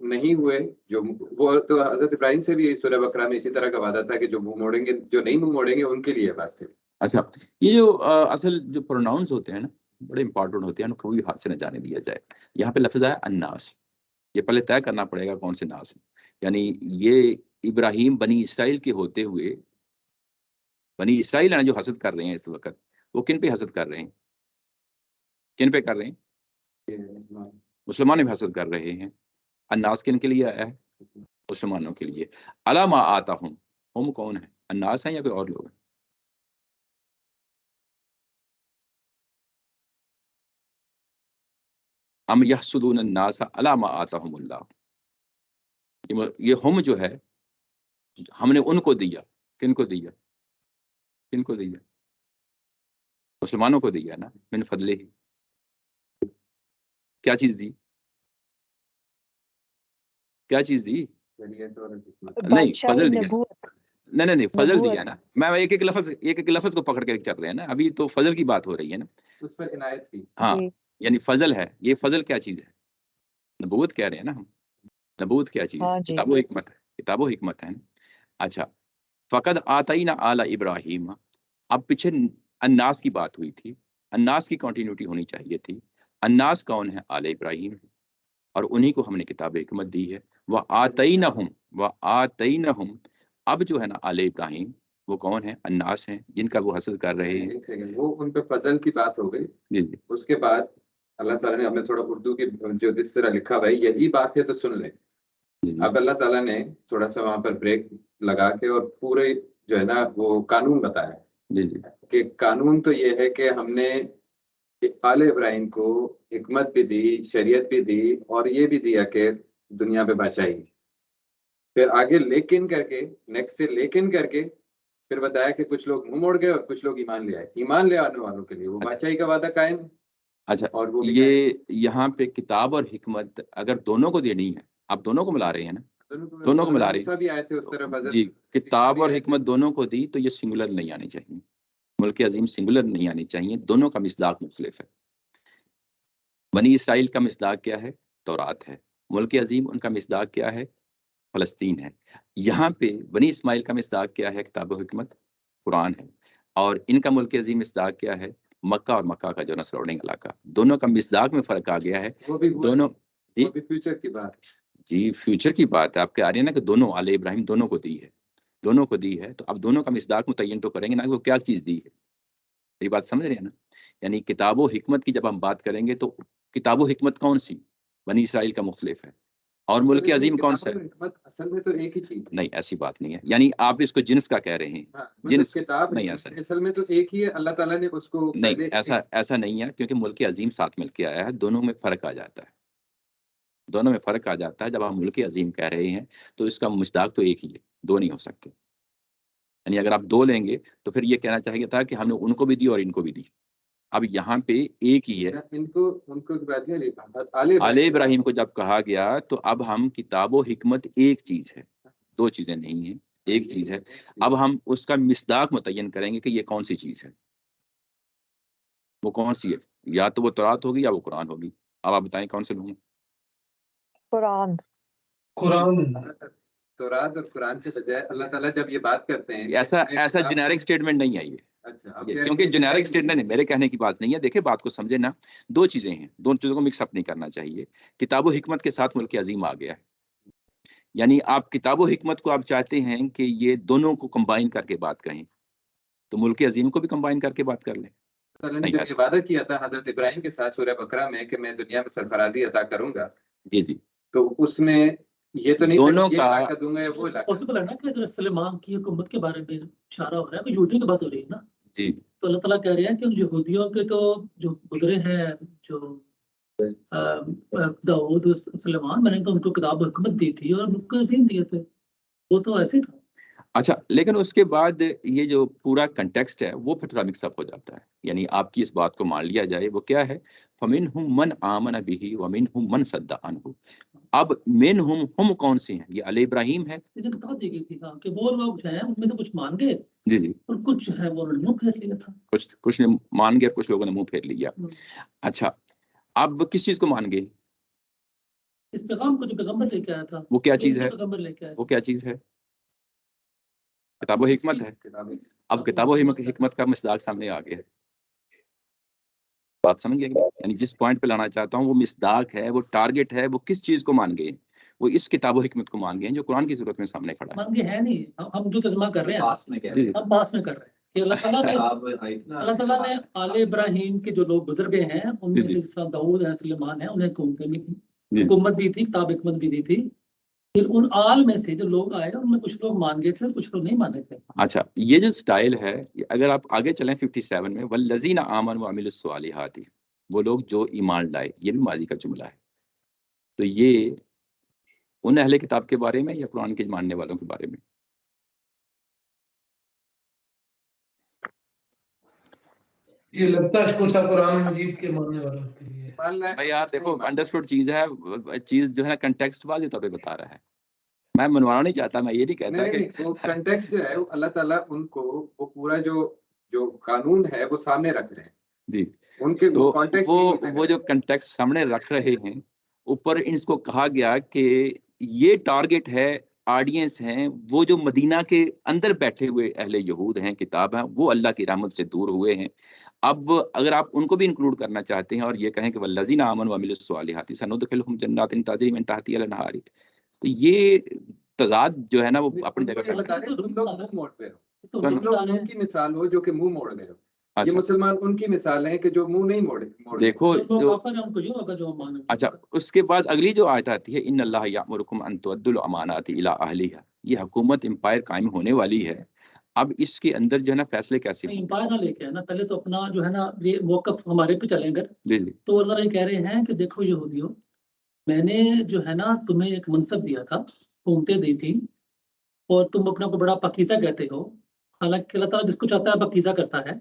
नहीं हुए, जो वो तो हजरत इब्राहिम से भी सूरह बकरा में इसी तरह का वादा था कि जो मुंह मोड़ेंगे, जो नहीं मुंह मोड़ेंगे उनके लिए बात थी। अच्छा, ये जो असल जो प्रोनाउंस होते हैं ना बड़े इंपॉर्टेंट होते हैं, उनको कभी हाथ से न जाने दिया जाए। यहाँ पे लफ्ज आया अन्नास, ये पहले तय करना पड़ेगा कौन से नास है, यानी ये इब्राहिम बनी इसराइल के होते हुए, बनी इसराइल है ना जो हसद कर रहे हैं इस वक्त, वो किन पे हसद कर रहे हैं? किन पे कर रहे हैं? मुसलमान भी हसद कर रहे हैं। अन्नास किन के लिए आया है? मुसलमानों के लिए। अला मा आता हम कौन है? अन्नास है या कोई और लोग हैं? अम यहसुदून अन्नास अला मा आताहुमुल्लाह, ये हम जो है हमने उनको दिया। किनको दिया? किनको दिया? मुसलमानों को दिया ना, मिन फजले ही। क्या चीज दी? क्या चीज दी? नहीं, फजल दिया। नहीं, फजल दिया ना। मैं एक एक लफ्ज को पकड़ के चल रहे हैं ना, अभी तो फजल की बात हो रही है ना, उस पर इनायत थी। हाँ, यानी फजल है। ये फजल क्या चीज है? नबूवत कह रहे हैं ना हम। नबूवत क्या चीज है? किताबो हिकमत है। किताबो हिकमत है ना। अच्छा, फकद आताईना आला इब्राहिम। अब पीछे अन्नास की बात हुई थी, अन्नास की कंटिन्यूटी होनी चाहिए थी। अन्नास कौन है? आले इब्राहिम, और उन्हीं को हमने किताब हिकमत दी है। वह आतईनहुम, अब जो है ना आले इब्राहिम, वो कौन है? अन्नास हैं, जिनका वो हसद कर रहे हैं। एक सेकंड, वो उन पे फजल की बात हो गई। जी जी। उसके बाद अल्लाह ताला ने, हमें थोड़ा उर्दू की जो जिस तरह लिखा हुआ है यही बात है तो सुन ले। अब अल्लाह ताला ने थोड़ा सा वहां पर ब्रेक लगा के और पूरे जो है ना वो कानून बताया। जी जी। कि कानून तो ये है कि हमने आले इब्राहिम को हिकमत भी दी, शरीयत भी दी, और ये भी दिया कि दुनिया पे बादशाही। फिर आगे लेकिन करके, नेक्स्ट से लेकिन करके फिर बताया कि कुछ लोग मुंह मोड़ गए और कुछ लोग ईमान ले आए। ईमान ले आने वालों के लिए वो बादशाही का वादा कायम है। अच्छा, और वो ये यहाँ पे किताब और हिकमत अगर दोनों को देनी है, आप दोनों को मिला रहे हैं ना, दोनों को मिला रहे हैं भी आए थे उस तरफ जी। किताब और हिकमत दोनों को दी, तो ये सिंगुलर नहीं आनी चाहिए। मुल्क अजीम सिंगुलर नहीं आनी चाहिए, दोनों का मिसदाक मुख्तलिफ है। बनी इसराइल का मिसदाक क्या है? तौरात है। मुल्क अजीम उनका मिसदाक क्या है? फ़लस्तीन है। यहाँ पे बनी इस्माइल का मिसदाक क्या है? किताब और हिकमत, कुरान है। और इनका मुल्क अजीम मिसदाक क्या है? मक्का और मक्का का जो ना सराउंडिंग इलाका। दोनों का मिसदाक में फ़र्क आ गया है। वो भी दोनों जी, फ्यूचर की बात जी फ्यूचर की बात है। आपके आ रही है ना कि दोनों आले इब्राहिम दोनों को दी है, दोनों को दी है, तो अब दोनों का मिसदाक मुतय्यन तो करेंगे ना कि वो क्या चीज़ दी है। ये बात समझ रहे हैं ना? यानी किताबो हिकमत की जब हम बात करेंगे तो किताबो हिकमत कौन सी? बनी इसराइल का मुख्तलिफ है। और मुल्क अजीम कौन सा है? हिकमत असल में तो एक ही चीज। नहीं, ऐसी बात नहीं है। यानी आप इसको जिन्स का कह रहे हैं। मतलब जिन्स किताब नहीं, ऐसा असल में तो एक ही है। अल्लाह ताला ने उसको नहीं, ऐसा नहीं है, क्योंकि मुल्क अजीम साथ मिल के आया है। दोनों में फ़र्क आ जाता है, दोनों में फ़र्क आ जाता है। जब हम मुल्क अजीम कह रहे हैं तो इसका मिसदाक तो एक ही है, दो नहीं हो सकते। यानी अगर आप दो लेंगे तो फिर ये कहना चाहिए था कि हमने उनको भी दी और इनको भी दी। अब यहाँ पे एक ही है। इनको उनको आले इब्राहिम को जब कहा गया तो अब हम किताबो हिकमत एक चीज है, दो चीजें नहीं है, एक चीज है। अब हम उसका मिसदाक मुतय्यन करेंगे कि ये कौन सी चीज है, वो कौन सी है। या तो वो तौरात होगी या वो कुरान होगी। अब आप बताएं कौन से लूंगा? कुरान। तौरात और कुरान से बजाय अल्लाह ताला जब ये बात करते हैं, ऐसा जेनेरिक स्टेटमेंट नहीं है ये। अच्छा, क्योंकि जेनेरिक स्टेटमेंट नहीं, मेरे कहने की बात नहीं है। देखिए बात को समझे ना, दो चीजें हैं, दोनों चीजों को मिक्सअप नहीं करना चाहिए। किताबो हिकमत के साथ मुल्क अजीम आ गया है। यानी आप किताबो हिकमत को आप चाहते हैं कि ये दोनों को कंबाइन करके बात कहें, तो मुल्क अजीम को भी कंबाइन करके बात कर लें। ने जब ये वादा किया था हजरत इब्राहिम के साथ सूरह बकरा में कि मैं दुनिया में सरफराजी अता करूंगा, जी जी, तो उसमें ये तो नहीं दोनों ये का इलाका दूंगा या वो इलाका। पॉसिबल है ना कि हज़रत सुलेमान की हुकूमत के बारे में इशारा हो रहा है, कोई यहूदियों की बात हो रही है ना। जी, तो अल्लाह ताला कह रहे हैं कि उन यहूदियों के तो जो गुजरे हैं, जो दाऊद सुलेमान, मैंने तो उनको किताब और हुकूमत दी थी और उनको अजीम दिए थे, वो तो ऐसे था। अच्छा, लेकिन उसके बाद ये जो पूरा कंटेक्स्ट है वो फिर थोड़ा मिक्सअप हो जाता है। यानी आपकी इस बात को मान लिया जाए, वो क्या है? फमिनहुम मन आमन बिही व मिनहुम मन सद्दा अन्हु। अब मिनहुम हम कौन से हैं? ये आले इब्राहिम है। इन्हें बता दी गई थी हाँ, कि वो लोग हैं उनमें से कुछ मान गए जी जी, और कुछ है वो उन्होंने मुंह फेर लिया था। कुछ ने मान गया, कुछ लोगों ने मुंह फेर लिया। अच्छा, अब किस चीज को मान गए? इस पैगाम को जो पैगंबर लेके आया था, वो क्या चीज है? पैगंबर लेके आया वो क्या चीज है? किताबो हिकमत है। अब किताबो हिकमत का मिसदाक सामने आ गया है। बात समझ गए? यानी जिस पॉइंट पे लाना चाहता हूँ वो मिसदाक है, वो टारगेट है, वो किस चीज को मान गए? वो इस किताब और हिकमत को मान गए हैं जो कुरान की सूरत में सामने खड़ा है। मान के है नहीं, हम जो तर्जुमा कर रहे हैं पास में कह रहे हैं। हम पास में कर रहे हैं कि अल्लाह ताला ने किताब आई थी ना, अल्लाह ताला ने आले इब्राहिम के जो लोग गुजर गए हैं उनमें जी, से जी। जिस तरह दाऊद है, सुलेमान है, उन्हें जी। हुकूमत भी थी, किताब हिकमत भी दी थी। फिर उन आल में से जो लोग आए उनमें कुछ लोग मान गए थे, कुछ लोग नहीं माने थे। अच्छा, ये जो स्टाइल है, अगर आप आगे चलें 57 में, वल्लज़ीना आमनू व अमिलुस स्वालिहाति, वो लोग जो ईमान लाए, ये भी माजी का जुमला है। तो ये उन अहले किताब के बारे में या कुरान के मानने वालों के बारे में? ये लगता है इसको सब कुरान मजीद के मानने वालों के लिए। भाई यार देखो, अंडरस्टूड चीज है, चीज जो है कंटेक्स्ट वाज़ेह तौर पे बता रहा है। मैं मनवाना नहीं चाहता, मैं ये नहीं कहता नहीं, कि वो कंटेक्स्ट जो है वो अल्लाह ताला उनको वो पूरा जो कानून है वो सामने रख रहे हैं जी। उनके तो कॉन्टेक्स्ट वो जो कंटेक्स्ट सामने रख रहे हैं, ऊपर इसको कहा गया कि ये टारगेट है, ऑडियंस हैं, वो जो मदीना के अंदर बैठे हुए अहले यहूद हैं, किताब हैं, वो अल्लाह की रहमत से दूर हुए हैं। अब अगर आप उनको भी इंक्लूड करना चाहते हैं और ये कहें कि वल्लज़ीना आमनू व अमिलुस स्वालिहाति सनुदखिलहुम जन्नातिन तजरी मिन तहतिहा अल-अनहार, तो ये तज़ाद जो है ना वो अपनी जगह पे बता रहे हैं, तुम लोग मुंह मोड़ पे हो, तो तुम हम लोग जाने उनकी मिसाल हो जो कि मुंह मोड़ गए हो। ये अच्छा, मुसलमान उनकी मिसाल है कि जो मुंह नहीं मोड़े देखो तो जो काफिर हैं, उनको जो अगर जो माने। अच्छा, उसके बाद अगली जो आयत आती है, इन्नल्लाह यअमुरुकुम अन तुअद्दुल अमानाति इला अहलिहा, ये हुकूमत एम्पायर कायम होने वाली है। अब इसके अंदर जो है ना फैसले कैसे होंगे? एम्पायर ना लेके है ना, पहले तो अपना जो है ना ये मौकफ हमारे पे चलेंगे। जी जी तो अल्लाह ये कह रहे हैं कि देखो यहूदियों, मैंने जो है ना तुम्हें एक मनसब दिया था, हुकूमतें दी थी, और तुम अपने को बड़ा पकीज़ा कहते हो। हालांकि अल्लाह ताला जिसको चाहता है पकीज़ा करता है,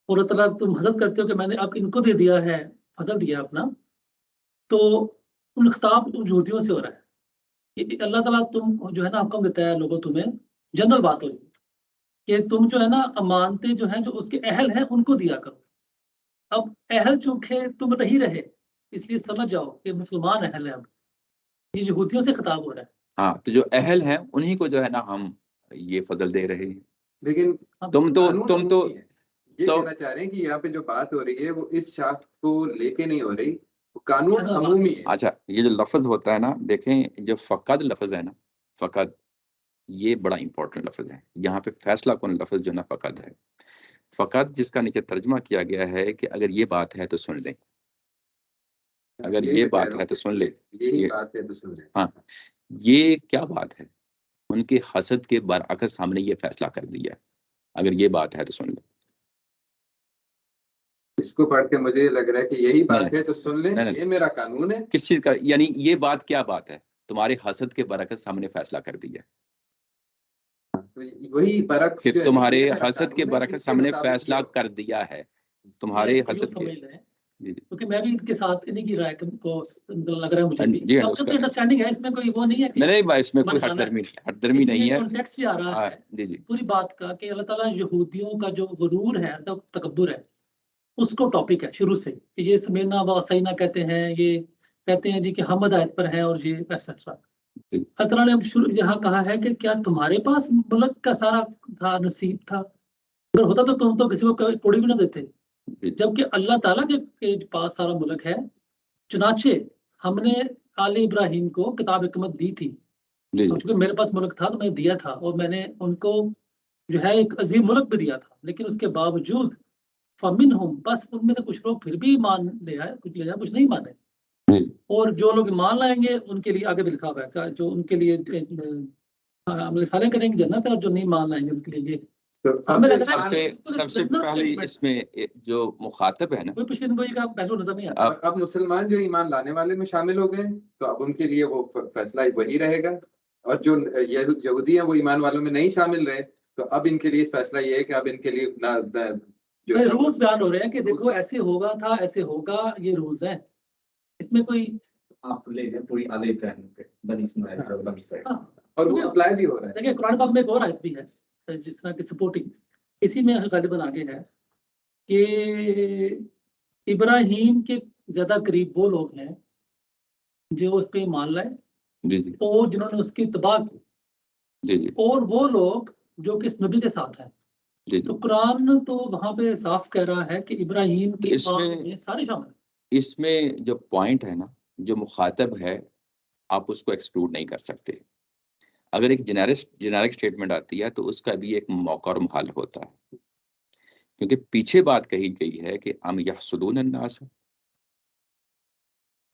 और अल्लाह ताला तुम हसद करते हो कि मैंने अब इनको दे दिया है, फजल दिया अपना। तो उन खिताब यहूदियों से हो रहा है कि अल्लाह ताला तुम जो है ना हुक्म देता है लोगों, तुम्हें जनरल बात हो रही है कि तुम जो है ना अमानतें जो हैं जो उसके अहल हैं उनको दिया करो। अब अहल चूंकि तुम नहीं रहे, इसलिए समझ जाओ कि मुसलमान अहल है। अब ये यहूदियों से खिताब हो रहा है। हाँ, तो जो अहल हैं उन्हीं को जो है ना हम ये फजल दे रहे हैं। लेकिन अब तुम तो ये तो कहना चाह रहे हैं कि यहाँ पे जो बात हो रही है वो इस शाख को लेके नहीं हो रही, वो कानून अमूमी है। अच्छा, ये जो लफ्ज होता है ना, देखें जो फकद लफ्ज है ना, फकद, ये बड़ा इंपॉर्टेंट लफ्ज है। यहाँ पे फैसला कौन लफ्ज जो ना फकद है, फकद जिसका नीचे तर्जमा किया गया है कि अगर ये बात है तो सुन लें, अगर ये बात है तो सुन ले। यही बात है तो सुन ले। हाँ, ये क्या बात है? उनके हसद के बरअक्स हमने ये फैसला कर दिया है, अगर ये बात है तो सुन ले। इसको पढ़ के मुझे लग रहा है कि यही बात नहीं, है तो सुन ले, नहीं, ये मेरा कानून है। किस चीज का? यानी ये बात क्या बात है? तुम्हारे हसद के बरअक्स हमने फैसला कर दिया तो वही बरक्स कि जो है, तुम्हारे ये मेरा हसद के कानून है, बरअक्स इसके हमने मुताबिक फैसला जो- कर दिया है तुम्हारे इसको यूं हसद के। समझ लें, जी जी क्योंकि मैं भी इनके साथ इन्हीं की राय को लग रहा है मुझे भी। जी, तो उसका- आपकी अंडरस्टैंडिंग है, इसमें कोई वो नहीं है कि नहीं नहीं, इसमें कोई बनाना है। हटदर्मी नहीं है। कॉन्टेक्स्ट भी आ रहा हाँ, है जी जी पूरी बात का कि अल्लाह ताला यहूदियों का जो गुरूर है, तकब्बुर है, उसको टॉपिक है शुरू से कि ये समीना व सईना कहते हैं, ये कहते हैं जी कि हम हिदायत पर हैं, और ये एक्सेट्रा। जी। अल्लाह ताला ने अब शुरू यहाँ कहा है कि क्या तुम्हारे पास मुल्क का सारा था, नसीब था? अगर होता तो तुम तो किसी को कोड़ी भी ना देते, जी। जबकि अल्लाह ताला के पास सारा मुल्क है। चुनाचे हमने आले इब्राहिम को किताब हिकमत दी थी, जी जी क्योंकि मेरे पास मुल्क था तो मैंने दिया था, और मैंने उनको जो है एक अजीम मुल्क भी दिया था। लेकिन उसके बावजूद फमिन हम, बस उनमें से कुछ लोग फिर भी मान ले आए, कुछ ले आए, कुछ नहीं माने। जी। और जो लोग मान लाएंगे उनके लिए आगे भी लिखा हुआ है कि जो उनके लिए अमल साले करेंगे जन्नत है, और जो नहीं मान लाएंगे उनके लिए ये। तो हमें अब लग रहा है सबसे कि सबसे जितना पहले statement इसमें जो मुखातब है ना, कोई पेशेंगोई का पहलू नजर नहीं आता। अब मुसलमान जो ईमान लाने वाले में शामिल हो गए, तो अब उनके लिए वो फैसला वही रहेगा। और जो यहूदी हैं वो ईमान वालों में नहीं शामिल रहे, तो अब इनके लिए फैसला ये है कि अब इनके लिए जो है रूल्स बयान हो रहे हैं कि देखो ऐसे होगा था, ऐसे होगा, ये रूल्स हैं। इसमें कोई आप ले लें पूरी आले इब्राहिम पे, बनी इस्माइल और बनी इसराइल। हाँ, और वो अप्लाई भी हो रहा है। देखिए कुरान पाक में एक और आयत भी है जिस तरह की सपोर्टिंग, इसी में गालिबन आगे है कि इब्राहिम के ज्यादा करीब वो लोग हैं जो उस पे मान लाए, जी जी और जिन्होंने उसकी तबाह की, जी जी और वो लोग जो कि इस नबी के साथ हैं। जी तो जी। कुरान तो वहां पे साफ कह रहा है कि इब्राहिम के इसमें- बाद में सारे शामिल हैं। इसमें जो पॉइंट है ना, जो मुखातब है آپ اس کو ایکسکلوڈ نہیں کر سکتے. اگر ایک جنیرک اسٹیٹمنٹ آتی ہے تو اس کا بھی ایک موقع اور محل ہوتا ہے، کیونکہ پیچھے بات کہی گئی ہے کہ ام یحسدون الناس،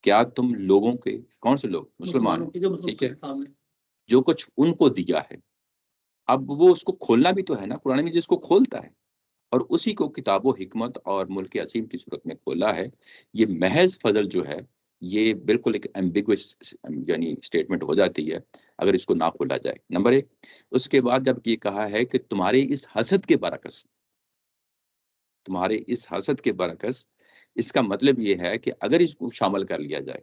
کیا تم لوگوں کے، کون سے لوگ؟ مسلمان، ٹھیک ہے، جو کچھ ان کو دیا ہے. اب وہ اس کو کھولنا بھی تو ہے نا، قرآن میں جس کو کھولتا ہے، اور اسی کو کتاب و حکمت اور ملک عظیم کی صورت میں کھولا ہے. یہ محض فضل جو ہے یہ بالکل ایک ایمبیگوس یعنی اسٹیٹمنٹ ہو جاتی ہے اگر اس کو نہ کھولا جائے. نمبر 1. اس کے بعد جب یہ کہا ہے کہ تمہارے اس حسد کے برعکس، تمہارے اس حسد کے برعکس، اس کا مطلب یہ ہے کہ اگر اس کو شامل کر لیا جائے،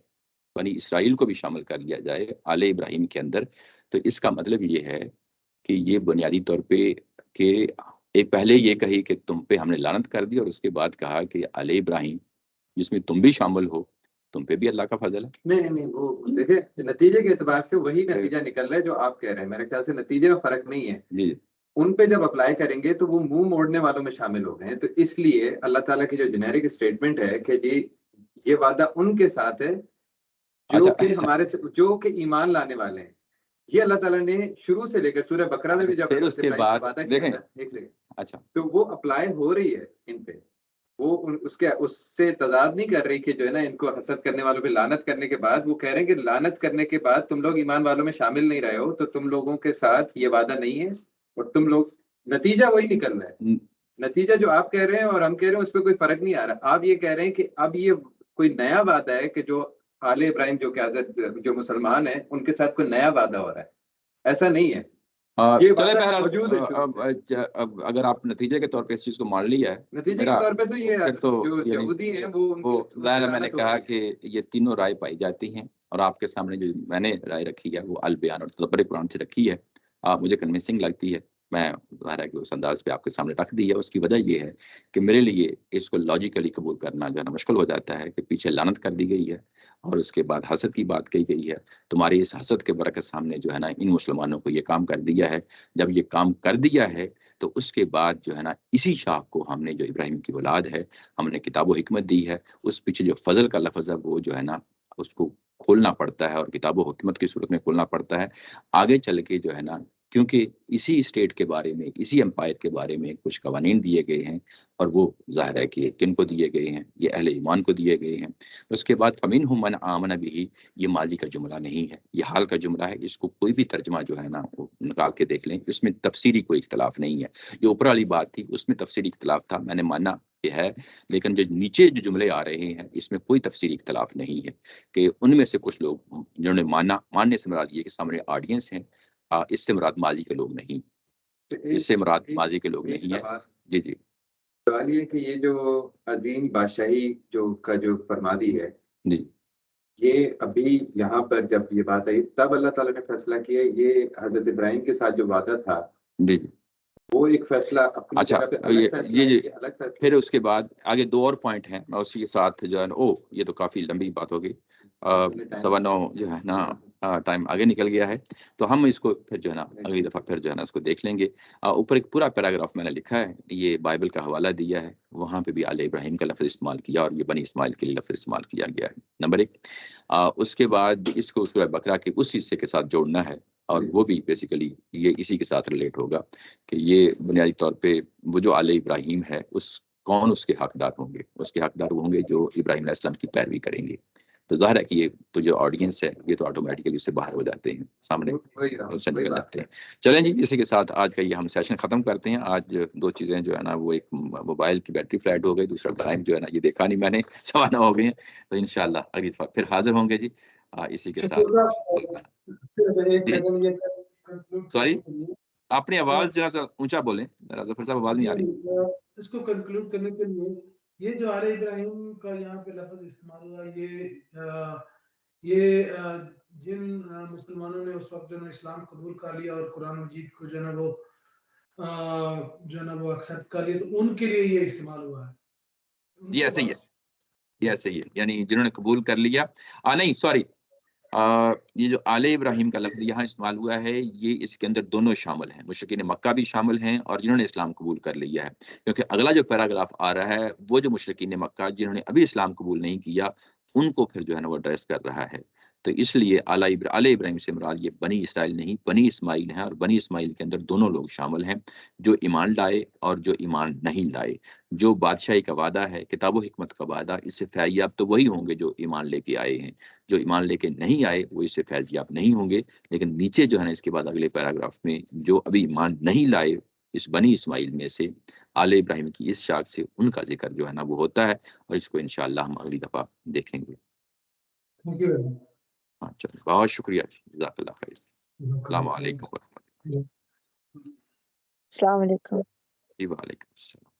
بنی اسرائیل کو بھی شامل کر لیا جائے آل ابراہیم کے اندر، تو اس کا مطلب یہ ہے کہ یہ بنیادی طور پہ کہ ایک پہلے یہ کہی کہ تم پہ ہم نے لعنت کر دی، اور اس کے بعد کہا کہ آل ابراہیم جس میں تم بھی شامل ہو، تم پہ بھی اللہ کا فضل ہے. نہیں وہ دیکھیں نتیجے کے اعتبار سے وہی نتیجہ نکل رہا ہے جو آپ کہہ رہے ہیں. میرے خیال سے نتیجے میں فرق نہیں ہے. جی ان پہ جب اپلائی کریں گے تو وہ منہ موڑنے والوں میں شامل ہو گئے ہیں. تو اس لیے اللہ تعالیٰ کی جو جنیرک اسٹیٹمنٹ ہے کہ جی یہ وعدہ ان کے ساتھ ہے جو کہ ہمارے جو کہ ایمان لانے والے ہیں. یہ اللہ تعالیٰ نے شروع سے لے کر سورہ بقرہ میں بھی جب پھر اس کے بعد دیکھیں، ایک سیکنڈ، اچھا تو وہ اپلائی ہو رہی ہے ان پہ. وہ اس سے تضاد نہیں کر رہی کہ جو ہے نا ان کو حسد کرنے والوں پہ لعنت کرنے کے بعد وہ کہہ رہے ہیں کہ لعنت کرنے کے بعد تم لوگ ایمان والوں میں شامل نہیں رہے ہو، تو تم لوگوں کے ساتھ یہ وعدہ نہیں ہے. اور تم لوگ نتیجہ وہی نکل رہا ہے. نتیجہ جو آپ کہہ رہے ہیں اور ہم کہہ رہے ہیں اس پہ کوئی فرق نہیں آ رہا. آپ یہ کہہ رہے ہیں کہ اب یہ کوئی نیا وعدہ ہے کہ جو آل ابراہیم جو کہ جو مسلمان ہیں ان کے ساتھ کوئی نیا وعدہ ہو رہا ہے. ایسا نہیں ہے. اگر آپ نتیجے کے طور پہ اس چیز کو مان لیا ہے، نتیجے کے طور پہ تو یہ جو یہودی ہیں وہ ظاہر میں نے کہا کہ یہ تینوں رائے پائی جاتی ہیں، اور آپ کے سامنے جو میں نے رائے رکھی ہے وہ البیان اور تدبر قرآن سے رکھی ہے. مجھے کنونسنگ لگتی ہے، میں ظاہر ہے کہ اس انداز پہ آپ کے سامنے رکھ دی ہے. اس کی وجہ یہ ہے کہ میرے لیے اس کو لاجیکلی قبول کرنا جو ہے نا مشکل ہو جاتا ہے کہ پیچھے لعنت کر دی گئی ہے اور اس کے بعد حسد کی بات کہی گئی ہے. تمہاری اس حسد کے برعکس ہم نے جو ہے نا ان مسلمانوں کو یہ کام کر دیا ہے. جب یہ کام کر دیا ہے تو اس کے بعد جو ہے نا اسی شاخ کو ہم نے جو ابراہیم کی اولاد ہے ہم نے کتاب و حکمت دی ہے. اس پیچھے جو فضل کا لفظ ہے وہ جو ہے نا اس کو کھولنا پڑتا ہے اور کتاب و حکمت کی صورت میں کھولنا پڑتا ہے. آگے چل کے جو ہے نا کیونکہ اسی اسٹیٹ کے بارے میں، اسی امپائر کے بارے میں کچھ قوانین دیے گئے ہیں، اور وہ ظاہر ہے کہ کن کو دیے گئے ہیں، یہ اہل ایمان کو دیے گئے ہیں. اس کے بعد فمنہم من آمن بہ، یہ ماضی کا جملہ نہیں ہے، یہ حال کا جملہ ہے. اس کو کوئی بھی ترجمہ جو ہے نا وہ نکال کے دیکھ لیں، اس میں تفسیری کوئی اختلاف نہیں ہے. یہ اوپر والی بات تھی اس میں تفسیری اختلاف تھا، میں نے مانا یہ ہے، لیکن جو نیچے جو جملے آ رہے ہیں اس میں کوئی تفسیری اختلاف نہیں ہے کہ ان میں سے کچھ لوگ جنہوں نے ماننے سے مراد یہ کہ سامنے آڈینس ہیں، اس سے مراد ماضی کے لوگ نہیں، اس سے مراد ماضی کے لوگ نہیں ہے. جی سوال یہ کہ یہ جو عظیم بادشاہی جو فرما دی ہے، جی یہ ابھی یہاں پر جب یہ بات آئی تب اللہ تعالیٰ نے فیصلہ کیا. یہ حضرت ابراہیم کے ساتھ جو وعدہ تھا جی وہ ایک فیصلہ اپنی جگہ پہ الگ فیصلہ ہے، یہ الگ فیصلہ. پھر اس کے بعد آگے 2 اور پوائنٹ ہیں، میں اسی کے ساتھ جو ہے نا یہ تو کافی لمبی بات ہوگی، 9:15 جو ہے نا ٹائم آگے نکل گیا ہے، تو ہم اس کو پھر جو ہے نا اگلی دفعہ پھر جو ہے نا اس کو دیکھ لیں گے. اوپر ایک پورا پیراگراف میں نے لکھا ہے، یہ بائبل کا حوالہ دیا ہے، وہاں پہ بھی آل ابراہیم کا لفظ استعمال کیا اور یہ بنی اسماعیل کے لیے لفظ استعمال کیا گیا ہے. نمبر 1. اس کے بعد اس کو سورہ بقرہ کے اس حصے کے ساتھ جوڑنا ہے، اور وہ بھی بیسیکلی یہ اسی کے ساتھ ریلیٹ ہوگا کہ یہ بنیادی طور پہ وہ جو آل ابراہیم ہے کون اس کے حقدار ہوں گے. اس کے حقدار ہوں گے جو ابراہیم علیہ السلام کی پیروی کریں گے. تو ظاہر ہے کہ یہ تو جو آڈینس ہے یہ تو آٹومیٹیکلی اس سے باہر ہو جاتے ہیں، سامنے اس سے نکل جاتے ہیں. چلیں جی، اسی کے ساتھ آج کا یہ ہم سیشن ختم کرتے ہیں. آج 2 چیزیں جو ہے نا وہ ایک موبائل کی بیٹری فلیٹ ہو گئی، دوسرا ٹائم جو ہے نا یہ دیکھا نہیں میں نے 9:15 ہو گئے ہیں. تو انشاءاللہ اگلی دفعہ پھر حاضر ہوں گے جی. اسی کے ساتھ سوری اپنی آواز ذرا اونچا بولیں، ظفر صاحب آواز نہیں آ رہی. اس کو کنکلوڈ کرنے کے لیے یہ جو آل ابراہیم کا یہاں پہ لفظ استعمال ہوا، یہ جن مسلمانوں نے اس وقت جو ہے اسلام قبول کر لیا اور قرآن مجید کو جو ہے نا وہ ایکسپٹ کر لیا، تو ان کے لیے یہ استعمال ہوا ہے. یہ ایسے ہی ہے، یہ ایسے ہی ہے، یعنی جنہوں نے قبول کر لیا. نہیں سوری، یہ جو آل ابراہیم کا لفظ یہاں استعمال ہوا ہے یہ اس کے اندر دونوں شامل ہیں، مشرکین مکہ بھی شامل ہیں اور جنہوں نے اسلام قبول کر لیا ہے. کیونکہ اگلا جو پیراگراف آ رہا ہے وہ جو مشرکین مکہ جنہوں نے ابھی اسلام قبول نہیں کیا ان کو پھر جو ہے نا وہ ایڈریس کر رہا ہے. تو اس لیے آل ابراہیم سے مراد یہ بنی اسرائیل نہیں، بنی اسماعیل ہیں، اور بنی اسماعیل کے اندر دونوں لوگ شامل ہیں، جو ایمان لائے اور جو ایمان نہیں لائے۔ جو بادشاہی کا وعدہ ہے، کتاب و حکمت کا وعدہ، اس سے فیض یاب تو وہی ہوں گے جو ایمان لے کے آئے ہیں، جو ایمان لے کے نہیں آئے وہ اس سے فیض یاب نہیں ہوں گے۔ لیکن نیچے جو ہے نا اس کے بعد اگلے پیراگراف میں جو ابھی ایمان نہیں لائے اس بنی اسماعیل میں سے، آل ابراہیم کی اس شاخ سے، ان کا ذکر جو ہے نا وہ ہوتا ہے، اور اس کو انشاءاللہ ہم اگلی دفعہ دیکھیں گے۔ Thank you very much. ہاں چلو، بہت شکریہ جی، جزاک اللہ خیر۔ السلام علیکم ورحمۃ اللہ۔ السلام علیکم۔ جی وعلیکم السلام۔